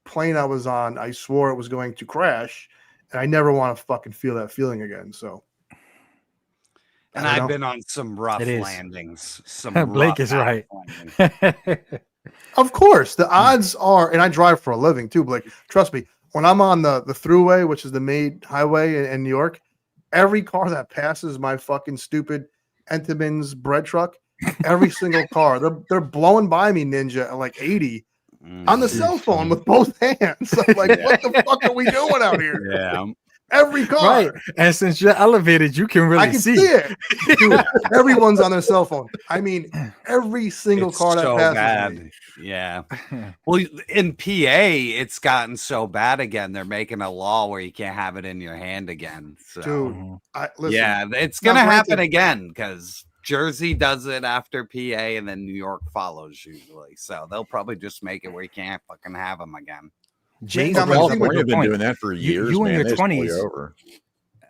plane I was on, I swore it was going to crash, and I never want to fucking feel that feeling again. So, And I don't I've know. been on some rough It is. landings. Some Blake rough is ass right. landings. Of course, the odds are, and I drive for a living too, Blake. Trust me, when I'm on the thruway, which is the main highway in New York, every car that passes my fucking stupid Entenmann's bread truck, every single car, they're blowing by me, Ninja, at like 80 on the cell phone with both hands. I'm like, what the fuck are we doing out here? Yeah. Every car. right. And since you're elevated, you can really I can see it. Dude, everyone's on their cell phone. I mean, every single It's car that so passes bad. me. Yeah. Well, in PA, it's gotten so bad again. They're making a law where you can't have it in your hand again. So, Dude, listen, yeah, it's now, gonna happen granted- again because Jersey does it after PA, and then New York follows usually. So they'll probably just make it where you can't fucking have them again. Jay's Now, brings up a California good been point. doing that for years. You in man. your They just pull you 20s. over.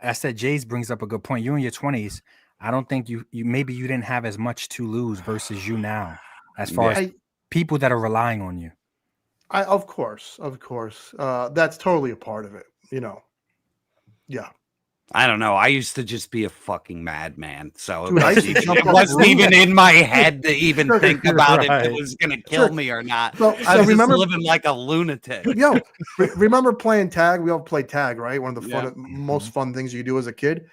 I said Jay's brings up a good point. You in your 20s, I don't think you maybe you didn't have as much to lose versus you now, as far as people that are relying on you. Of course. That's totally a part of it. Yeah. I don't know. I used to just be a fucking madman. So Dude, I used to jump it off wasn't roofs. even in my head to even think about if Right. it was going to kill Sure. me or not. So- I so was remember- just living like a lunatic. Yo, remember playing tag? We all played tag, right? One of the Yeah. most fun things you do as a kid.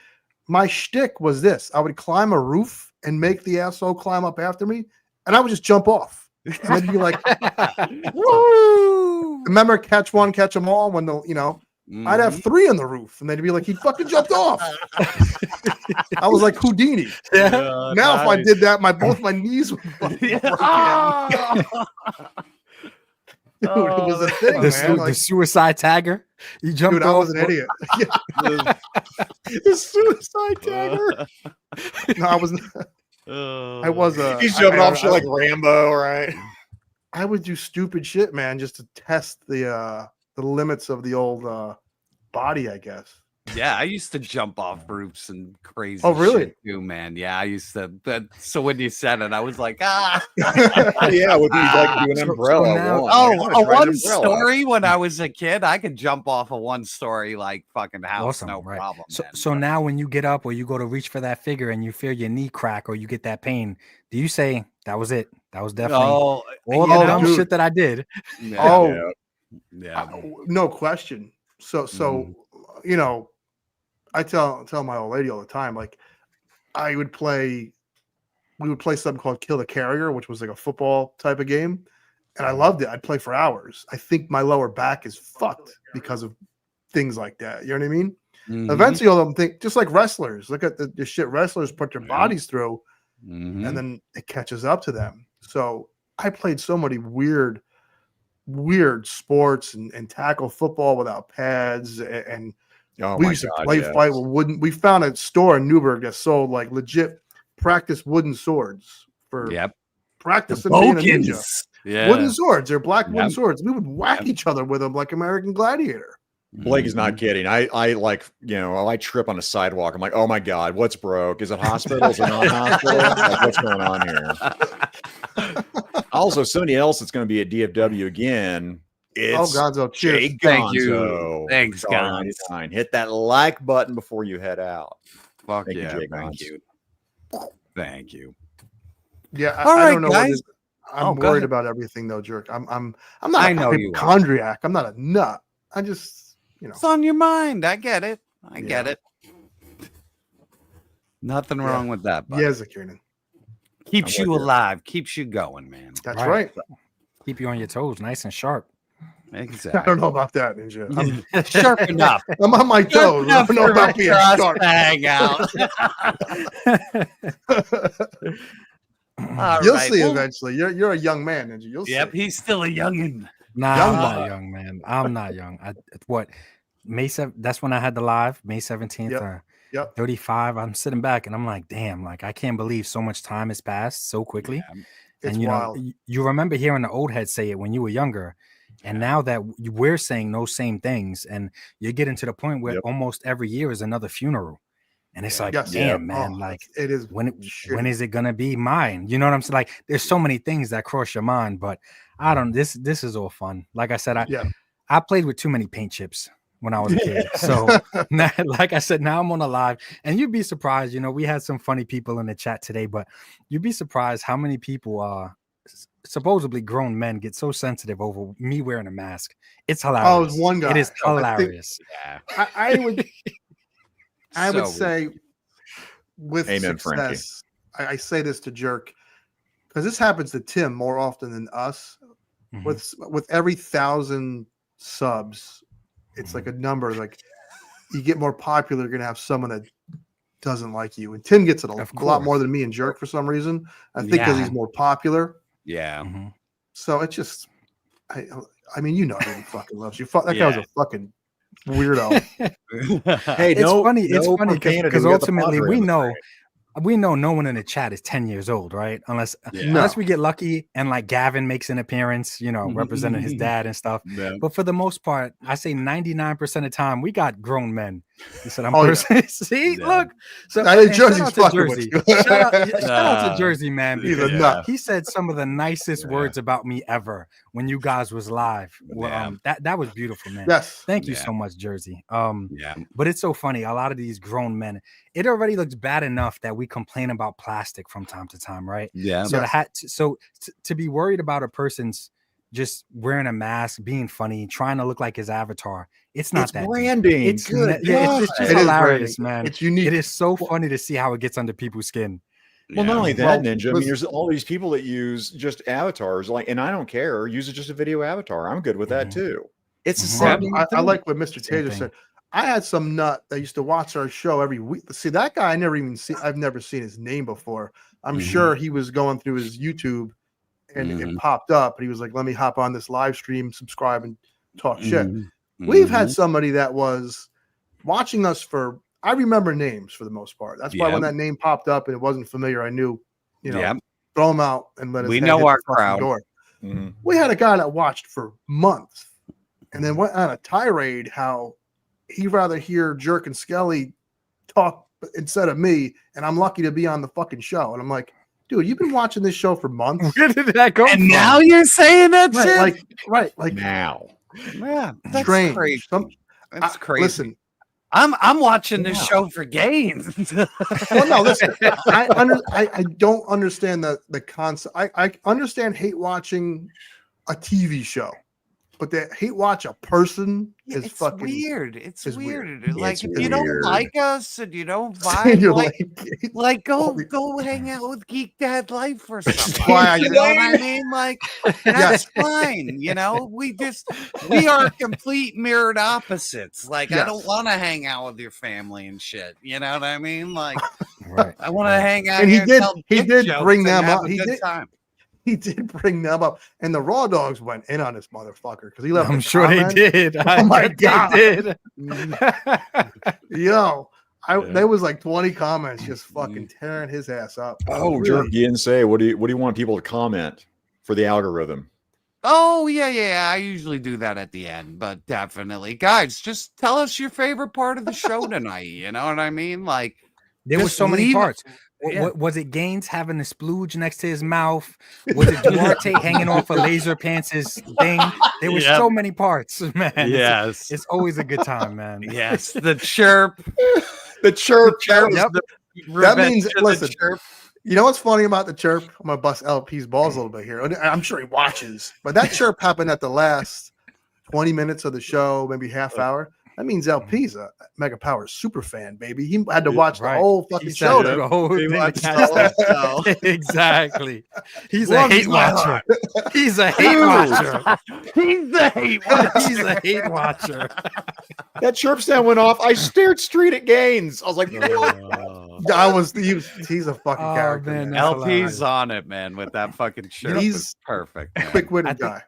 My shtick was this: I would climb a roof and make the asshole climb up after me, and I would just jump off. And they'd be like, "Woo!" remember Catch One, Catch 'Em All when I'd have 3 on the roof, and they'd be like, he fucking jumped off. I was like Houdini. Now, if I did that, both my knees would fucking break. Dude, it was a thing, man. The suicide tagger. You jumped dude, off. I was an idiot. The suicide tagger. No, I wasn't. I was a. He's jumping off shit like Rambo, right? I would do stupid shit, man, just to test the limits of the old body, I guess. Yeah, I used to jump off roofs and crazy. Oh, really? Shit too, man. Yeah, I used to. So when you said it, I was like, Yeah, would be like do an umbrella. One story when I was a kid, I could jump off a 1-story like fucking house, Awesome, no right. problem. So now when you get up or you go to reach for that figure and you feel your knee crack or you get that pain, do you say that was it? That was definitely all the dumb shit that I did. Yeah. No question. So I tell my old lady all the time, like we would play something called Kill the Carrier, which was like a football type of game, and I loved it. I'd play for hours. I think my lower back is fucked because of things like that. You know what I mean? Eventually, all of them think just like wrestlers. Look at the shit wrestlers put their bodies through, and then it catches up to them. So I played so many weird sports and tackle football without pads and. We used to play fight with wooden. We found a store in Newburgh that sold like legit practice wooden swords for practicing being a ninja. Yeah, wooden swords. They're black wooden swords. We would whack each other with them like American Gladiator. Blake is not kidding. I like, I trip on a sidewalk. I'm like, oh my God, what's broke? Is it hospital? Is it not hospital? Like, what's going on here? Also, somebody else that's going to be at DFW again. It's Gonzo, cheers. Thank you. Thanks, Gonzo. Hit that like button before you head out. Fuck Thank yeah. you, Thank you. Yeah, All I right, don't know. guys. I'm Go worried ahead. about everything though, Jerk. I'm not a know you are. hypochondriac. I'm not a nut. I just, It's on your mind. I get it. I get it. Nothing wrong with that, buddy. Yes, Kieran. Keeps you alive. Keeps you going, man. That's right. Keep you on your toes, nice and sharp. Exactly. I don't know about that, Ninja. I'm sharp enough. I'm on my toes. I don't know about being sharp. Hang out. You'll see eventually. You're a young man, Ninja. You'll see. He's still a youngin. Nah, I'm not young, man. I'm not young. May 7th, that's when I had the live, May 17th. 35. I'm sitting back and I'm like, damn, like I can't believe so much time has passed so quickly. It's and wild. You remember hearing the old heads say it when you were younger. And now that we're saying those same things, and you're getting to the point where almost every year is another funeral. And it's like, damn, man, like it is. When is it gonna be mine? You know what I'm saying? Like, there's so many things that cross your mind, but I don't. This is all fun. Like I said, I played with too many paint chips when I was a kid. So, now, like I said, now I'm on a live, and you'd be surprised. We had some funny people in the chat today, but you'd be surprised how many people supposedly grown men get so sensitive over me wearing a mask. It's hilarious. Oh, it's one guy. It is hilarious. I would say with Amen, success, I say this to Jerk because this happens to Tim more often than us. With every 1,000 subs, it's like a number. Like you get more popular, you're gonna have someone that doesn't like you. And Tim gets it a lot more than me and Jerk for some reason. I think because he's more popular. Yeah. So it's just, I mean, everybody fucking loves you. That guy was a fucking weirdo. Hey, it's funny because ultimately we know no one in the chat is 10 years old, right? Unless we get lucky and like Gavin makes an appearance, representing his dad and stuff. Yeah. But for the most part, I say 99% of the time we got grown men. He said, see, look. So Jersey's fucking with you. Shout out to Jersey, man. He said some of the nicest words about me ever when you guys was live. That was beautiful, man. Yes. Thank you so much, Jersey. But it's so funny. A lot of these grown men, it already looks bad enough that we complain about plastic from time to time, right? Yeah. So to be worried about a person's just wearing a mask, being funny, trying to look like his avatar. It's not that branding. It's just hilarious, man. It's unique. It is so funny to see how it gets under people's skin. Well, not only that, Well, Ninja. I mean, there's all these people that use just avatars, like, and I don't care. Use it just a video avatar. I'm good with that too. It's the same. I like what Mr. Taser said. I had some nut that used to watch our show every week. See, that guy, I've never seen his name before. I'm sure he was going through his YouTube and it popped up, and he was like, let me hop on this live stream, subscribe, and talk shit. We've had somebody that was watching us for, I remember names for the most part. That's why when that name popped up and it wasn't familiar, I knew, throw him out and let us. We know our crowd. We had a guy that watched for months and then went on a tirade how he'd rather hear Jerk and Skelly talk instead of me, and I'm lucky to be on the fucking show. And I'm like, dude, you've been watching this show for months. Where did that go? And now you're saying that shit? Like now. Yeah, that's strange. crazy. That's crazy. Listen, I'm watching this show for gains. well, no, listen. I don't understand the concept. I understand hate watching a TV show, but to hate watch a person is it's fucking weird. It's weird. weird. Like It's if you weird. don't like us and you don't And you're vibe, like go hang out with Geek Dad Life or something. why You know what I mean? Like that's fine. You know, we are complete mirrored opposites. Like I don't want to hang out with your family and shit. You know what I mean? Like I want to hang out. And here he did bring them up. up. He did bring them up, and the Raw Dogs went in on this motherfucker because he left. I'm sure they did. Oh my god, they did. Yo, there was like 20 comments just fucking tearing his ass up. Oh, Jerk, you didn't say. What do you want people to comment for the algorithm? Oh, yeah. I usually do that at the end, but definitely. Guys, just tell us your favorite part of the show tonight. You know what I mean? Like, there were so many parts. Yeah. Was it Gaines having the splooge next to his mouth? Was it Duarte hanging off of LaserPants' thing? There were so many parts, man. Yes. It's always a good time, man. Yes. The chirp. The chirp. Yep. That means, listen, you know what's funny about the chirp? I'm going to bust LP's balls a little bit here. I'm sure he watches, but that chirp happened at the last 20 minutes of the show, maybe half hour. That means LP's a Mega Power super fan, baby. He had to watch the whole fucking show. The whole thing. Exactly. He's Love a hate watcher. He's a hate watcher. He's a hate watcher. He's a hate watcher. That chirp sound went off. I stared straight at Gaines. I was like, what? He's a fucking character. Man, LP's on it, man, with that fucking chirp. He's perfect. Man. Quick-witted guy.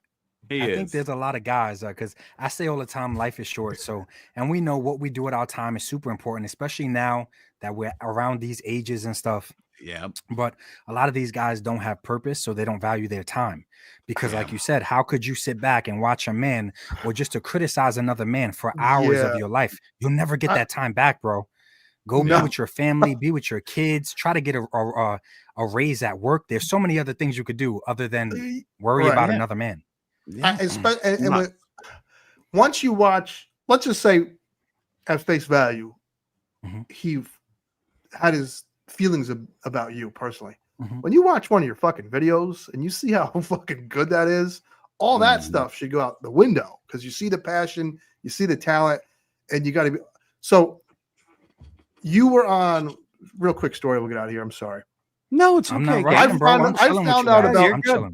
I think there's a lot of guys because I say all the time, life is short. So, and we know what we do with our time is super important, especially now that we're around these ages and stuff. Yeah. But a lot of these guys don't have purpose, so they don't value their time. Because, like you said, how could you sit back and watch a man or just to criticize another man for hours of your life? You'll never get that time back, bro. Go be with your family, be with your kids, try to get a raise at work. There's so many other things you could do other than worry about another man. Yeah. Once you watch, let's just say at face value, he had his feelings about you personally. When you watch one of your fucking videos and you see how fucking good that is, all that stuff should go out the window because you see the passion, you see the talent, and you got to be. So you were on, real quick story. We'll get out of here. I'm sorry. No, it's okay. I found out about.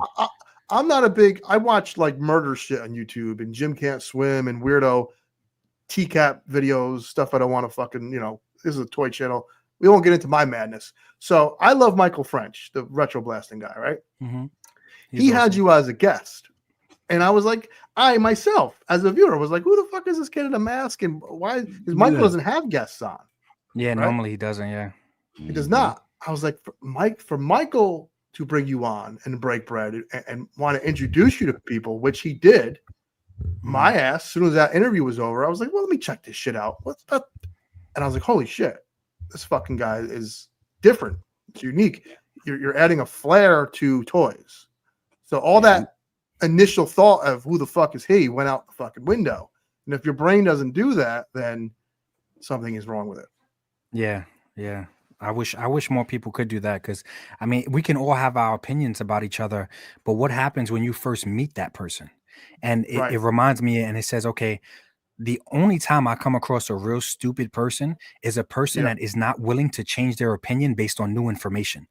I'm not a big. I watch like murder shit on YouTube and Jim Can't Swim and weirdo TCAP videos, stuff I don't want to fucking. This is a toy channel. We won't get into my madness. So I love Michael French, the retro blasting guy, right? He had you as a guest, and I was like, I myself as a viewer was like, who the fuck is this kid in a mask and why? Because Michael doesn't have guests on. Yeah, right? Normally he doesn't. Yeah, he does not. I was like, for Michael to bring you on and break bread and want to introduce you to people, which he did. My ass, as soon as that interview was over, I was like, well, let me check this shit out. What's that? And I was like, holy shit, this fucking guy is different. It's unique. You're adding a flair to toys. So all that initial thought of who the fuck is he went out the fucking window. And if your brain doesn't do that, then something is wrong with it. Yeah. I wish more people could do that because I mean we can all have our opinions about each other, but what happens when you first meet that person? And it reminds me, and it says, okay, the only time I come across a real stupid person is a person that is not willing to change their opinion based on new information.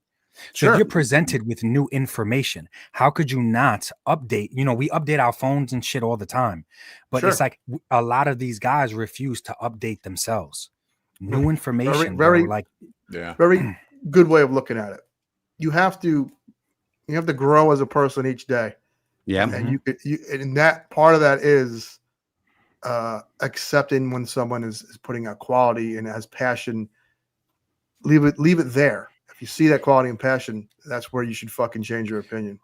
So if you're presented with new information, how could you not update? You know, we update our phones and shit all the time, but it's like a lot of these guys refuse to update themselves. New information, very, like very good way of looking at it. You have to grow as a person each day. Yeah, and and that part of that is accepting when someone is putting out quality and has passion. Leave it there. If you see that quality and passion, that's where you should fucking change your opinion.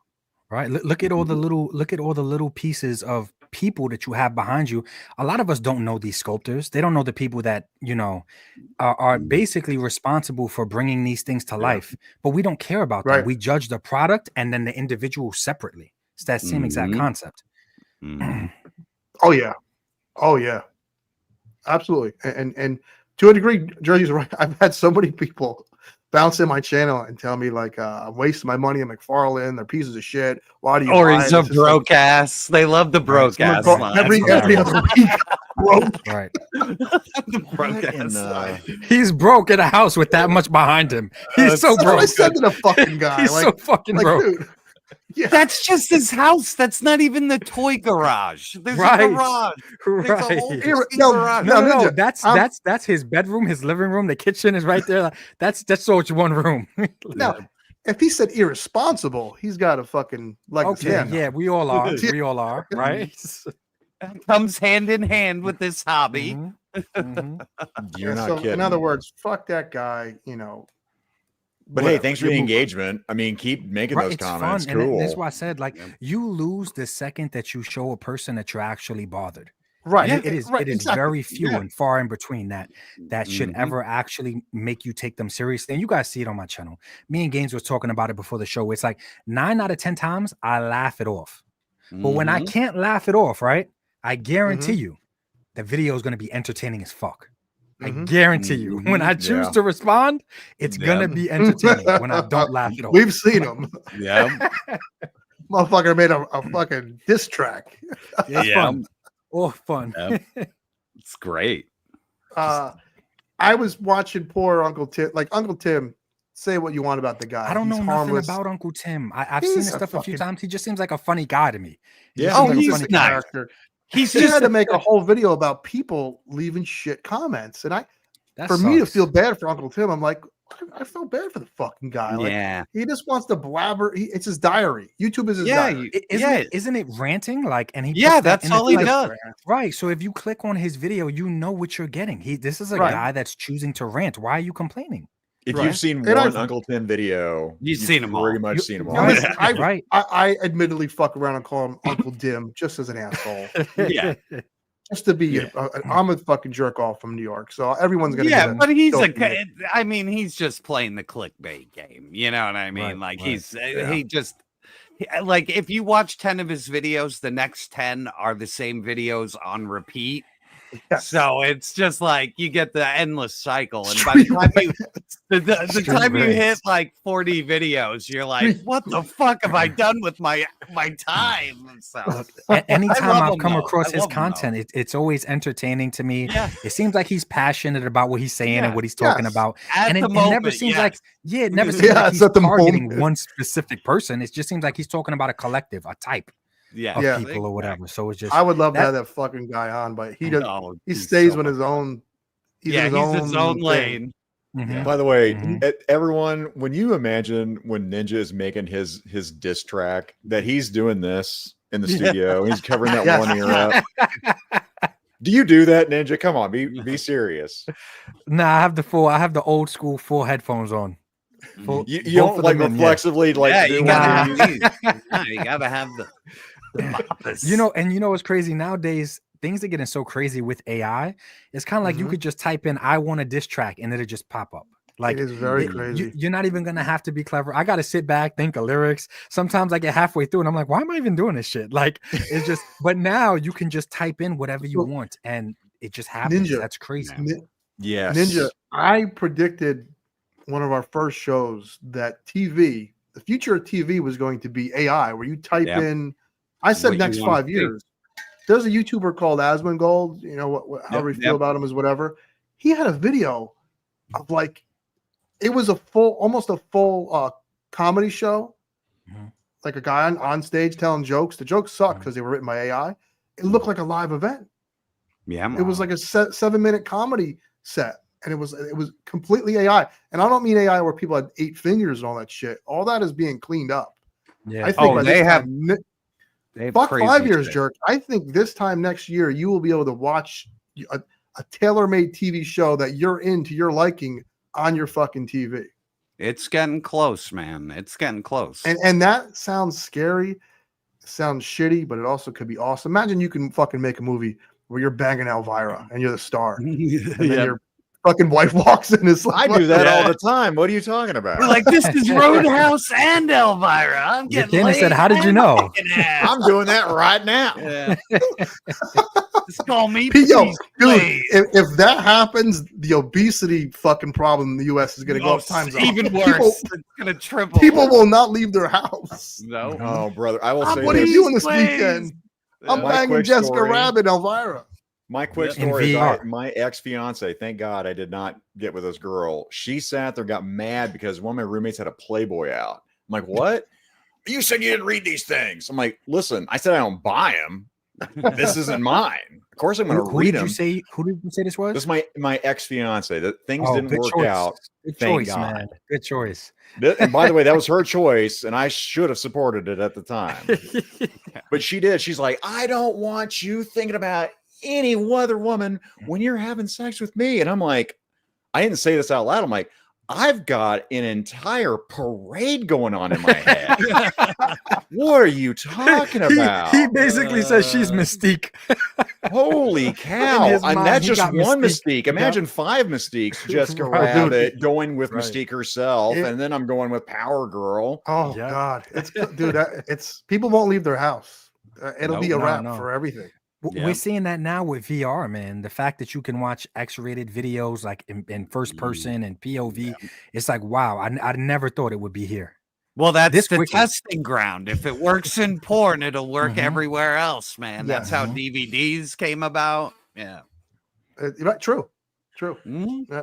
Right. Look at all the little pieces of people that you have behind you. A lot of us don't know these sculptors. They don't know the people that, you know, are basically responsible for bringing these things to life, but we don't care about them. We judge the product and then the individual separately. It's that same exact concept. Oh yeah, absolutely. And to a degree, Jersey's right. I've had so many people bounce in my channel and tell me like I'm wasting my money on Mcfarlane. They're pieces of shit. Why do you? Or he's a broke ass. They love the broke ass. Every other week, broke. Right. The broke ass. He's broke in a house with that much behind him. He's so broke. I said to the fucking guy, He's so fucking broke. Dude, yeah. That's just his house. That's not even the toy garage. There's a garage. There's a whole garage. No. That's his bedroom, his living room. The kitchen is right there. That's so it's one room. Now, if he said irresponsible, he's got a fucking yeah, we all are. We all are, right? Comes hand in hand with this hobby. You're not kidding. In other words, fuck that guy. You know. But hey, thanks for the engagement. I mean, keep making those comments. Fun. Cool. And that's why I said, like, you lose the second that you show a person that you're actually bothered. Right. It is very few and far in between that should ever actually make you take them seriously. And you guys see it on my channel. Me and Gaines was talking about it before the show. It's like 9 out of 10 times I laugh it off. But when I can't laugh it off, right? I guarantee you the video is going to be entertaining as fuck. I guarantee you, when I choose to respond, it's gonna be entertaining. When I don't laugh at all, we've seen them. Yeah, motherfucker made a fucking diss track. Fun. Oh, fun. It's great. I was watching poor Uncle Tim. Like Uncle Tim, say what you want about the guy. I don't know nothing about Uncle Tim. I've seen his stuff a few times. He just seems like a funny guy to me. He's a funny character. He's just had to make a whole video about people leaving shit comments, and me to feel bad for Uncle Tim, I'm like, I feel bad for the fucking guy. Like, he just wants to blabber. It's his diary. YouTube is his diary. Isn't it ranting? Like, and that's all he does. Right. So if you click on his video, you know what you're getting. This is a guy that's choosing to rant. Why are you complaining? If you've seen one Uncle Tim video, you've seen them all. Pretty much seen them all. I admittedly fuck around and call him Uncle Dim just as an asshole. Just to be, I'm a fucking jerk off from New York, so everyone's gonna. But he's he's just playing the clickbait game. You know what I mean? He just. Like if you watch 10 of his videos, the next 10 are the same videos on repeat. So it's just like you get the endless cycle, and by the time you hit like 40 videos, you're like, "What the fuck have I done with my time?" So anytime I've come across his content, it's always entertaining to me. It seems like he's passionate about what he's saying and what he's talking about, and it never seems like it never seems like he's targeting one specific person. It just seems like he's talking about a collective, a type. Of people or whatever. So it's just I would love to have that fucking guy on, but he doesn't. He stays with his own. He's in his own lane. By the way, everyone, when you imagine when Ninja is making his diss track, that he's doing this in the studio, he's covering that one ear up. Do you do that, Ninja? Come on, be serious. Nah, I have the old school full headphones on. You don't like reflexively like you gotta have the you know what's crazy nowadays, things are getting so crazy with AI. It's kind of like you could just type in I want a diss track and it'll just pop up. Like, it is very crazy. You're not even gonna have to be clever. I gotta sit back, think of lyrics. Sometimes I get halfway through and I'm like, why am I even doing this shit? Like, it's just but now you can just type in whatever you want and it just happens. Ninja, that's crazy. Ninja, I predicted one of our first shows that the future of TV was going to be AI, where you type in, I said what next 5 years. There's a YouTuber called Asmongold, you know, however you feel about him is whatever. He had a video of like, it was almost a full comedy show, like a guy on stage telling jokes. The jokes suck because they were written by AI. It looked like a live event. Yeah, it was like a 7-minute comedy set, and it was completely AI. And I don't mean AI where people had 8 fingers and all that shit. All that is being cleaned up. Yeah. I think they have fuck 5 years, shit. jerk. I think this time next year you will be able to watch a tailor-made TV show that you're into your liking on your fucking TV. It's getting close, man. It's getting close. And that sounds scary, sounds shitty, but it also could be awesome. Imagine you can fucking make a movie where you're banging Elvira and you're the star, and then your fucking wife walks in. It's like, I do that all the time. What are you talking about? We're like, this is Roadhouse and Elvira. I'm getting Dana said, how did you know? I'm doing that right now. Yeah. Just call me. Yo, please, dude, please. if that happens, the obesity fucking problem in the U.S. is going to go up times even worse. People, It's gonna triple. people will not leave their house. No. Oh, brother, I will say What are this. you doing this weekend? I'm My banging quick Jessica story. Rabbit, Elvira. My quick In story is VR. my ex-fiance, thank God I did not get with this girl. She sat there, got mad because one of my roommates had a Playboy out. I'm like, what? You said you didn't read these things. I'm like, listen, I said I don't buy them. This isn't mine. Of course I'm going to Who read did them. you say? Who did you say this was? This is my ex-fiance. That things Oh, didn't good work choice. out. Good Thank choice, God. man. Good choice. And by the way, that was her choice, and I should have supported it at the time. But she did. She's like, I don't want you thinking about any other woman when you're having sex with me. And I'm like, I didn't say this out loud. I'm like, I've got an entire parade going on in my head. What are you talking about? He basically says she's Mystique. Holy cow. In his And mind, that's he just got one Mystique. Mystique. Imagine 5 Mystiques. Jessica Right, dude. Rabbit going with Right. Mystique herself. It- And then I'm going with Power Girl. Oh Yeah. God, it's dude. It's people won't leave their house. It'll be a No, wrap no. for everything. We're seeing that now with VR, man. The fact that you can watch X-rated videos like in first person and POV, it's like, wow, I never thought it would be here. Well, that's This the quickly. testing ground. If it works in porn, it'll work Mhm. everywhere else, man. That's how Mhm. DVDs came about. Yeah. Right, true. Mhm. Yeah.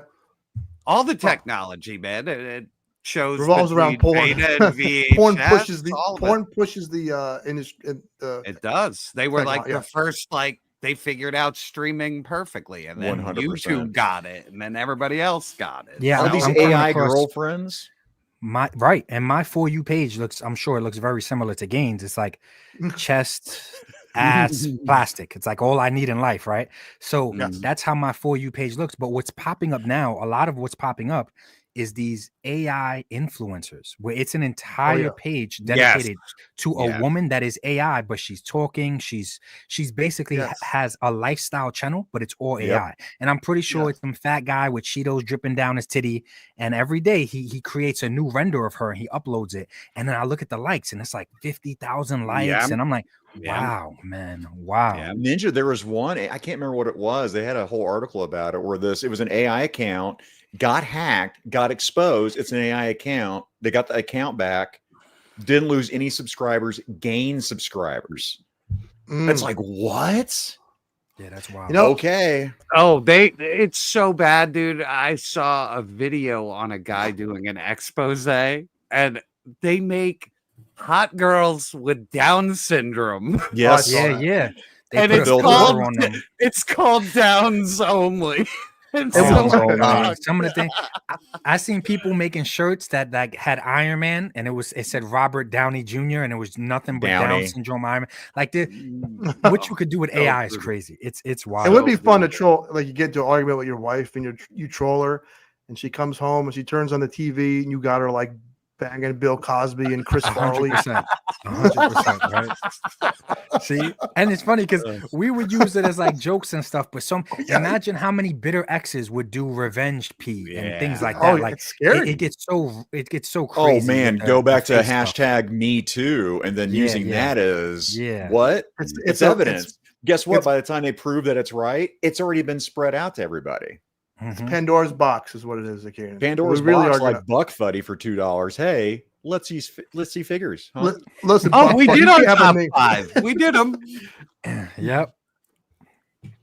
All the technology, man. It shows Revolves around porn. between Beta and VHS, porn pushes the all of it. porn pushes the industry. It does. They were like yeah. the first, like they figured out streaming perfectly, and then 100%. YouTube got it, and then everybody else got it. Yeah, Are I'm these coming AI across- girlfriends? And my For You page looks, I'm sure it looks very similar to Gaines. It's like chest, ass, plastic. It's like all I need in life, right? So that's how my For You page looks. But what's popping up now, a lot of what's popping up is these AI influencers, where it's an entire page dedicated to a woman that is AI, but she's talking, she's basically has a lifestyle channel, but it's all AI. And I'm pretty sure it's some fat guy with Cheetos dripping down his titty, and every day he creates a new render of her and he uploads it, and then I look at the likes and it's like 50,000 likes, and I'm like, wow, man, wow. Ninja, there was one, I can't remember what it was. They had a whole article about it where it was an AI account, got hacked, got exposed. It's an AI account. They got the account back, didn't lose any subscribers, gained subscribers. It's like, what? Yeah, that's wild. You know, okay. Oh, it's so bad, dude. I saw a video on a guy doing an expose, and they make hot girls with Down syndrome. Yes. Yeah. They And put it's a filter called on them. it's called Downs only. And Oh, so- man. Some of the things I seen people making shirts that like had Iron Man, and it said Robert Downey Jr. and it was nothing but Downey. Down syndrome Iron Man. Like what you could do with AI is crazy. It's wild. it would be fun to troll. Like you get into an argument with your wife and you troll her, and she comes home and she turns on the TV and you got her like banging Bill Cosby and Chris Farley. 100%, right? See, and it's funny because we would use it as like jokes and stuff, but imagine how many bitter exes would do revenge pee and things like that. Like it's scary. It gets so Oh crazy. man, with go the back to face stuff. hashtag me too, and then using that as what? It's a- evidence. Guess what? it's- By the time they prove that it's right, it's already been spread out to everybody. Pandora's box is what it is. Again, Pandora's we really box, are gonna, like Buck Fuddy for $2. Hey, let's see figures. Huh? listen. Oh, Buck we Fuddy, did you our have a top name. 5. We did them. Yep. It's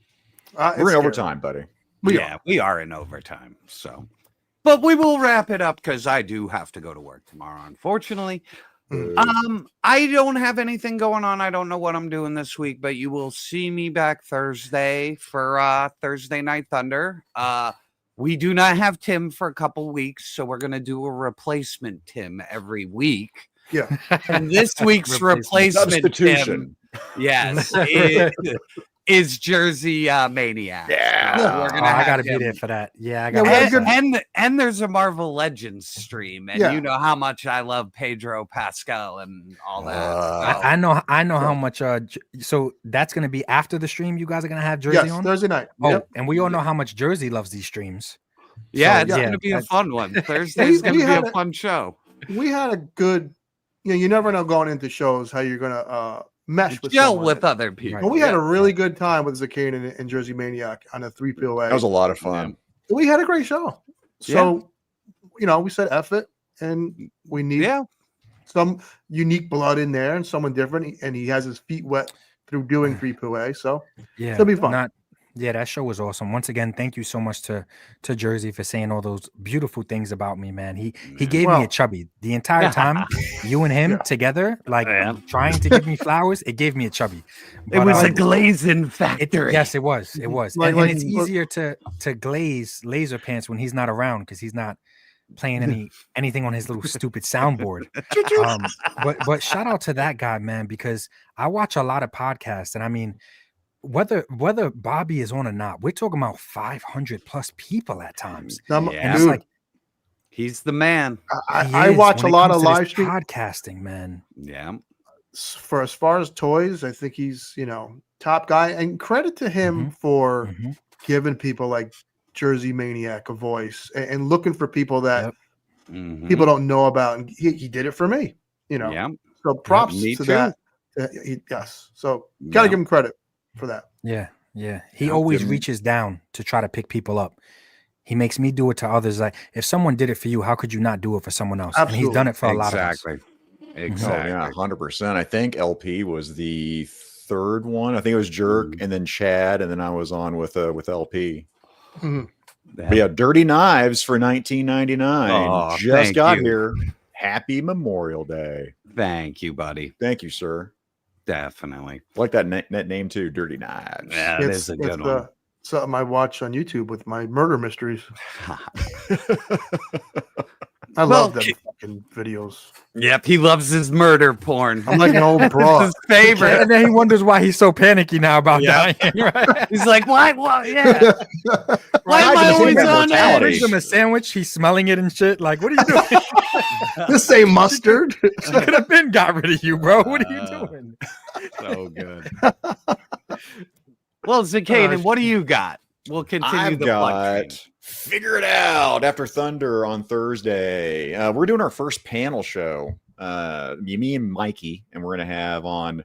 We're in scary. overtime, buddy. We are in overtime. So But we will wrap it up because I do have to go to work tomorrow, unfortunately. I don't have anything going on. I don't know what I'm doing this week, but you will see me back Thursday for Thursday Night Thunder. We do not have Tim for a couple weeks, so we're going to do a replacement Tim every week. Yeah. And this week's replacement Tim, yes, is Jersey Maniac. Yeah. So we're gonna I gotta have be there him. for that. Yeah, I got And there's a Marvel Legends stream, and you know how much I love Pedro Pascal and all that. I know how much. So that's gonna be after the stream. You guys are gonna have Jersey on Thursday night. Oh, and we all know how much Jersey loves these streams. Yeah, So, it's gonna be a fun one. Thursday's gonna be a fun show. We had a good. You never know going into shows how you're gonna mesh with gel someone. with other people. Well, we had a really good time with Zakane and Jersey Maniac on a 3POA. That was a lot of fun. We had a great show. So, we said F it, and we need some unique blood in there and someone different. And he has his feet wet through doing 3POA. So, it'll be fun. That show was awesome. Once again, thank you so much to Jersey for saying all those beautiful things about me, man. He gave me a chubby the entire time. You and him together, like trying to give me flowers. It gave me a chubby. It was a glazing factory. Yes, it was. It was. Like- and it's easier to glaze LaserPants when he's not around because he's not playing anything on his little stupid soundboard. But shout out to that guy, man, because I watch a lot of podcasts, and I mean, whether Bobby is on or not, we're talking about 500 plus people at times. And it's like, he's the man. I watch a lot of live stream podcasting, man. Yeah. For as far as toys, I think he's top guy, and credit to him for giving people like Jersey Maniac a voice and looking for people that people don't know about, and he did it for me. So props to that. Yes. So gotta give him credit for that. Yeah. He always reaches down to try to pick people up. He makes me do it to others. Like, if someone did it for you, how could you not do it for someone else? Absolutely. And he's done it for a lot of us. Exactly. Oh, yeah, 100%. I think LP was the third one. I think it was Jerk, and then Chad, and then I was on with LP. But yeah, Dirty Knives for 1999. Oh, just got here. Happy Memorial Day. Thank you, buddy. Thank you, sir. Definitely. I like that name too, Dirty Knives. Yeah, it is a good one. Something I watch on YouTube with my murder mysteries. I love them fucking videos. Yep, he loves his murder porn. I'm like an old broad. His favorite. And then he wonders why he's so panicky now about dying. Right? He's like, why? Yeah. Why am I always on edge? Brings him a sandwich. He's smelling it and shit. Like, what are you doing? This ain't mustard. Could have been got rid of you, bro. What are you doing? So good. Well, Zakane, what do you got? We'll continue the plug train. Figure It Out after Thunder on Thursday. We're doing our first panel show. Me and Mikey, and we're going to have on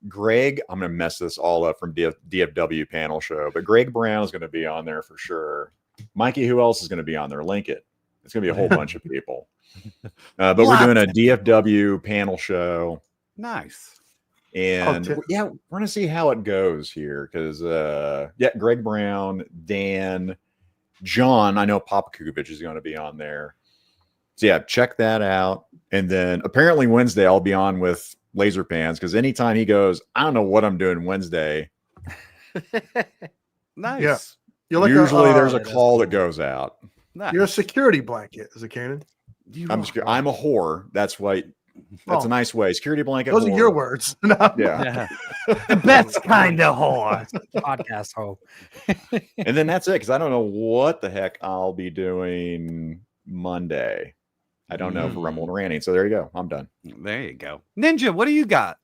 Greg. I'm going to mess this all up from DFW panel show, but Greg Brown is going to be on there for sure. Mikey, who else is going to be on there? Link it. It's going to be a whole bunch of people. But we're doing a DFW panel show. Nice. And we're going to see how it goes here because, Greg Brown, Dan, John, I know Papa Kukovic is going to be on there. So, yeah, check that out. And then apparently Wednesday I'll be on with LaserPants because anytime he goes, I don't know what I'm doing Wednesday. Nice. You're like usually there's a call that goes out. Nice. You're a security blanket, is it, Cannon? I'm a whore. That's why. That's a nice way. Security blanket. Those whore. are your words. Yeah. The best kind of whore. Podcast hoe. And then that's it because I don't know what the heck I'll be doing Monday. I don't know for Rumble and Ranting. So there you go. I'm done. There you go. Ninja, what do you got?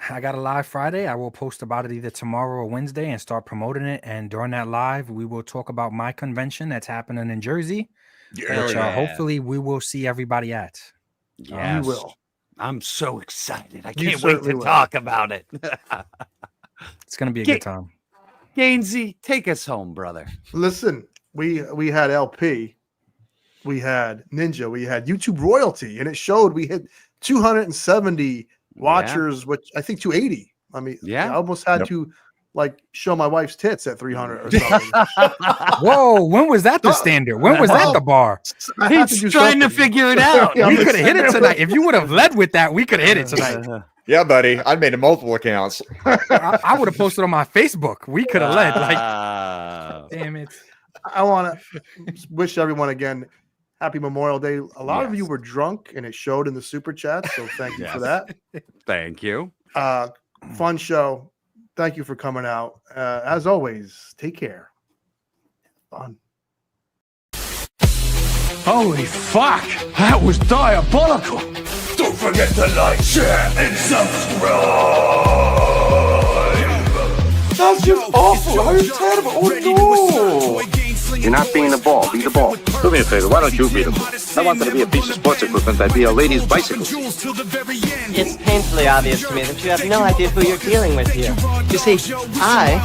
I got a live Friday. I will post about it either tomorrow or Wednesday and start promoting it. And during that live, we will talk about my convention that's happening in Jersey, which hopefully we will see everybody at. Yes. You will. I'm so excited. I can't wait to talk about it. It's going to be a good time. Gainsey, take us home, brother. Listen, we had LP, we had Ninja, we had YouTube royalty, and it showed we hit 270 watchers, which I think 280. I mean, I almost had to like show my wife's tits at 300 or something. Whoa, when was that the standard? When was that the bar? He's trying to figure it out. We could have hit it tonight. If you would have led with that, we could have hit it tonight. Yeah, buddy. I made multiple accounts. I would have posted on my Facebook. We could have led. Like, damn it. I want to wish everyone again happy Memorial Day. A lot of you were drunk, and it showed in the super chat. So thank you for that. Thank you. Fun show. Thank you for coming out. As always, take care. Fun. Holy fuck! That was diabolical! Don't forget to like, share, and subscribe! That's just awful! How terrible! Oh no! You're not being the ball, be the ball. Do me a favor, why don't you be the ball? If I wanted to be a piece of sports equipment, I'd be a lady's bicycle. It's painfully obvious to me that you have no idea who you're dealing with here. You see, I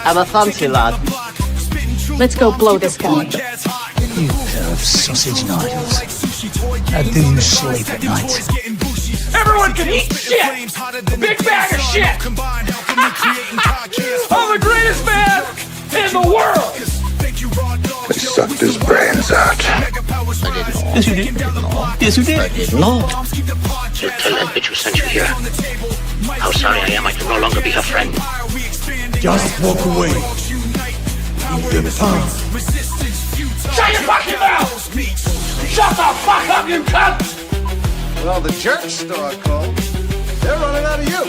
am a fancy lad. Let's go blow this guy. You pair of sausage noodles. How do you sleep at night? Everyone can eat shit! A big bag of shit! I'm the greatest man in the world! They sucked his brains out. Yes, you did. Yes, you did. I did not. So tell that bitch who sent you here how sorry I am I can no longer be her friend. Just walk away. You get time. Shut your fucking mouth! Shut the fuck up, you cunt! Well, the jerk store called. They're running out of you.